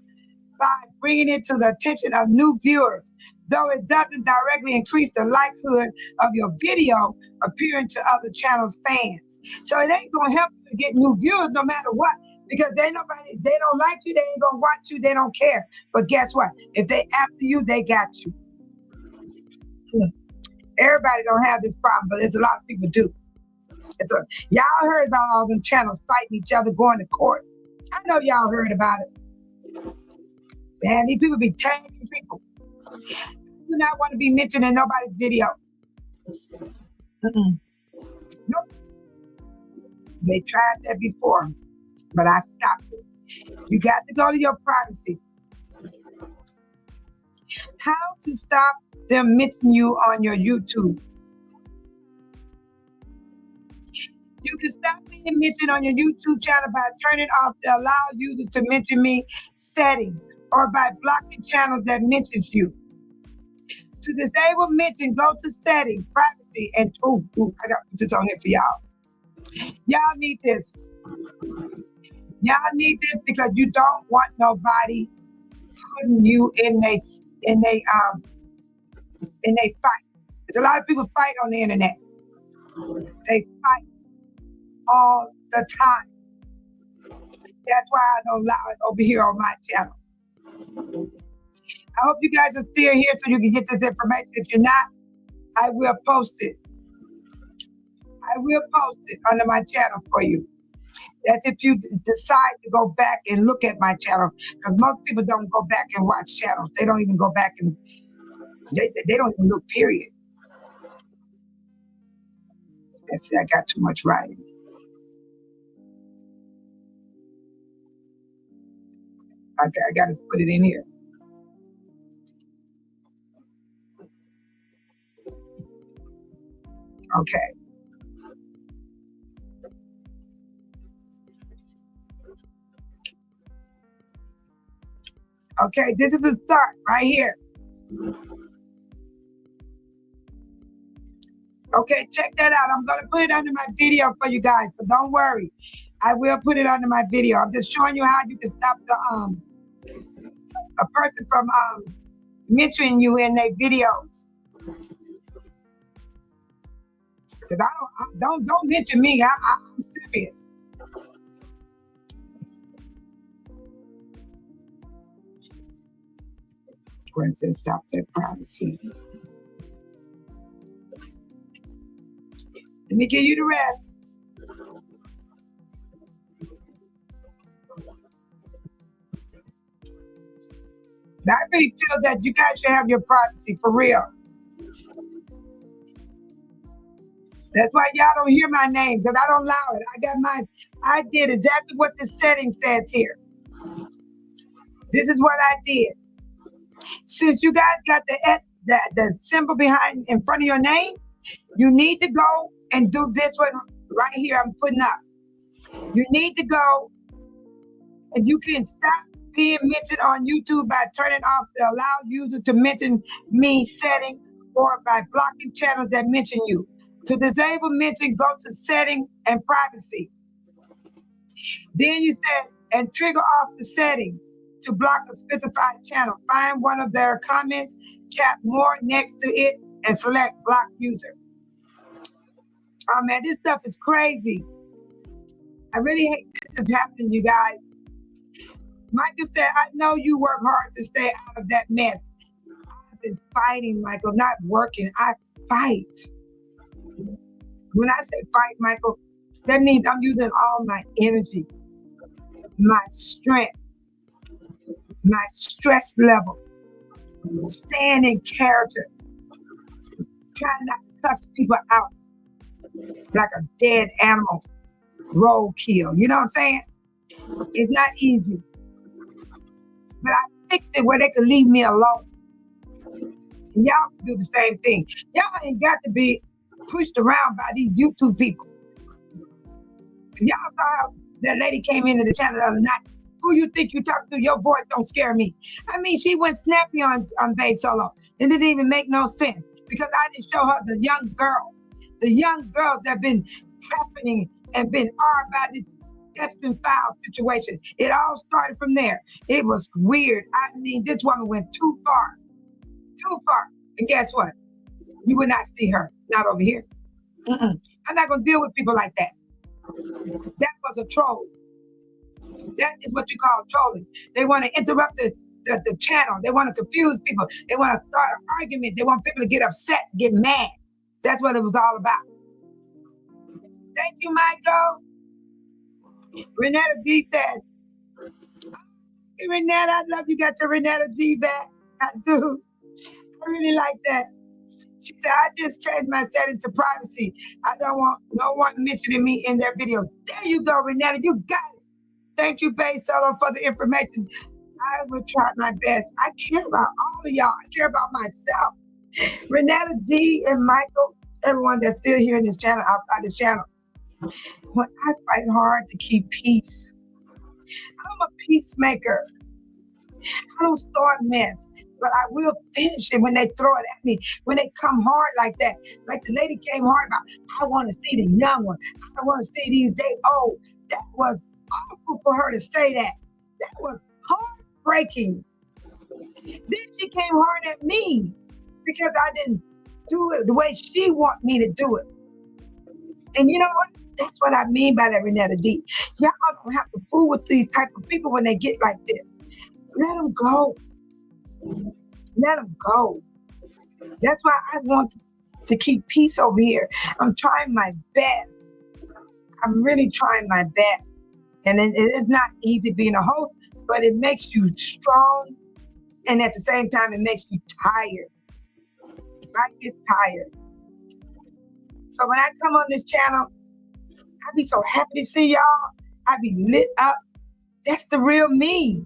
by bringing it to the attention of new viewers, though it doesn't directly increase the likelihood of your video appearing to other channels' fans. So it ain't gonna help you to get new viewers no matter what, because they don't like you, they ain't gonna watch you, they don't care. But guess what? If they after you, they got you. Everybody don't have this problem, but there's a lot of people do. Y'all heard about all them channels fighting each other, going to court. I know y'all heard about it. Man, these people be tagging people. I do not want to be mentioned in nobody's video. Nope. They tried that before, but I stopped it. You got to go to your privacy. How to stop them mentioning you on your YouTube. You can stop being mentioned on your YouTube channel by turning off the allow users to mention me setting, or by blocking channels that mentions you. To disable mention, go to settings, privacy, and I got this on here for y'all. Y'all need this. Y'all need this because you don't want nobody putting you in a fight. There's a lot of people fight on the internet. They fight all the time. That's why I don't allow it over here on my channel. I hope you guys are still here so you can get this information. If you're not, I will post it. I will post it under my channel for you. That's if you decide to go back and look at my channel, because most people don't go back and watch channels. They don't even go back and they don't even look, period. That's it. I got too much writing. Okay, I got to put it in here. Okay. Okay, this is the start right here. Okay, check that out. I'm going to put it under my video for you guys, so don't worry. I will put it under my video. I'm just showing you how you can stop a person from mentioning you in their videos. Because don't mention me. I'm serious. Gwen says stop their privacy. Let me give you the rest. I really feel that you guys should have your privacy for real. That's why y'all don't hear my name, because I don't allow it. I did exactly what the setting says here. This is what I did. Since you guys got the symbol behind in front of your name, you need to go and do this one right here I'm putting up. You need to go and you can stop being mentioned on YouTube by turning off the allow user to mention me setting, or by blocking channels that mention you. To disable mention, go to setting and privacy. Then you said, and trigger off the setting to block a specified channel. Find one of their comments, tap more next to it, and select block user. Oh man, this stuff is crazy. I really hate this is happening, you guys. Michael said, I know you work hard to stay out of that mess. I've been fighting, Michael, not working. I fight. When I say fight, Michael, that means I'm using all my energy, my strength, my stress level, staying in character, trying not to cuss people out like a dead animal, roadkill. You know what I'm saying? It's not easy. But I fixed it where they could leave me alone. And y'all can do the same thing. Y'all ain't got to be pushed around by these YouTube people. Y'all saw how that lady came into the channel the other night. Who you think you talk to? Your voice don't scare me. I mean, she went snappy on Babe Solo. It didn't even make no sense because I didn't show her the young girls that been happening and been harmed by this Epstein file situation. It all started from there. It was weird. I mean, this woman went too far. And guess what? You would not see her. Not over here. I'm not going to deal with people like that. That was a troll. That is what you call trolling. They want to interrupt the channel. They want to confuse people. They want to start an argument. They want people to get upset, get mad. That's what it was all about. Thank you, Michael. Renetta D said, hey, Renetta, I love you got your Renetta D back. I do. I really like that. She said, I just changed my setting to privacy. I don't want no one mentioning me in their video. There you go, Renetta. You got it. Thank you, Bay Solo, for the information. I will try my best. I care about all of y'all. I care about myself. Renetta D and Michael, everyone that's still here in this channel, outside this channel. When I fight hard to keep peace, I'm a peacemaker. I don't start mess, but I will finish it when they throw it at me. When they come hard like that, like the lady came hard about, I want to see the young one. I want to see these day old. That was awful for her to say that. That was heartbreaking. Then she came hard at me because I didn't do it the way she want me to do it. And you know what? That's what I mean by that, Renetta D. Y'all don't have to fool with these type of people when they get like this. Let them go. Let them go. That's why I want to keep peace over here. I'm trying my best. I'm really trying my best. And it's not easy being a host, but it makes you strong. And at the same time, it makes you tired. I get tired. So when I come on this channel, I be so happy to see y'all. I be lit up. That's the real me.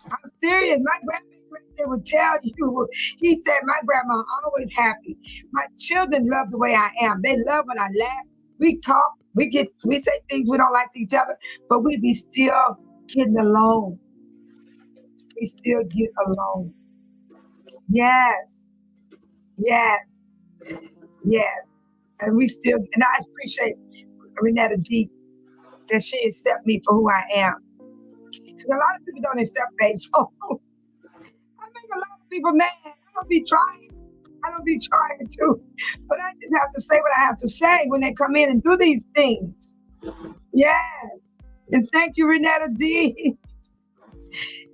I'm serious. My grandma would tell you, he said, my grandma always happy. My children love the way I am. They love when I laugh. We talk, we say things we don't like to each other, but we be still getting along. We still get along. Yes. Yes. Yes. And we still, and I appreciate Renetta D that she accept me for who I am. Because a lot of people don't accept me, so I make a lot of people mad. I don't be trying to, but I just have to say what I have to say when they come in and do these things. Yes. And thank you, Renetta D.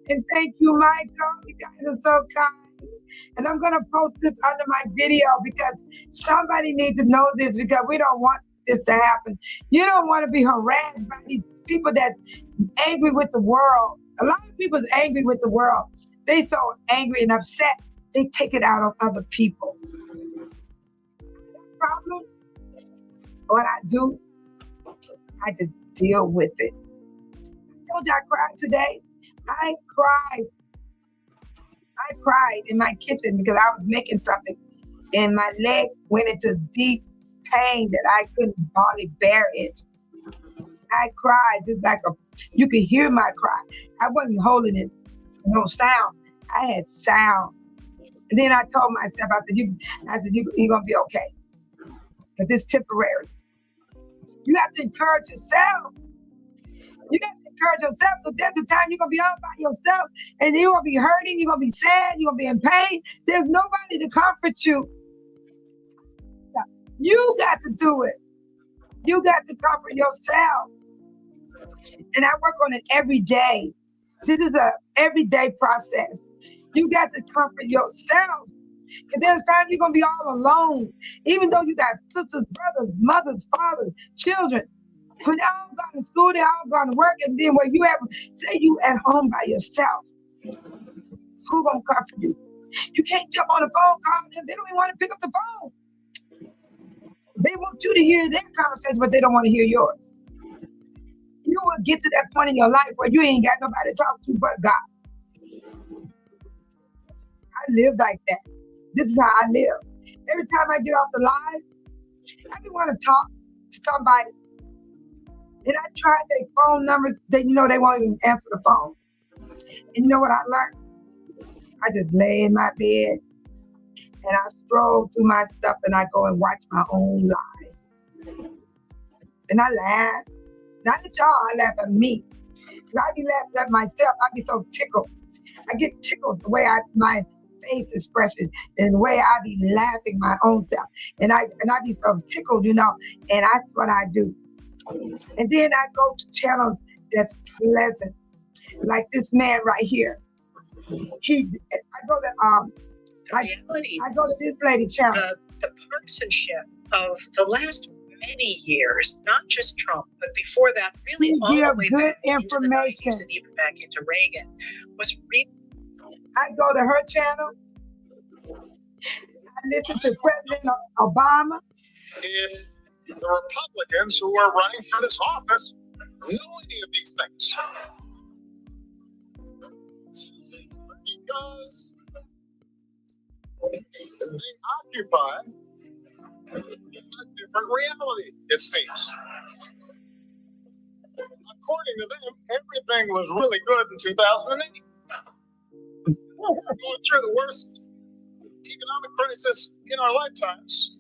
And thank you, Michael. You guys are so kind. And I'm going to post this under my video because somebody needs to know this because we don't want this to happen. You don't want to be harassed by these people that's angry with the world. A lot of people is angry with the world. They so angry and upset, they take it out on other people. Problems, what I do, I just deal with it. I told you I cried today. I cried in my kitchen because I was making something and my leg went into deep pain that I couldn't hardly bear it. I cried just like you could hear my cry. I wasn't holding it, no sound. I had sound. And then I told myself, I said, you're going to be okay. Because it's temporary. You have to encourage yourself. You got to encourage yourself because there's a time you're going to be all by yourself and you're going to be hurting, you're going to be sad, you're going to be in pain. There's nobody to comfort you. You got to do it. You got to comfort yourself. And I work on it every day. This is a everyday process. You got to comfort yourself. Because there's times you're going to be all alone. Even though you got sisters, brothers, mothers, fathers, children. When they're all gone to school, they're all gone to work. And then when you ever say you at home by yourself, who's going to comfort you? You can't jump on the phone, call them. They don't even want to pick up the phone. They want you to hear their conversation, but they don't want to hear yours. You will get to that point in your life where you ain't got nobody to talk to but God. I live like that. This is how I live. Every time I get off the line, I just want to talk to somebody. And I tried their phone numbers, they won't even answer the phone. And you know what I learned? I just lay in my bed and I stroll through my stuff and I go and watch my own life. And I laugh. Not at y'all, I laugh at me. Because I be laughing at myself. I be so tickled. I get tickled the way my face expression and the way I be laughing my own self. And I be so tickled, and that's what I do. And then I go to channels that's pleasant. Like this man right here. I go to The reality I go to is this lady channel. the partisanship of the last many years, not just Trump, but before that, really She all the give way good back into the 90s information. and even back into Reagan, was I go to her channel. I listen to President Obama. If the Republicans who are running for this office know any of these things, because they occupy a different reality, it seems. According to them, everything was really good in 2008. We're going through the worst economic crisis in our lifetimes.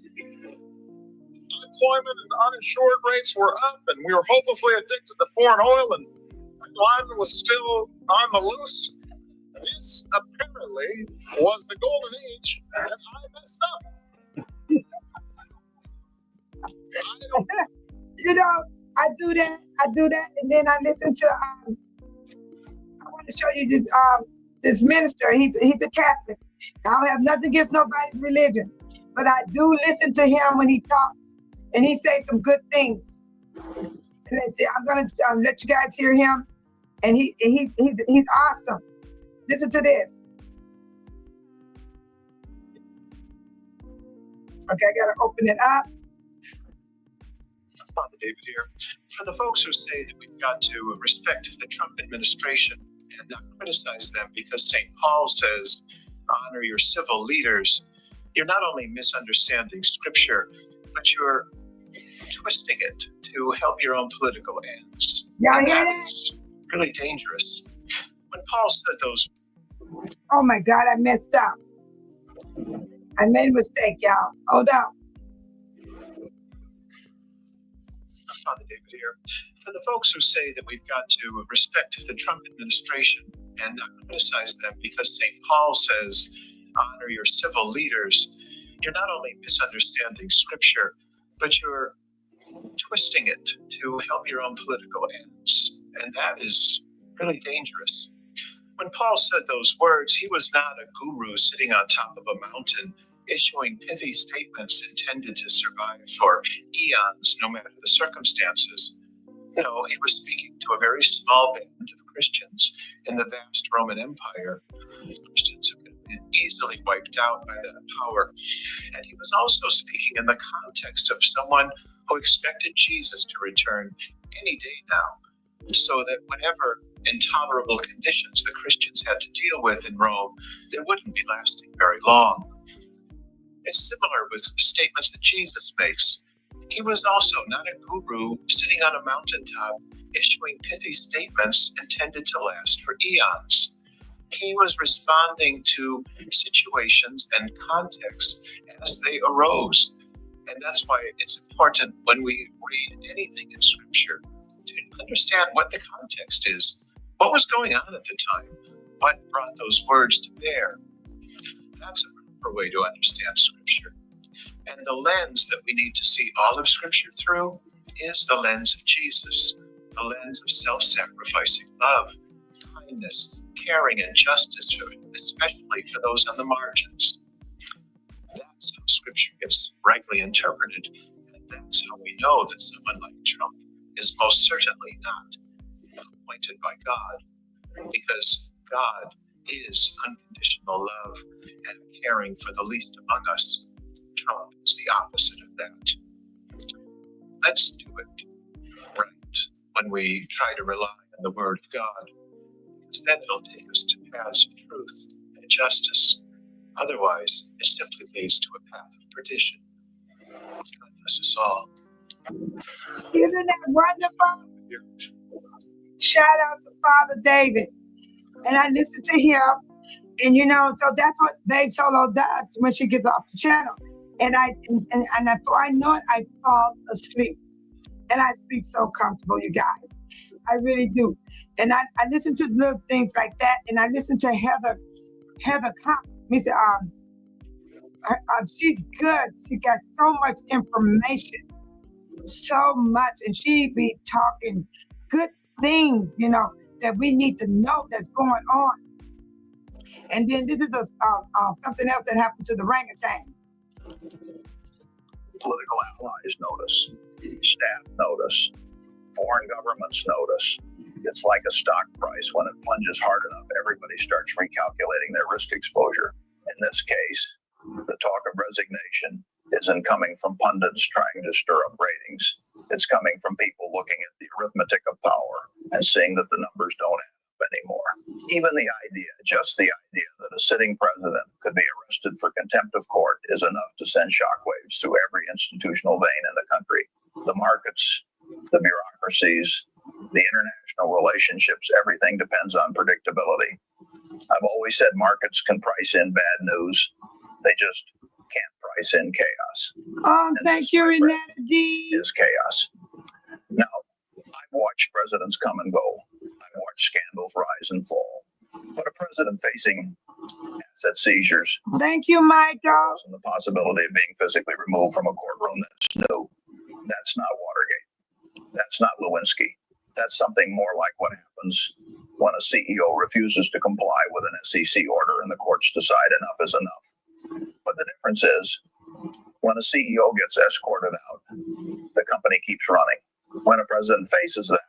Unemployment and uninsured rates were up, and we were hopelessly addicted to foreign oil, and Laden was still on the loose. This apparently was the golden age, and I messed up. You know, I do that, and then I listen to. I want to show you this minister. He's a Catholic. I don't have nothing against nobody's religion, but I do listen to him when he talks, and he says some good things. Let's see, I'm gonna let you guys hear him, and he's awesome. Listen to this. Okay, I gotta open it up. Father David here. For the folks who say that we've got to respect the Trump administration and not criticize them because St. Paul says honor your civil leaders, you're not only misunderstanding scripture, but you're twisting it to help your own political ends. Y'all And hear that that? is really dangerous. When Paul said those, Oh my God, I messed up. I made a mistake, y'all. Hold up. Father David here. For the folks who say that we've got to respect the Trump administration and not criticize them because St. Paul says honor your civil leaders, you're not only misunderstanding scripture, but you're twisting it to help your own political ends. And that is really dangerous. When Paul said those words, he was not a guru sitting on top of a mountain issuing pithy statements intended to survive for eons, no matter the circumstances. No, he was speaking to a very small band of Christians in the vast Roman Empire. Christians who could have been easily wiped out by that power. And he was also speaking in the context of someone who expected Jesus to return any day now, so that whatever intolerable conditions the Christians had to deal with in Rome, they wouldn't be lasting very long. It's similar with statements that Jesus makes. He was also not a guru sitting on a mountaintop issuing pithy statements intended to last for eons. He was responding to situations and contexts as they arose. And that's why it's important when we read anything in Scripture to understand what the context is. What was going on at the time? What brought those words to bear? That's a proper way to understand Scripture. And the lens that we need to see all of Scripture through is the lens of Jesus, the lens of self-sacrificing love, kindness, caring, and justice, especially for those on the margins. That's how Scripture gets rightly interpreted, and that's how we know that someone like Trump is most certainly not appointed by God, because God is unconditional love and caring for the least among us. Trump is the opposite of that. Let's do it right when we try to rely on the Word of God, because then it'll take us to paths of truth and justice. Otherwise, it simply leads to a path of perdition. God bless us all. Isn't that wonderful? Shout out to Father David. And I listen to him. And so that's what Babe Solo does when she gets off the channel. And before I know it, I fall asleep. And I sleep so comfortable, you guys. I really do. And I listen to little things like that. And I listen to Heather she's good. She got so much information. So much. And she be talking good things, that we need to know that's going on. And then this is something else that happened to the orangutan. Political allies notice, staff notice, foreign governments notice. It's like a stock price. When it plunges hard enough, everybody starts recalculating their risk exposure. In this case, the talk of resignation isn't coming from pundits trying to stir up ratings. It's coming from people looking at the arithmetic of power and seeing that the numbers don't add up anymore. Even the idea, just the idea that a sitting president could be arrested for contempt of court is enough to send shockwaves through every institutional vein in the country. The markets, the bureaucracies, the international relationships, everything depends on predictability. I've always said markets can price in bad news. They just can't price in chaos. Oh, thank you, Renata D. Is chaos. Now, I've watched presidents come and go. I've watched scandals rise and fall. But a president facing asset seizures, Thank you, Michael. and the possibility of being physically removed from a courtroom that's new, that's not Watergate. That's not Lewinsky. That's something more like what happens when a CEO refuses to comply with an SEC order and the courts decide enough is enough. But the difference is, when a CEO gets escorted out, the company keeps running. When a president faces that,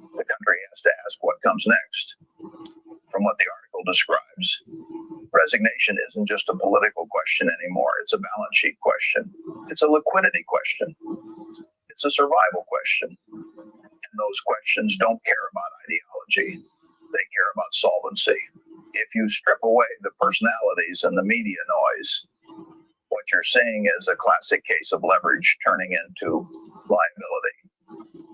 the country has to ask what comes next. From what the article describes, resignation isn't just a political question anymore. It's a balance sheet question. It's a liquidity question. It's a survival question. And those questions don't care about ideology. They care about solvency. If you strip away the personalities and the media noise, what you're seeing is a classic case of leverage turning into liability.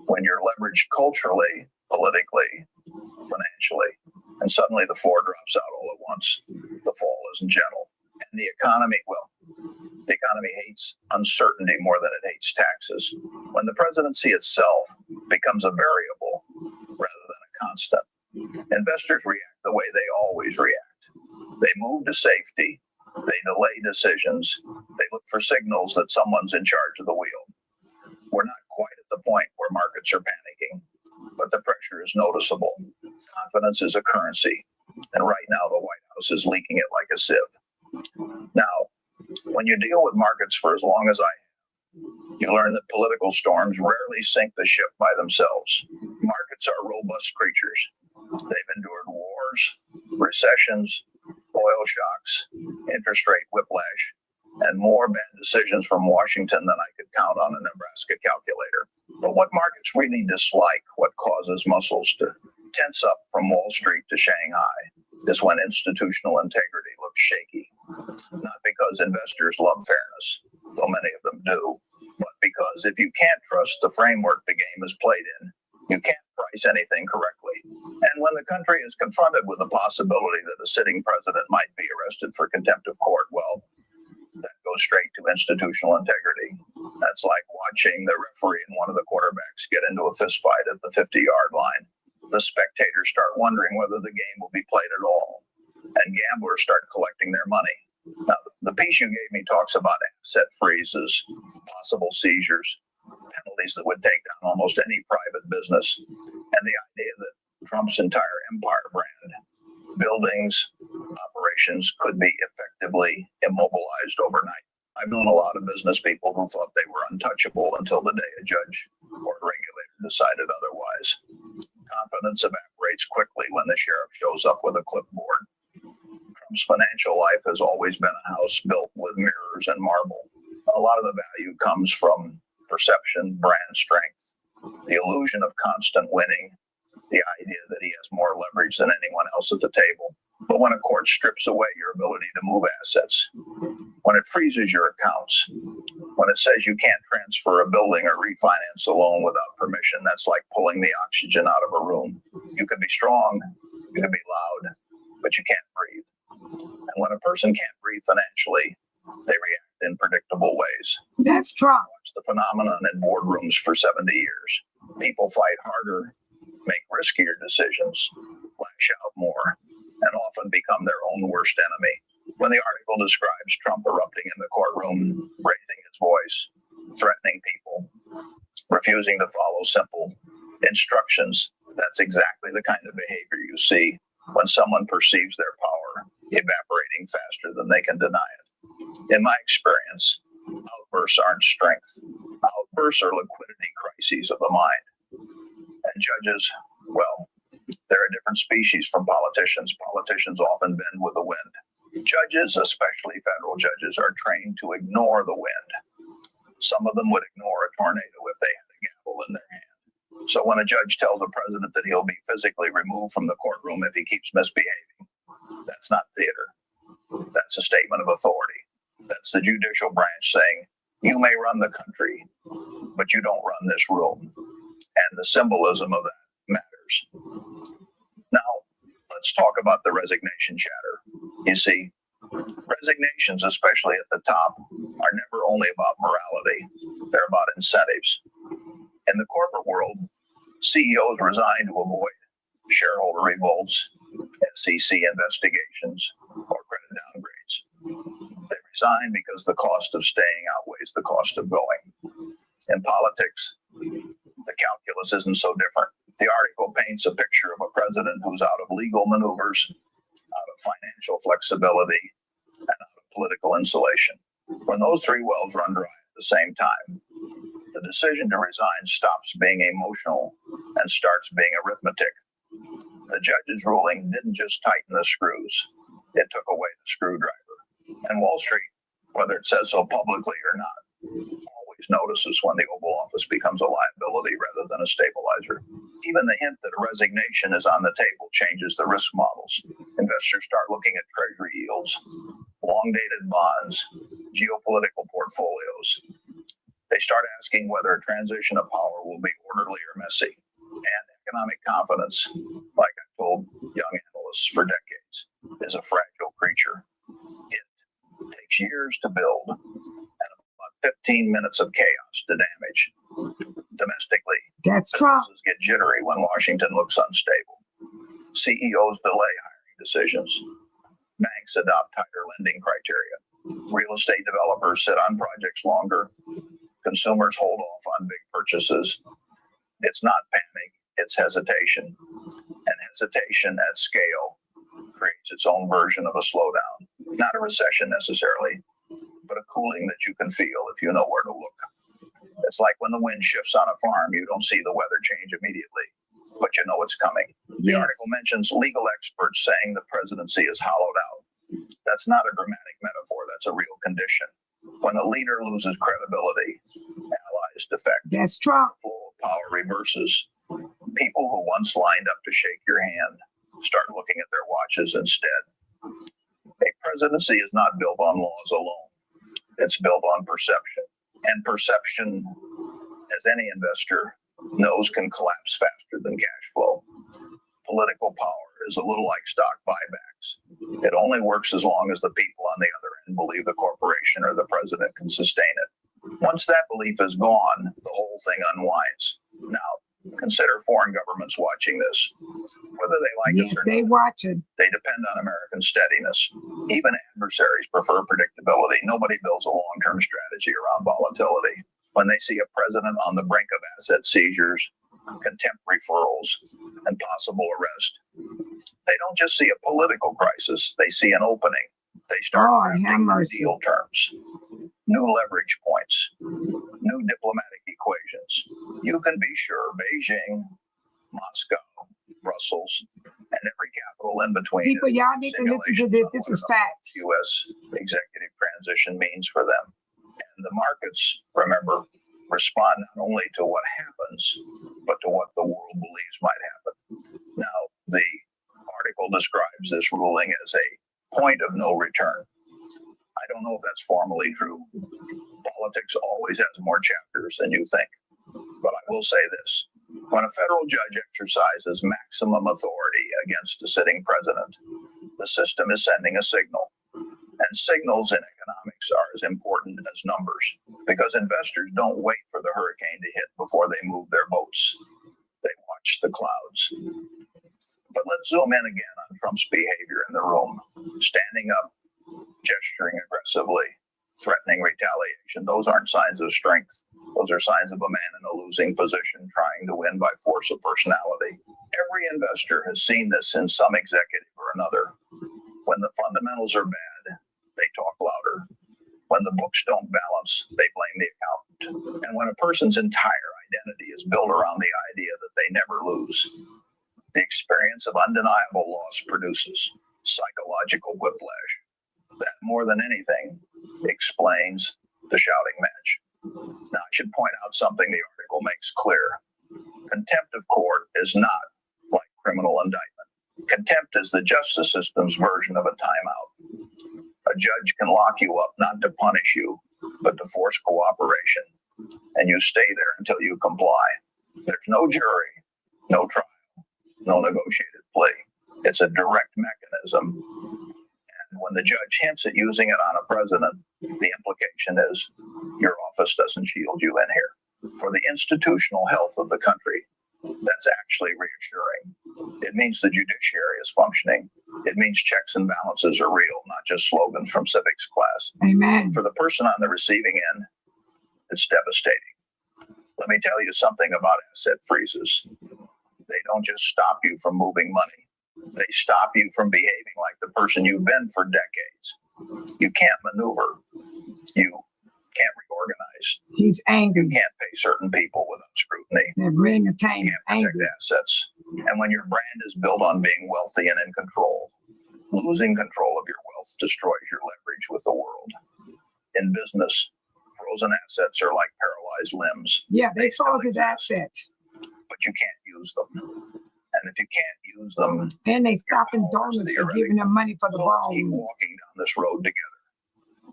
When you're leveraged culturally, politically, financially, and suddenly the floor drops out all at once, the fall isn't gentle. And the economy, the economy hates uncertainty more than it hates taxes. When the presidency itself becomes a variable rather than a constant, investors react the way they always react. They move to safety. They delay decisions. They look for signals that someone's in charge of the wheel. We're not quite at the point where markets are panicking, but the pressure is noticeable. Confidence is a currency, and right now the White House is leaking it like a sieve. Now, when you deal with markets for as long as I have, you learn that political storms rarely sink the ship by themselves. Markets are robust creatures. They've endured wars, recessions, oil shocks, interest rate whiplash, and more bad decisions from Washington than I could count on a Nebraska calculator. But what markets really dislike, what causes muscles to tense up from Wall Street to Shanghai, is when institutional integrity looks shaky. Not because investors love fairness, though many of them do, but because if you can't trust the framework the game is played in, you can't price anything correctly. And when the country is confronted with the possibility that a sitting president might be arrested for contempt of court, well, that goes straight to institutional integrity. That's like watching the referee and one of the quarterbacks get into a fist fight at the 50-yard line. The spectators start wondering whether the game will be played at all, and gamblers start collecting their money. Now, the piece you gave me talks about asset freezes, possible seizures, penalties that would take down almost any private business, and the idea that Trump's entire empire brand, buildings, operations could be effectively immobilized overnight. I've known a lot of business people who thought they were untouchable until the day a judge or a regulator decided otherwise. Confidence evaporates quickly when the sheriff shows up with a clipboard. Trump's financial life has always been a house built with mirrors and marble. A lot of the value comes from perception, brand strength, the illusion of constant winning, the idea that he has more leverage than anyone else at the table. But when a court strips away your ability to move assets, when it freezes your accounts, when it says you can't transfer a building or refinance a loan without permission, that's like pulling the oxygen out of a room. You can be strong, you can be loud, but you can't breathe. And when a person can't breathe financially, they react in predictable ways. That's Trump. Watch the phenomenon in boardrooms for 70 years. People fight harder, make riskier decisions, lash out more, and often become their own worst enemy. When the article describes Trump erupting in the courtroom, raising his voice, threatening people, refusing to follow simple instructions, that's exactly the kind of behavior you see when someone perceives their power evaporating faster than they can deny it. In my experience, outbursts aren't strength. Outbursts are liquidity crises of the mind. And judges, well, they're a different species from politicians. Politicians often bend with the wind. Judges, especially federal judges, are trained to ignore the wind. Some of them would ignore a tornado if they had a gavel in their hand. So when a judge tells a president that he'll be physically removed from the courtroom if he keeps misbehaving, that's not theater. That's a statement of authority. That's the judicial branch saying, you may run the country, but you don't run this room. And the symbolism of that matters. Now, let's talk about the resignation chatter. You see, resignations, especially at the top, are never only about morality. They're about incentives. In the corporate world, CEOs resign to avoid shareholder revolts, SEC investigations, or credit downgrades. They resign because the cost of staying outweighs the cost of going. In politics, the calculus isn't so different. The article paints a picture of a president who's out of legal maneuvers, out of financial flexibility, and out of political insulation. When those three wells run dry at the same time, the decision to resign stops being emotional and starts being arithmetic. The judge's ruling didn't just tighten the screws, it took away the screwdriver. And Wall Street, whether it says so publicly or not, always notices when the Oval Office becomes a liability rather than a stabilizer. Even the hint that a resignation is on the table changes the risk models. Investors start looking at treasury yields, long-dated bonds, geopolitical portfolios. They start asking whether a transition of power will be orderly or messy. And economic confidence, like I told young analysts for decades, is a fragile creature. It takes years to build and about 15 minutes of chaos to damage. Domestically, businesses get jittery when Washington looks unstable. CEOs delay hiring decisions. Banks adopt tighter lending criteria. Real estate developers sit on projects longer. Consumers hold off on big purchases. It's not panic, it's hesitation. And hesitation at scale creates its own version of a slowdown. Not a recession necessarily, but a cooling that you can feel if you know where to look. It's like when the wind shifts on a farm, you don't see the weather change immediately, but you know it's coming. The article mentions legal experts saying the presidency is hollowed out. That's not a dramatic metaphor, that's a real condition. When a leader loses credibility, allies defect. That's Trump. The flow of power reverses. People who once lined up to shake your hand start looking at their watches instead. A presidency is not built on laws alone. It's built on perception. And perception, as any investor knows, can collapse faster than cash flow. Political power is a little like stock buybacks. It only works as long as the people on the other end believe the corporation or the president can sustain it. Once that belief is gone, the whole thing unwinds. Now, consider foreign governments watching this. Whether they like us or not, they depend on American steadiness. Even adversaries prefer predictability. Nobody builds a long-term strategy around volatility. When they see a president on the brink of asset seizures, contempt referrals, and possible arrest, they don't just see a political crisis, they see an opening. They start crafting new deal terms, new leverage points, new diplomatic equations. You can be sure Beijing, Moscow, Brussels, and every capital in between. People, y'all need to listen to this. This is facts. U.S. executive transition means for them. And the markets, remember, respond not only to what happens, but to what the world believes might happen. Now, the article describes this ruling as a point of no return. I don't know if that's formally true. Politics always has more chapters than you think. But I will say this. When a federal judge exercises maximum authority against a sitting president, the system is sending a signal. And signals in economics are as important as numbers, because investors don't wait for the hurricane to hit before they move their boats. They watch the clouds. But let's zoom in again on Trump's behavior in the room. Standing up, gesturing aggressively, threatening retaliation. Those aren't signs of strength. Those are signs of a man in a losing position trying to win by force of personality. Every investor has seen this in some executive or another. When the fundamentals are bad, they talk louder. When the books don't balance, they blame the accountant. And when a person's entire identity is built around the idea that they never lose, the experience of undeniable loss produces psychological whiplash. That, more than anything, explains the shouting match. Now, I should point out something the article makes clear. Contempt of court is not like criminal indictment. Contempt is the justice system's version of a timeout. A judge can lock you up not to punish you, but to force cooperation, and you stay there until you comply. There's no jury, no trial, no negotiated plea. It's a direct mechanism. And when the judge hints at using it on a president, the implication is your office doesn't shield you in here. For the institutional health of the country, that's actually reassuring. It means the judiciary is functioning. It means checks and balances are real, not just slogans from civics class. Amen. For the person on the receiving end, it's devastating. Let me tell you something about asset freezes. They don't just stop you from moving money. They stop you from behaving like the person you've been for decades. You can't maneuver. You can't reorganize. He's angry. You can't pay certain people without scrutiny. That orangutan You can't protect angry. assets. And when your brand is built on being wealthy and in control, losing control of your wealth destroys your leverage with the world. In business, frozen assets are like paralyzed limbs. Yeah, they still froze his exist, assets. but you can't use them. And if you can't use them, And they stopping power is donors for theoretic. giving them money for the so let's keep ball. walking down this road together.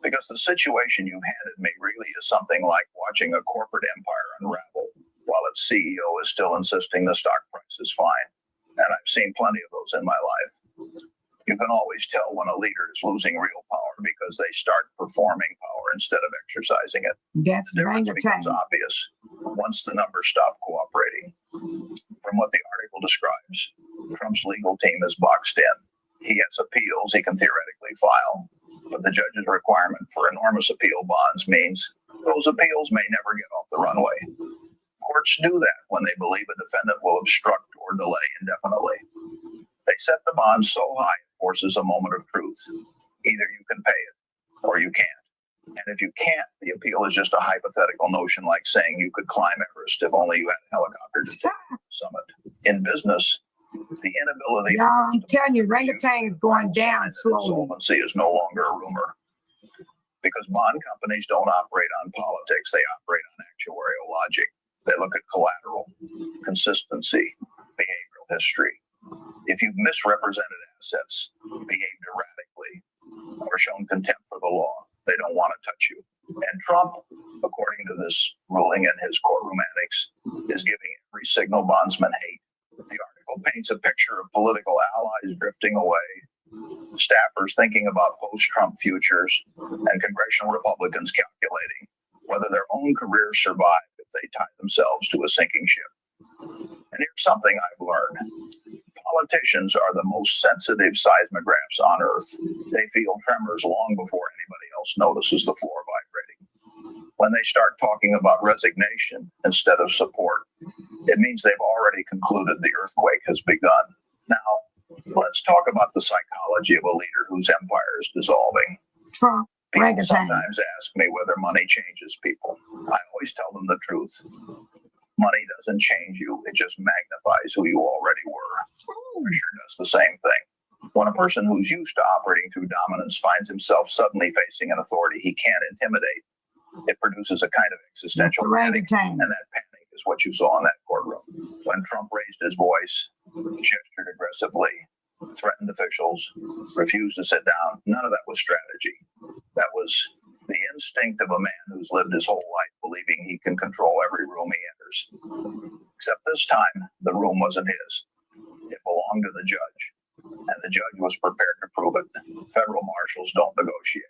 Because the situation you handed me really is something like watching a corporate empire unravel while its CEO is still insisting the stock price is fine. And I've seen plenty of those in my life. You can always tell when a leader is losing real power because they start performing power instead of exercising it. That's The difference becomes orangutan. obvious once the numbers stop cooperating. From what the article describes, Trump's legal team is boxed in. He has appeals he can theoretically file, but the judge's requirement for enormous appeal bonds means those appeals may never get off the runway. Courts do that when they believe a defendant will obstruct or delay indefinitely. They set the bond so high it forces a moment of truth. Either you can pay it or you can't. And if you can't, the appeal is just a hypothetical notion like saying you could climb Everest if only you had a helicopter to take the summit. In business, the inability Y'all, I'm to telling you, orangutan is going down slowly. insolvency is no longer a rumor. Because bond companies don't operate on politics, they operate on actuarial logic. They look at collateral, consistency, behavioral history. If you've misrepresented assets, behaved erratically, or shown contempt for the law, they don't want to touch you. And Trump, according to this ruling in his courtroom annex, is giving every signal bondsman hate. The article paints a picture of political allies drifting away, staffers thinking about post-Trump futures, and congressional Republicans calculating whether their own careers survive if they tie themselves to a sinking ship. And here's something I've learned. Politicians are the most sensitive seismographs on Earth. They feel tremors long before anybody else notices the floor vibrating. When they start talking about resignation instead of support, it means they've already concluded the earthquake has begun. Now, let's talk about the psychology of a leader whose empire is dissolving. Trump, People orangutan. sometimes ask me whether money changes people. I always tell them the truth. Money doesn't change you, it just magnifies who you already were. Pressure does the same thing. When a person who's used to operating through dominance finds himself suddenly facing an authority he can't intimidate, it produces a kind of existential panic. Orangutan. And that panic is what you saw in that courtroom. When Trump raised his voice, gestured aggressively, threatened officials, refused to sit down, none of that was strategy. That was the instinct of a man who's lived his whole life believing he can control every room he enters. Except this time, the room wasn't his. It belonged to the judge. And the judge was prepared to prove it. Federal marshals don't negotiate.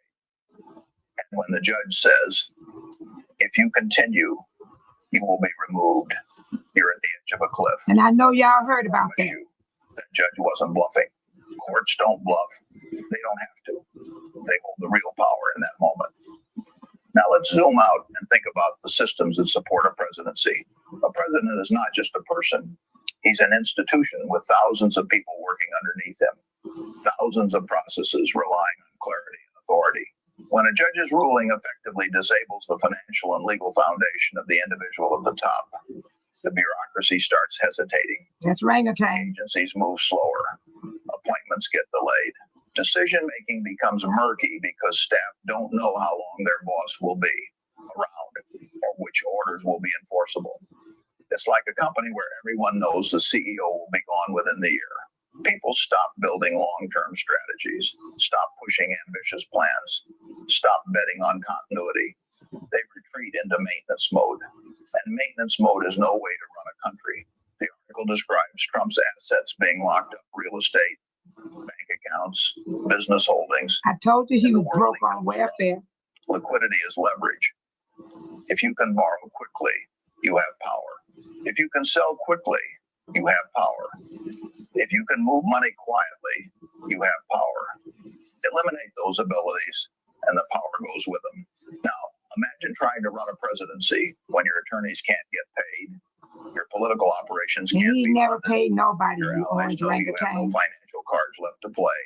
And when the judge says, if you continue, you will be removed, you're at the edge of a cliff. And I know y'all heard about that. That judge wasn't bluffing. Courts don't bluff. They don't have to. They hold the real power in that moment. Now let's zoom out and think about the systems that support a presidency. A president is not just a person. He's an institution with thousands of people working underneath him. thousands of processes relying on clarity and authority. When a judge's ruling effectively disables the financial and legal foundation of the individual at the top, the bureaucracy starts hesitating. That's orangutan. Agencies move slower. Appointments get delayed. Decision-making becomes murky because staff don't know how long their boss will be around or which orders will be enforceable. It's like a company where everyone knows the CEO will be gone within the year. People stop building long-term strategies, stop pushing ambitious plans, stop betting on continuity. They retreat into maintenance mode. And maintenance mode is no way to run a country. The article describes Trump's assets being locked up: real estate, bank accounts, business holdings. I told you he was broke on welfare. Liquidity is leverage. If you can borrow quickly, you have power. If you can sell quickly, you have power. If you can move money quietly, you have power. Eliminate those abilities, and the power goes with them. Now, imagine trying to run a presidency when your attorneys can't get paid, your political operations can't He be never funded, paid nobody. your You allies orange know you have no orangutan. financial cards left to play,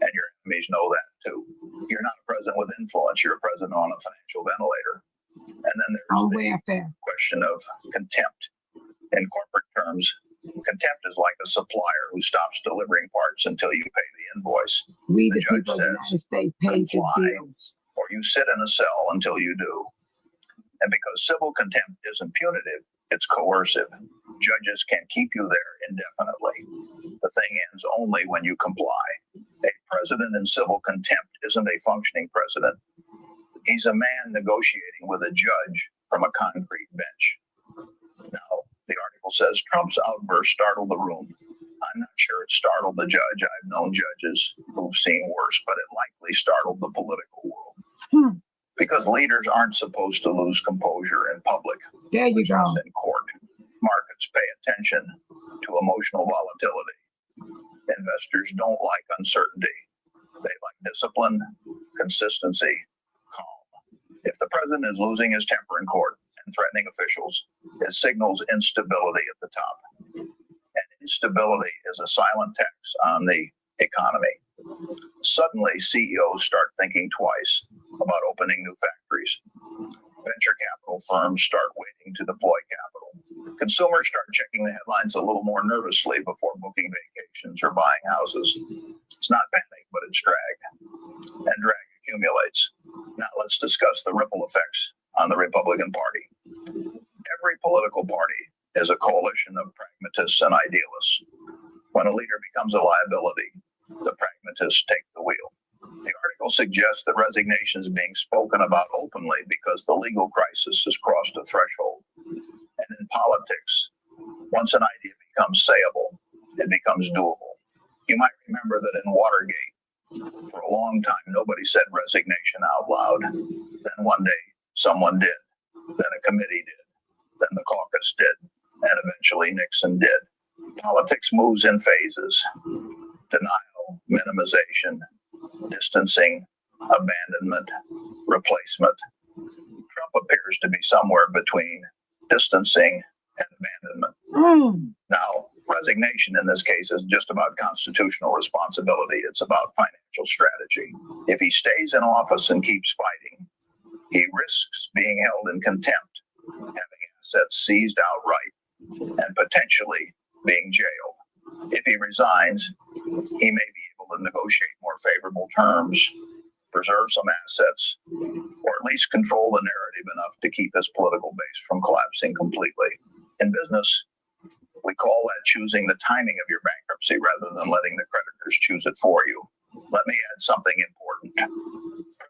and your enemies know that too. You're not a president with influence, you're a president on a financial ventilator. And then there's On the welfare. question of contempt. In corporate terms, contempt is like a supplier who stops delivering parts until you pay the invoice. We, The the judge people of the United says, States, pays his comply. bills. Or you sit in a cell until you do. And because civil contempt isn't punitive, it's coercive. Judges can keep you there indefinitely. The thing ends only when you comply. A president in civil contempt isn't a functioning president. He's a man negotiating with a judge from a concrete bench. Now, the article says Trump's outburst startled the room. I'm not sure it startled the judge. I've known judges who've seen worse, but it likely startled the political world. Because leaders aren't supposed to lose composure in public. There you go. In court. Markets pay attention to emotional volatility. Investors don't like uncertainty. They like discipline, consistency, calm. If the president is losing his temper in court and threatening officials, it signals instability at the top. And instability is a silent tax on the economy. Suddenly, CEOs start thinking twice about opening new factories. Venture capital firms start waiting to deploy capital. Consumers start checking the headlines a little more nervously before booking vacations or buying houses. It's not panic, but it's drag. And drag accumulates. Now let's discuss the ripple effects on the Republican Party. Every political party is a coalition of pragmatists and idealists. When a leader becomes a liability, the pragmatists take the wheel. The article suggests that resignation is being spoken about openly because the legal crisis has crossed a threshold. And in politics, once an idea becomes sayable, it becomes doable. You might remember that in Watergate, for a long time, nobody said resignation out loud. Then one day, someone did. Then a committee did. Then the caucus did. And eventually Nixon did. Politics moves in phases. Denial, minimization, distancing, abandonment, replacement. Trump appears to be somewhere between distancing and abandonment. Now, resignation in this case is just about constitutional responsibility. It's about financial strategy. If he stays in office and keeps fighting, he risks being held in contempt, having assets seized outright, and potentially being jailed. If he resigns, he may be able to negotiate more favorable terms, preserve some assets, or at least control the narrative enough to keep his political base from collapsing completely. In business, we call that choosing the timing of your bankruptcy rather than letting the creditors choose it for you. Let me add something important.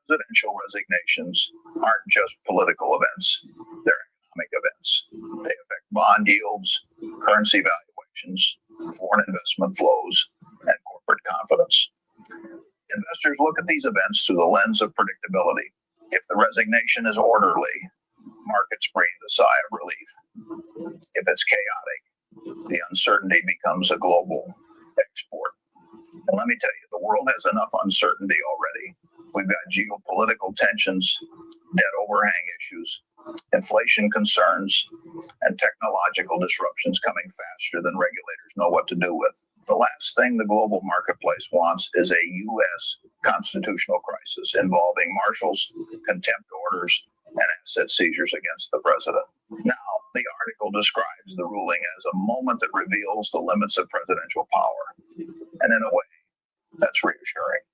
Presidential resignations aren't just political events, they're economic events. They affect bond yields, currency valuations, foreign investment flows, and corporate confidence. Investors look at these events through the lens of predictability. If the resignation is orderly, markets breathe a sigh of relief. If it's chaotic, the uncertainty becomes a global export. And let me tell you, the world has enough uncertainty already. We've got geopolitical tensions, debt overhang issues, inflation concerns, and technological disruptions coming faster than regulators know what to do with. The last thing the global marketplace wants is a U.S. constitutional crisis involving marshals, contempt orders, and asset seizures against the president. Now, the article describes the ruling as a moment that reveals the limits of presidential power. And in a way, that's reassuring.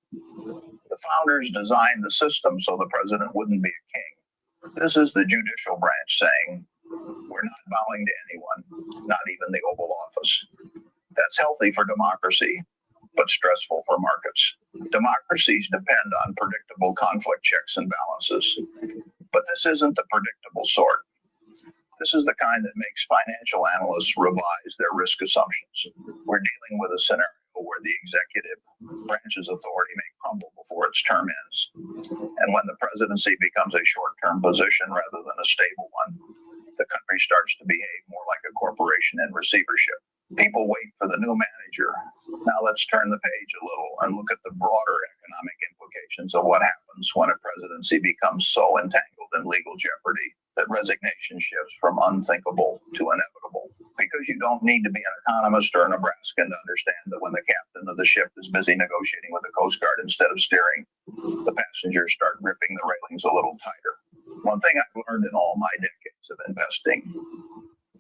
The founders designed the system so the president wouldn't be a king. This is the judicial branch saying, we're not bowing to anyone, not even the Oval Office. That's healthy for democracy, but stressful for markets. Democracies depend on predictable conflict checks and balances, but this isn't the predictable sort. This is the kind that makes financial analysts revise their risk assumptions. We're dealing with a scenario where the executive branch's authority may crumble before its term ends. And when the presidency becomes a short-term position rather than a stable one, the country starts to behave more like a corporation in receivership. People wait for the new manager. Now let's turn the page a little and look at the broader economic implications of what happens when a presidency becomes so entangled in legal jeopardy that resignation shifts from unthinkable to inevitable. Because you don't need to be an economist or a Nebraskan to understand that when the captain of the ship is busy negotiating with the Coast Guard instead of steering, the passengers start gripping the railings a little tighter. One thing I've learned in all my decades of investing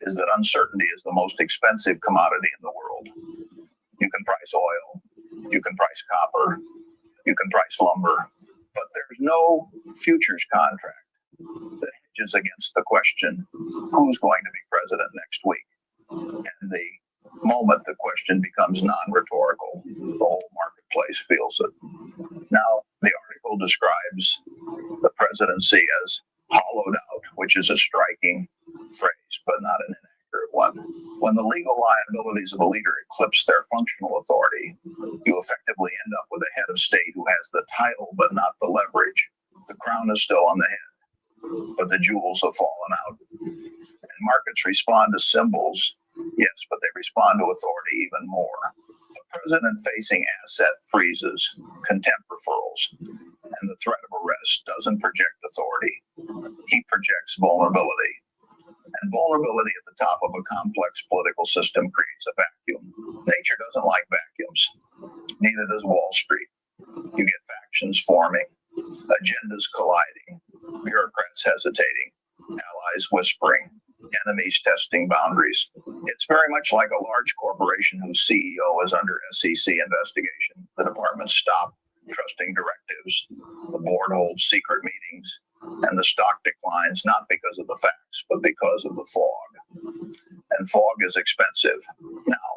is that uncertainty is the most expensive commodity in the world. You can price oil, you can price copper, you can price lumber, but there's no futures contract that hedges against the question, who's going to be president next week? And the moment the question becomes non-rhetorical, the whole marketplace feels it. Now, the article describes the presidency as hollowed out, which is a striking phrase, but not an inaccurate one. When the legal liabilities of a leader eclipse their functional authority, you effectively end up with a head of state who has the title but not the leverage. The crown is still on the head, but the jewels have fallen out. And markets respond to symbols, yes, but they respond to authority even more. The president facing asset freezes, contempt referrals, and the threat of arrest doesn't project authority. He projects vulnerability. And vulnerability at the top of a complex political system creates a vacuum. Nature doesn't like vacuums. Neither does Wall Street. You get factions forming, agendas colliding, bureaucrats hesitating, allies whispering, enemies testing boundaries. It's very much like a large corporation whose CEO is under SEC investigation. The departments stop trusting directives. The board holds secret meetings. And the stock declines not because of the facts, but because of the fog. And fog is expensive. Now,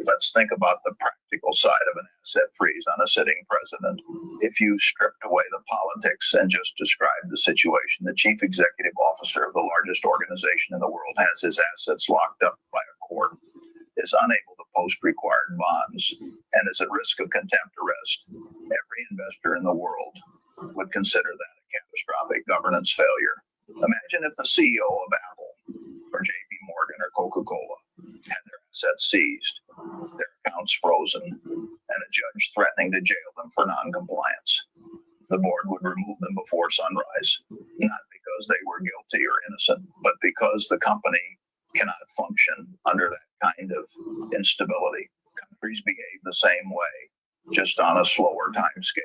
let's think about the practical side of an asset freeze on a sitting president. If you stripped away the politics and just described the situation, the chief executive officer of the largest organization in the world has his assets locked up by a court, is unable to post required bonds, and is at risk of contempt arrest. Every investor in the world would consider that a catastrophic governance failure. Imagine if the CEO of Apple or JP Morgan or Coca-Cola had their assets seized, their accounts frozen, and a judge threatening to jail them for non-compliance. The board would remove them before sunrise, not because they were guilty or innocent, but because the company cannot function under that kind of instability. Countries behave the same way, just on a slower time scale.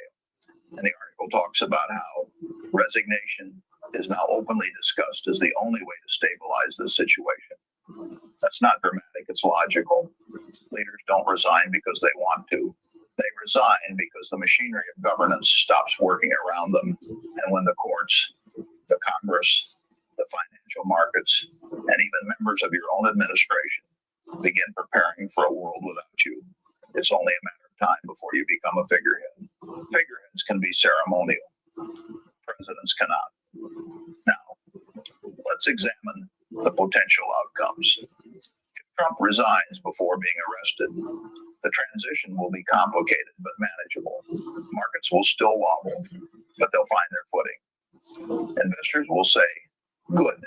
And the article talks about how resignation is now openly discussed as the only way to stabilize this situation. That's not dramatic, it's logical. Leaders don't resign because they want to. They resign because the machinery of governance stops working around them. And when the courts, the Congress, the financial markets, and even members of your own administration begin preparing for a world without you, it's only a matter of time before you become a figurehead. Figureheads can be ceremonial. Presidents cannot. Now, let's examine the potential outcomes. If Trump resigns before being arrested, the transition will be complicated but manageable. Markets will still wobble, but they'll find their footing. Investors will say, good,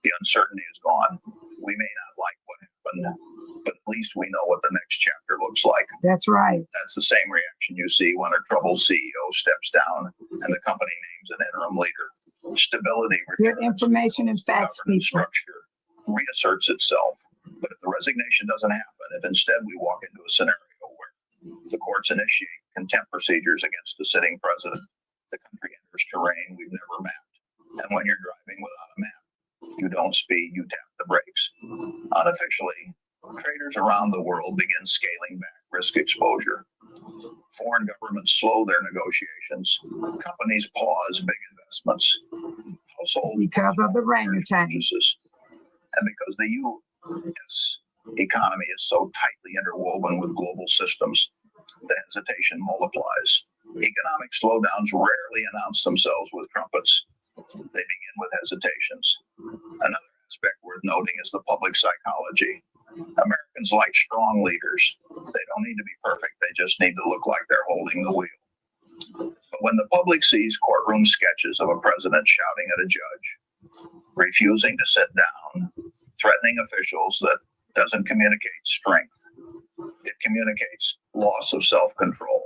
the uncertainty is gone. We may not like what happened, but at least we know what the next chapter looks like. That's right. That's the same reaction you see when a troubled CEO steps down and the company names an interim leader. Stability Good returns. information and facts, people. Structure reasserts itself. But if the resignation doesn't happen, if instead we walk into a scenario The courts initiate contempt procedures against the sitting president. The country enters terrain we've never mapped. And when you're driving without a map, you don't speed, you tap the brakes. Unofficially, traders around the world begin scaling back risk exposure. Foreign governments slow their negotiations. Companies pause big investments. Households because of the orangutan. purchases. And because the U.S. economy is so tightly interwoven with global systems, the hesitation multiplies. Economic slowdowns rarely announce themselves with trumpets. They begin with hesitations. Another aspect worth noting is the public psychology. Americans like strong leaders. They don't need to be perfect. They just need to look like they're holding the wheel. But when the public sees courtroom sketches of a president shouting at a judge, refusing to sit down, threatening officials, that doesn't communicate strength. It communicates loss of self-control.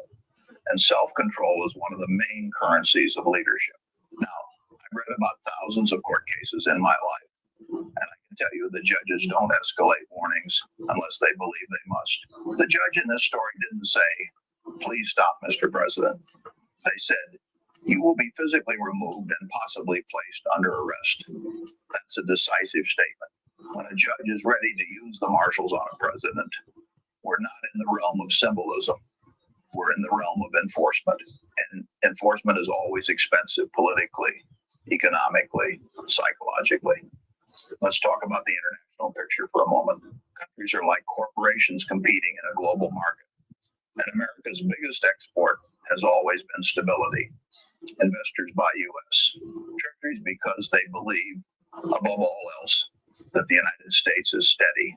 And self-control is one of the main currencies of leadership. Now, I've read about thousands of court cases in my life, and I can tell you the judges don't escalate warnings unless they believe they must. The judge in this story didn't say, "Please stop, Mr. President." They said, "You will be physically removed and possibly placed under arrest." That's a decisive statement. When a judge is ready to use the marshals on a president, we're not in the realm of symbolism. We're in the realm of enforcement. And enforcement is always expensive politically, economically, psychologically. Let's talk about the international picture for a moment. Countries are like corporations competing in a global market. And America's biggest export has always been stability. Investors buy U.S. Treasuries because they believe, above all else, that the United States is steady,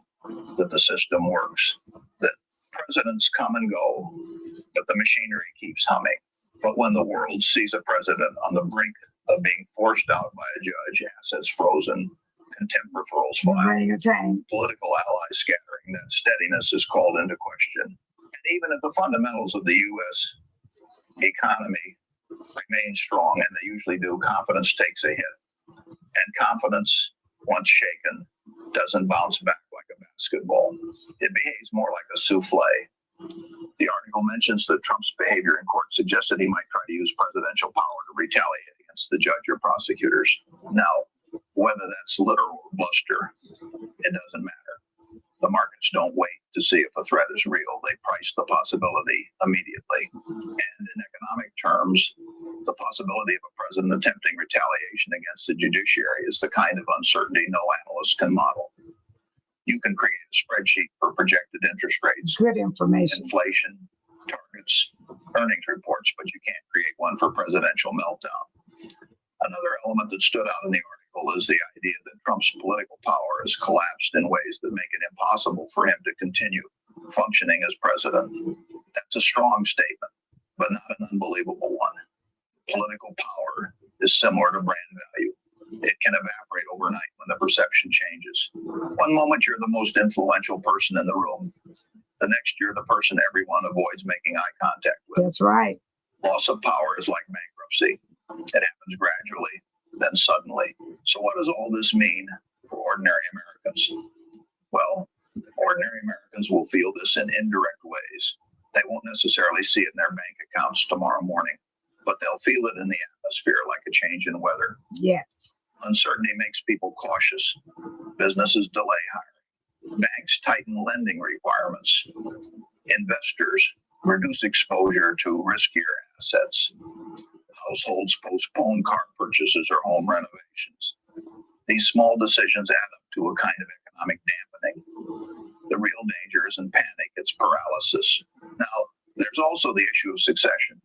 that the system works, that presidents come and go, but the machinery keeps humming. But when the world sees a president on the brink of being forced out by a judge, assets frozen, contempt referrals filed, Orangutan. political allies scattering, that steadiness is called into question. And even if the fundamentals of the U.S. economy remain strong, and they usually do, confidence takes a hit. And confidence, once shaken, doesn't bounce back like a basketball. It behaves more like a souffle. The article mentions that Trump's behavior in court suggested he might try to use presidential power to retaliate against the judge or prosecutors. Now, whether that's literal or bluster, it doesn't matter. The markets don't wait to see if a threat is real. They price the possibility immediately. And in economic terms, the possibility of a president attempting retaliation against the judiciary is the kind of uncertainty no analyst can model. You can create a spreadsheet for projected interest rates, Good information. inflation, targets, earnings reports, but you can't create one for presidential meltdown. Another element that stood out in the article is the idea that Trump's political power has collapsed in ways that make it impossible for him to continue functioning as president. That's a strong statement, but not an unbelievable one. Political power is similar to brand value. It can evaporate overnight when the perception changes. One moment you're the most influential person in the room. The next you're the person everyone avoids making eye contact with. That's right. Loss of power is like bankruptcy. It happens gradually, then suddenly. So what does all this mean for ordinary Americans? Well, ordinary Americans will feel this in indirect ways. They won't necessarily see it in their bank accounts tomorrow morning, but they'll feel it in the atmosphere like a change in weather. Yes. Uncertainty makes people cautious. Businesses delay hiring. Banks tighten lending requirements. Investors reduce exposure to riskier assets. Households postpone car purchases or home renovations. These small decisions add up to a kind of economic dampening. The real danger isn't panic, it's paralysis. Now, there's also the issue of succession.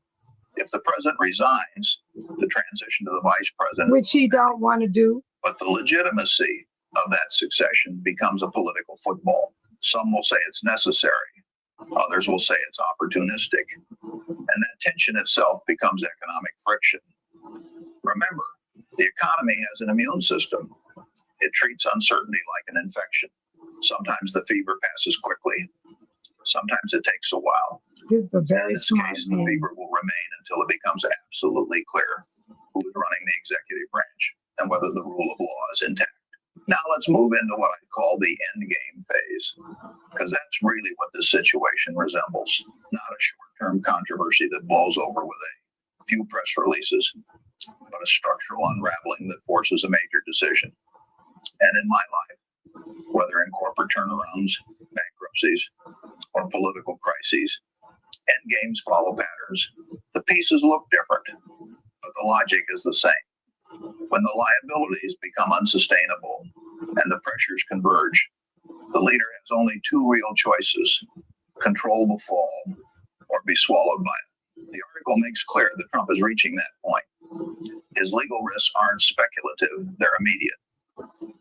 If the president resigns, the transition to the vice president, Which he don't want to do. but the legitimacy of that succession becomes a political football. Some will say it's necessary. Others will say it's opportunistic. And that tension itself becomes economic friction. Remember, the economy has an immune system. It treats uncertainty like an infection. Sometimes the fever passes quickly. Sometimes it takes a while. This is a In very this smart case, the man. fever will remain until it becomes absolutely clear who is running the executive branch and whether the rule of law is intact. Now let's move into what I call the end game phase, because that's really what this situation resembles. Not a short-term controversy that blows over with a few press releases, but a structural unraveling that forces a major decision. And in my life, whether in corporate turnarounds, bankruptcies, or political crises, end games follow patterns. The pieces look different, but the logic is the same. When the liabilities become unsustainable and the pressures converge, the leader has only two real choices: control the fall or be swallowed by it. The article makes clear that Trump is reaching that point. His legal risks aren't speculative, they're immediate.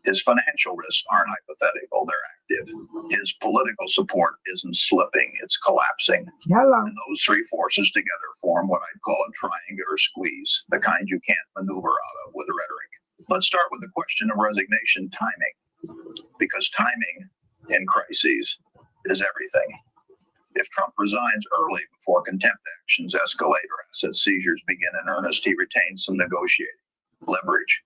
His financial risks aren't hypothetical, they're active. His political support isn't slipping, it's collapsing. Hello. And those three forces together form what I'd call a triangular squeeze, the kind you can't maneuver out of with rhetoric. Let's start with the question of resignation timing, because timing in crises is everything. If Trump resigns early before contempt actions escalate or asset seizures begin in earnest, he retains some negotiating leverage.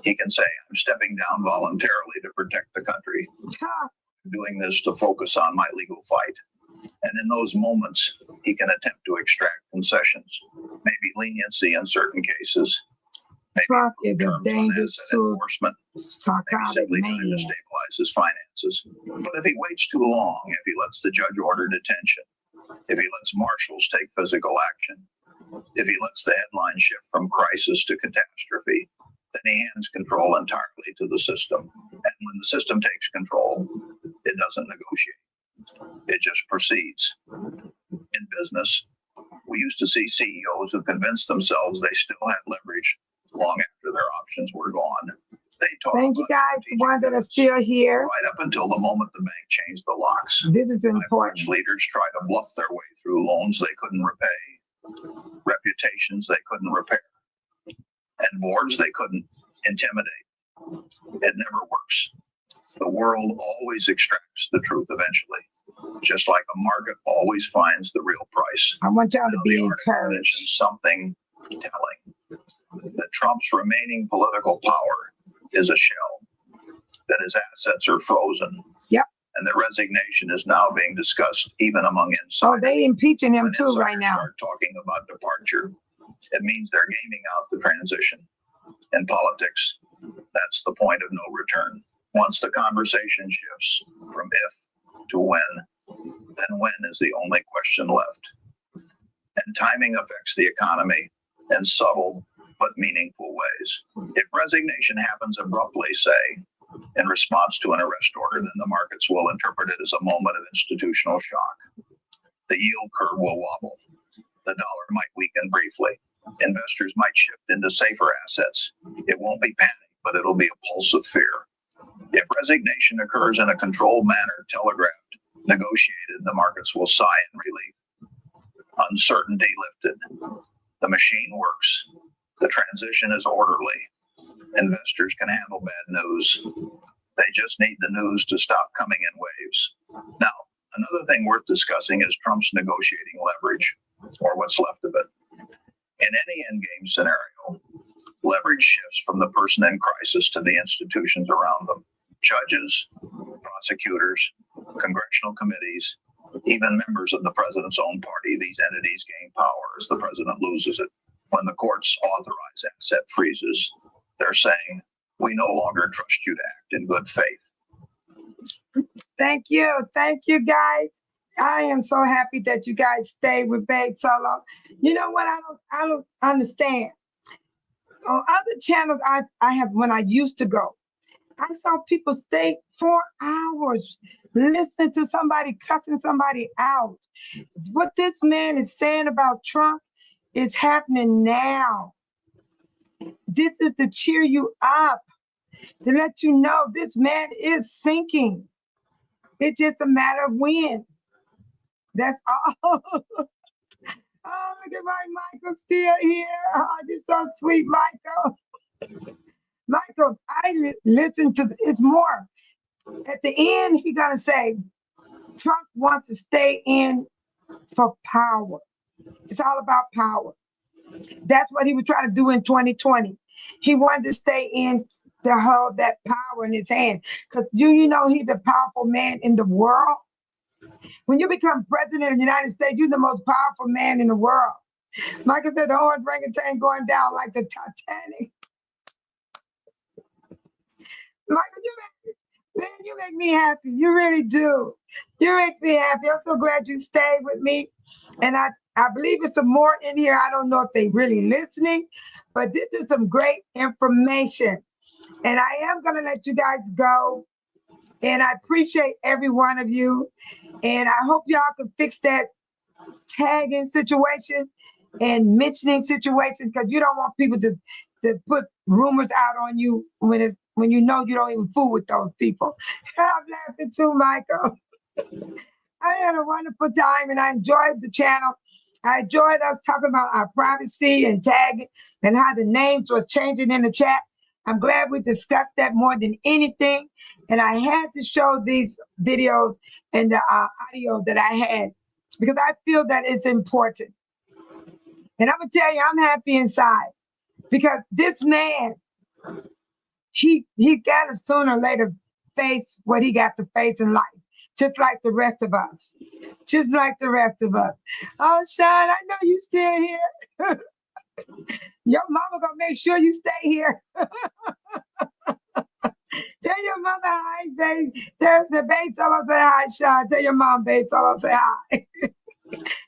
He can say, I'm stepping down voluntarily to protect the country. I'm doing this to focus on my legal fight. And in those moments, he can attempt to extract concessions, maybe leniency in certain cases. Trump is a dangerous enforcement, psychotic simply man. trying to stabilize his finances. But if he waits too long, if he lets the judge order detention, if he lets marshals take physical action, if he lets the headline shift from crisis to catastrophe, then he hands control entirely to the system. And when the system takes control, it doesn't negotiate. It just proceeds. In business, we used to see CEOs who convinced themselves they still had leverage long after their options were gone. They talk Thank you guys, the ones that are still here. right up until the moment the bank changed the locks. This is important. Leaders try to bluff their way through loans they couldn't repay, reputations they couldn't repair, and boards they couldn't intimidate. It never works. The world always extracts the truth eventually, just like a market always finds the real price. I want y'all to be The article encouraged. mentions something telling, that Trump's remaining political power is a shell, that his assets are frozen. Yep. And the resignation is now being discussed even among insiders. Oh, they impeaching him When too right insiders now. start talking about departure, it means they're gaming out the transition. In politics, that's the point of no return. Once the conversation shifts from if to when, then when is the only question left. And timing affects the economy in subtle but meaningful ways. If resignation happens abruptly, say, in response to an arrest order, then the markets will interpret it as a moment of institutional shock. The yield curve will wobble. The dollar might weaken briefly. Investors might shift into safer assets. It won't be panic, but it'll be a pulse of fear. If resignation occurs in a controlled manner, telegraphed, negotiated, the markets will sigh in relief. Uncertainty lifted. The machine works. The transition is orderly. Investors can handle bad news. They just need the news to stop coming in waves. Now, another thing worth discussing is Trump's negotiating leverage, or what's left of it. In any endgame scenario, leverage shifts from the person in crisis to the institutions around them. Judges, prosecutors, congressional committees, even members of the president's own party. These entities gain power as the president loses it. When the courts authorize asset freezes, they're saying, we no longer trust you to act in good faith. Thank you. Thank you, guys. I am so happy that you guys stayed with Babe so long. You know what? I don't understand. On other channels I have, when I used to go, I saw people stay 4 hours listening to somebody cussing somebody out. What this man is saying about Trump is happening now. This is to cheer you up, to let you know this man is sinking. It's just a matter of when. That's all. Oh, look at my Michael still here. Oh, you're so sweet, Michael. Michael, I listen to, it's more. At the end, he's going to say, Trump wants to stay in for power. It's all about power. That's what he was trying to do in 2020. He wanted to stay in to hold that power in his hand. Because you know he's the powerful man in the world. When you become president of the United States, you're the most powerful man in the world. Michael said the orangutan going down like the Titanic. Michael, you make me happy. You really do. You makes me happy. I'm so glad you stayed with me. And I believe it's some more in here. I don't know if they really listening, but this is some great information. And I am going to let you guys go. And I appreciate every one of you. And I hope y'all can fix that tagging situation and mentioning situation, because you don't want people to put rumors out on you when you know you don't even fool with those people. I'm laughing too, Michael. I had a wonderful time and I enjoyed the channel. I enjoyed us talking about our privacy and tagging and how the names was changing in the chat. I'm glad we discussed that more than anything. And I had to show these videos and the audio that I had because I feel that it's important. And I'm going to tell you, I'm happy inside because this man, he got to sooner or later face what he got to face in life, just like the rest of us. Just like the rest of us. Oh, Sean, I know you still here. Your mama gonna make sure you stay here. Tell your mother hi, babe. There's the bass solo say hi, Sean. Tell your mom bass solo say hi.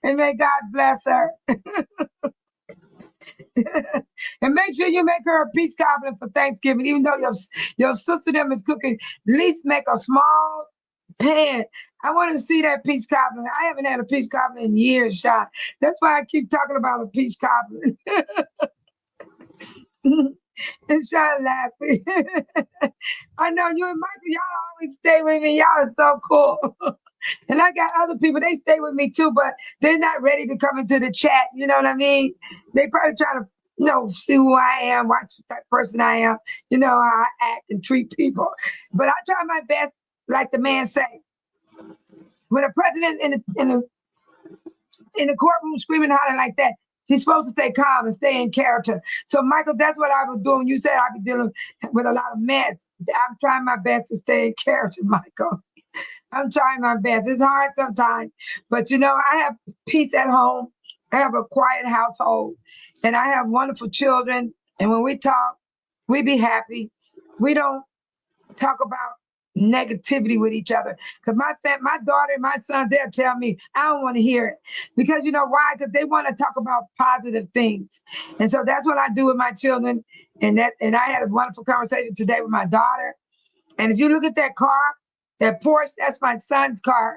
And may God bless her. And make sure you make her a peach cobbler for Thanksgiving, even though your sister them is cooking. At least make a small pan. I want to see that peach cobbler. I haven't had a peach cobbler in years, Sean. That's why I keep talking about a peach cobbler. And Sean laughing. I know you and Michael, y'all always stay with me. Y'all are so cool. And I got other people, they stay with me too, but they're not ready to come into the chat. You know what I mean? They probably try to, see who I am, watch the type of person I am, how I act and treat people. But I try my best, like the man say. When a president in the courtroom screaming, hollering like that, he's supposed to stay calm and stay in character. So, Michael, that's what I was doing. You said I'd be dealing with a lot of mess. I'm trying my best to stay in character, Michael. I'm trying my best. It's hard sometimes, but I have peace at home. I have a quiet household, and I have wonderful children. And when we talk, we be happy. We don't talk about negativity with each other. Because my daughter and my son, they'll tell me, I don't want to hear it. Because you know why? Because they want to talk about positive things. And so that's what I do with my children. And I had a wonderful conversation today with my daughter. And if you look at that car, that Porsche, that's my son's car.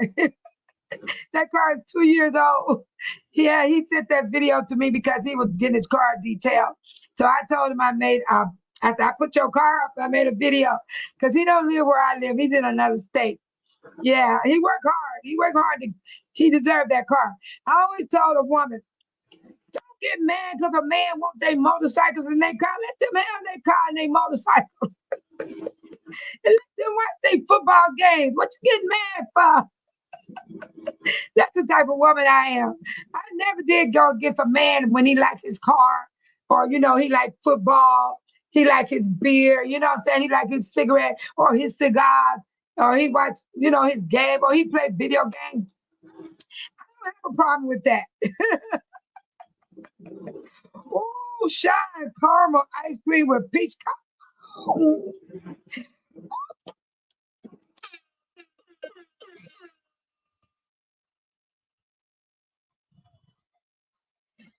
That car is 2 years old. Yeah, he sent that video to me because he was getting his car detailed. So I told him I said, I put your car up. I made a video because he don't live where I live. He's in another state. Yeah, he worked hard. He deserved that car. I always told a woman, don't get mad because a man wants their motorcycles in their car. Let them have their car and their motorcycles. And let them watch their football games. What you getting mad for? That's the type of woman I am. I never did go against a man when he liked his car or, he liked football. He liked his beer, you know what I'm saying? He liked his cigarette or his cigars or he watched, his game or he played video games. I don't have a problem with that. Oh, shine caramel ice cream with peach cobbler.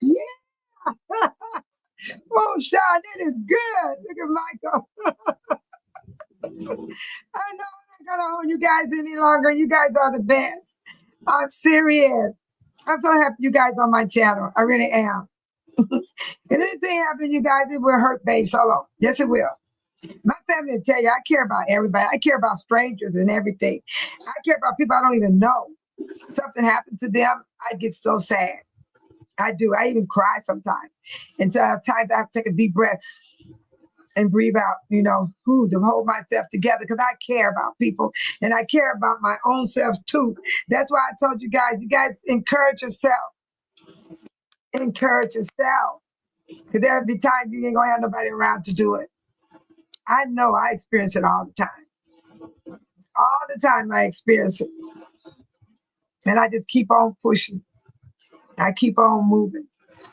Yeah. Oh, Sean, that is good. Look at Michael. I know I'm not going to hold you guys any longer. You guys are the best. I'm serious. I'm so happy you guys on my channel. I really am. If anything happens to you guys, it will hurt Babe Solo. Yes, it will. My family will tell you, I care about everybody. I care about strangers and everything. I care about people I don't even know. Something happened to them, I get so sad. I do. I even cry sometimes. And sometimes I have to take a deep breath and breathe out, to hold myself together because I care about people and I care about my own self too. That's why I told you guys encourage yourself. Encourage yourself. Because there'll be times you ain't going to have nobody around to do it. I know I experience it all the time. All the time I experience it. And I just keep on pushing. I keep on moving.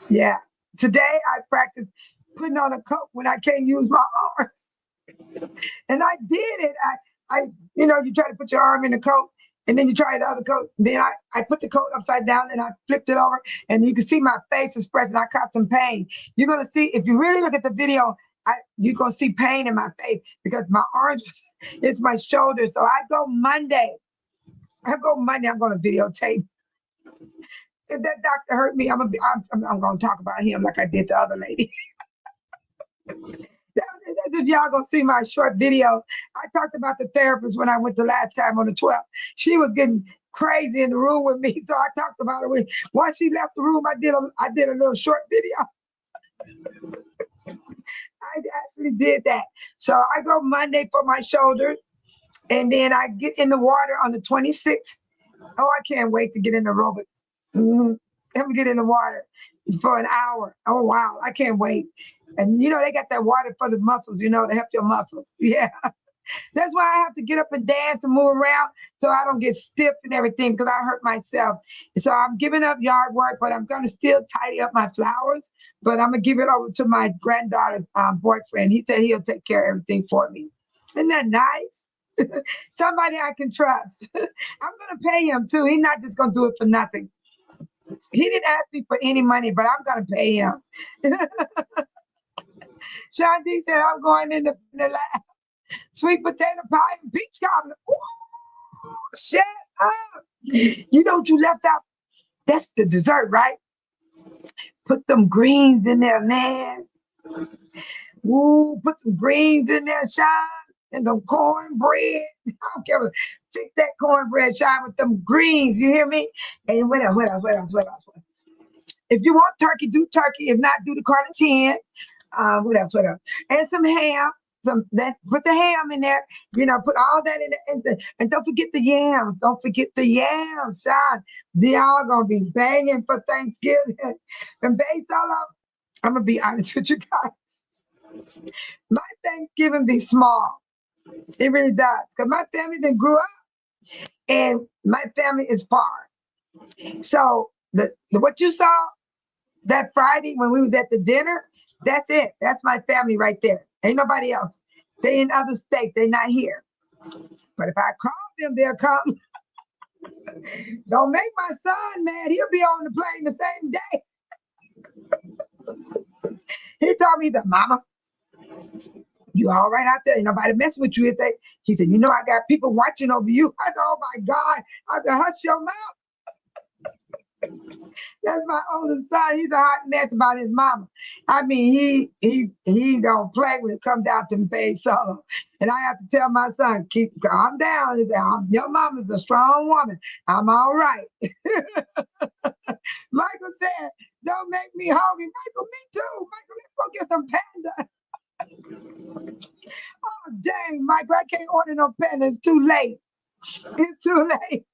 Yeah. Today I practiced putting on a coat when I can't use my arms. And I did it. You try to put your arm in the coat and then you try the other coat. Then I put the coat upside down and I flipped it over and you can see my face is spreading. I caught some pain. You're going to see, if you really look at the video, you're going to see pain in my face because my arms, it's my shoulder. So I go Monday. I'm going to videotape. If that doctor hurt me, I'm going to talk about him like I did the other lady. If y'all gonna see my short video, I talked about the therapist when I went the last time on the 12th. She was getting crazy in the room with me, so I talked about it. Once she left the room, I did a little short video. I actually did that. So I go Monday for my shoulders, and then I get in the water on the 26th. Oh, I can't wait to get in the aerobics. Let me get in the water for an hour. Oh wow, I can't wait. And they got that water for the muscles, to help your muscles. Yeah. That's why I have to get up and dance and move around so I don't get stiff and everything because I hurt myself. So I'm giving up yard work, but I'm going to still tidy up my flowers. But I'm going to give it over to my granddaughter's boyfriend. He said he'll take care of everything for me. Isn't that nice? Somebody I can trust. I'm going to pay him too. He's not just going to do it for nothing. He didn't ask me for any money, but I'm going to pay him. Sean D said, I'm going in the lab. Sweet potato pie and peach cobbler. Ooh, shut up. You know what you left out? That's the dessert, right? Put them greens in there, man. Ooh, put some greens in there, Sean. And some cornbread. I don't care. Take that cornbread, Sean, with them greens. You hear me? And what else? If you want turkey, do turkey. If not, do the Cornish hen. What else? And some ham. Put the ham in there. Put all that in there. And don't forget the yams. Don't forget the yams, Sean. They all gonna be banging for Thanksgiving. And based all of, I'm gonna be honest with you guys. My Thanksgiving be small. It really does. Because my family then grew up and my family is far. So what you saw that Friday when we was at the dinner, that's it. That's my family right there. Ain't nobody else. They in other states. They not here. But if I call them, they'll come. Don't make my son mad. He'll be on the plane the same day. He told me that, Mama, you all right out there? Ain't nobody mess with you. He said, I got people watching over you. I said, oh my God. I said, hush your mouth. That's my oldest son. He's a hot mess about his mama. I mean, he don't play when it comes down to Bay Solo. And I have to tell my son, calm down. He said, your mama's a strong woman. I'm all right. Michael said, don't make me hungry. Michael, me too. Michael, let's go get some panda. Oh, dang, Michael, I can't order no panda. It's too late. It's too late.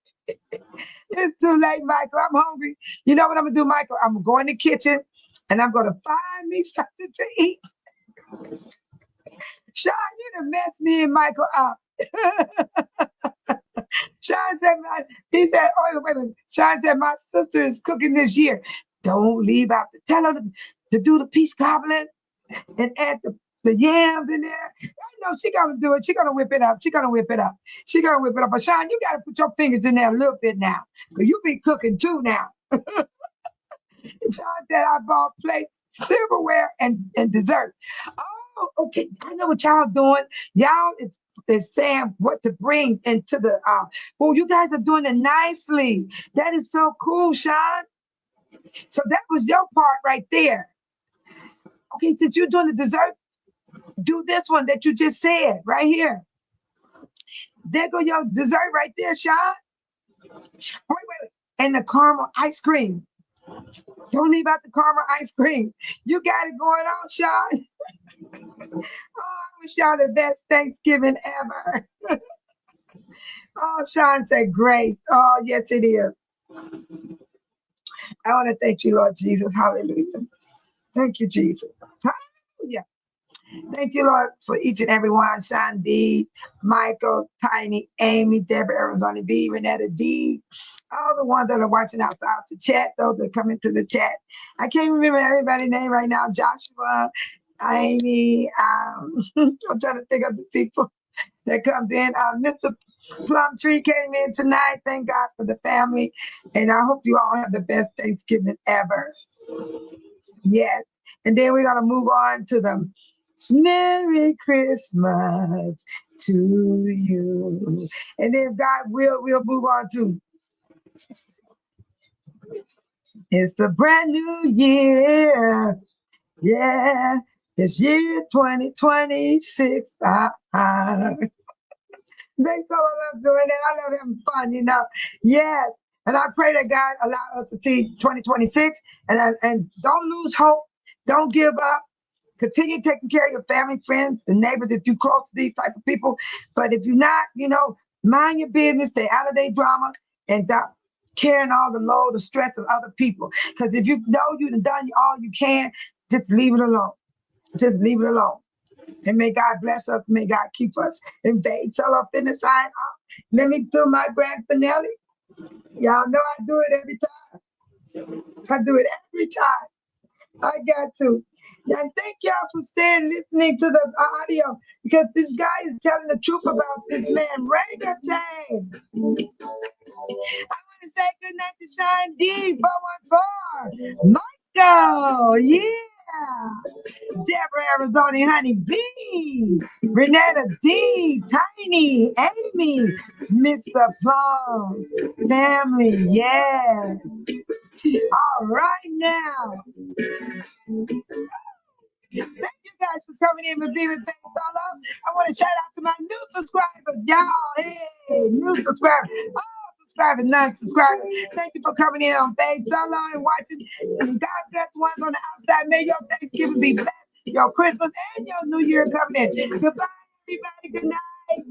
It's too late, Michael. I'm hungry. You know what I'm going to do, Michael? I'm going to go in the kitchen and I'm going to find me something to eat. Sean, you done messed me and Michael up. Sean said, wait a minute. Sean said, my sister is cooking this year. Don't leave out. Tell her to do the peach cobbler and add the yams in there. I know she gonna do it. She gonna whip it up. But Sean, you gotta put your fingers in there a little bit now. Because you be cooking too now. Sean said I bought plates, silverware, and dessert. Oh, okay. I know what y'all doing. Y'all is saying what to bring into the well, you guys are doing it nicely. That is so cool, Sean. So that was your part right there. Okay, since you're doing the dessert, do this one that you just said right here. There go your dessert right there, Sean. Wait. And the caramel ice cream. Don't leave out the caramel ice cream. You got it going on, Sean. Oh, I wish y'all the best Thanksgiving ever. Oh, Sean said grace. Oh, yes, it is. I want to thank you, Lord Jesus. Hallelujah. Thank you, Jesus. Hallelujah. Thank you, Lord, for each and every one. Sean D, Michael, Tiny, Amy, Deborah, Arizona B, Renetta D, all the ones that are watching outside the chat, those that come into the chat. I can't remember everybody's name right now. Joshua, Amy, I'm trying to think of the people that comes in. Mr. Plumtree came in tonight. Thank God for the family. And I hope you all have the best Thanksgiving ever. Yes. And then we're going to move on to the Merry Christmas to you. And then God will, we'll move on to it's a brand new year. Yeah. This year 2026. That's all I love doing it. I love having fun, you know. Yes. And I pray that God allow us to see 2026 and don't lose hope. Don't give up. Continue taking care of your family, friends, and neighbors if you're close to these type of people. But if you're not, you know, mind your business, stay out of their drama, and stop carrying all the load, the stress of other people. Because if you know you've done all you can, just leave it alone. Just leave it alone. And may God bless us. May God keep us. And they sell up in the sign off. Let me do my grand finale. Y'all know I do it every time. I do it every time. I got to. And thank y'all for staying listening to the audio because this guy is telling the truth about this man, Orangutan. I want to say good night to Sean D, 414. Michael, yeah. Deborah, Arizona, Honey B. Renetta D, Tiny, Amy, Mr. Plum, family, yeah. All right now. Thank you guys for coming in with being with Faith Solo. I want to shout out to my new subscribers, y'all. Hey, new subscribers. All subscribers, non-subscribers. Thank you for coming in on Faith Solo and watching. And God bless the ones on the outside. May your Thanksgiving be blessed. Your Christmas and your New Year coming in. Goodbye, everybody. Good night.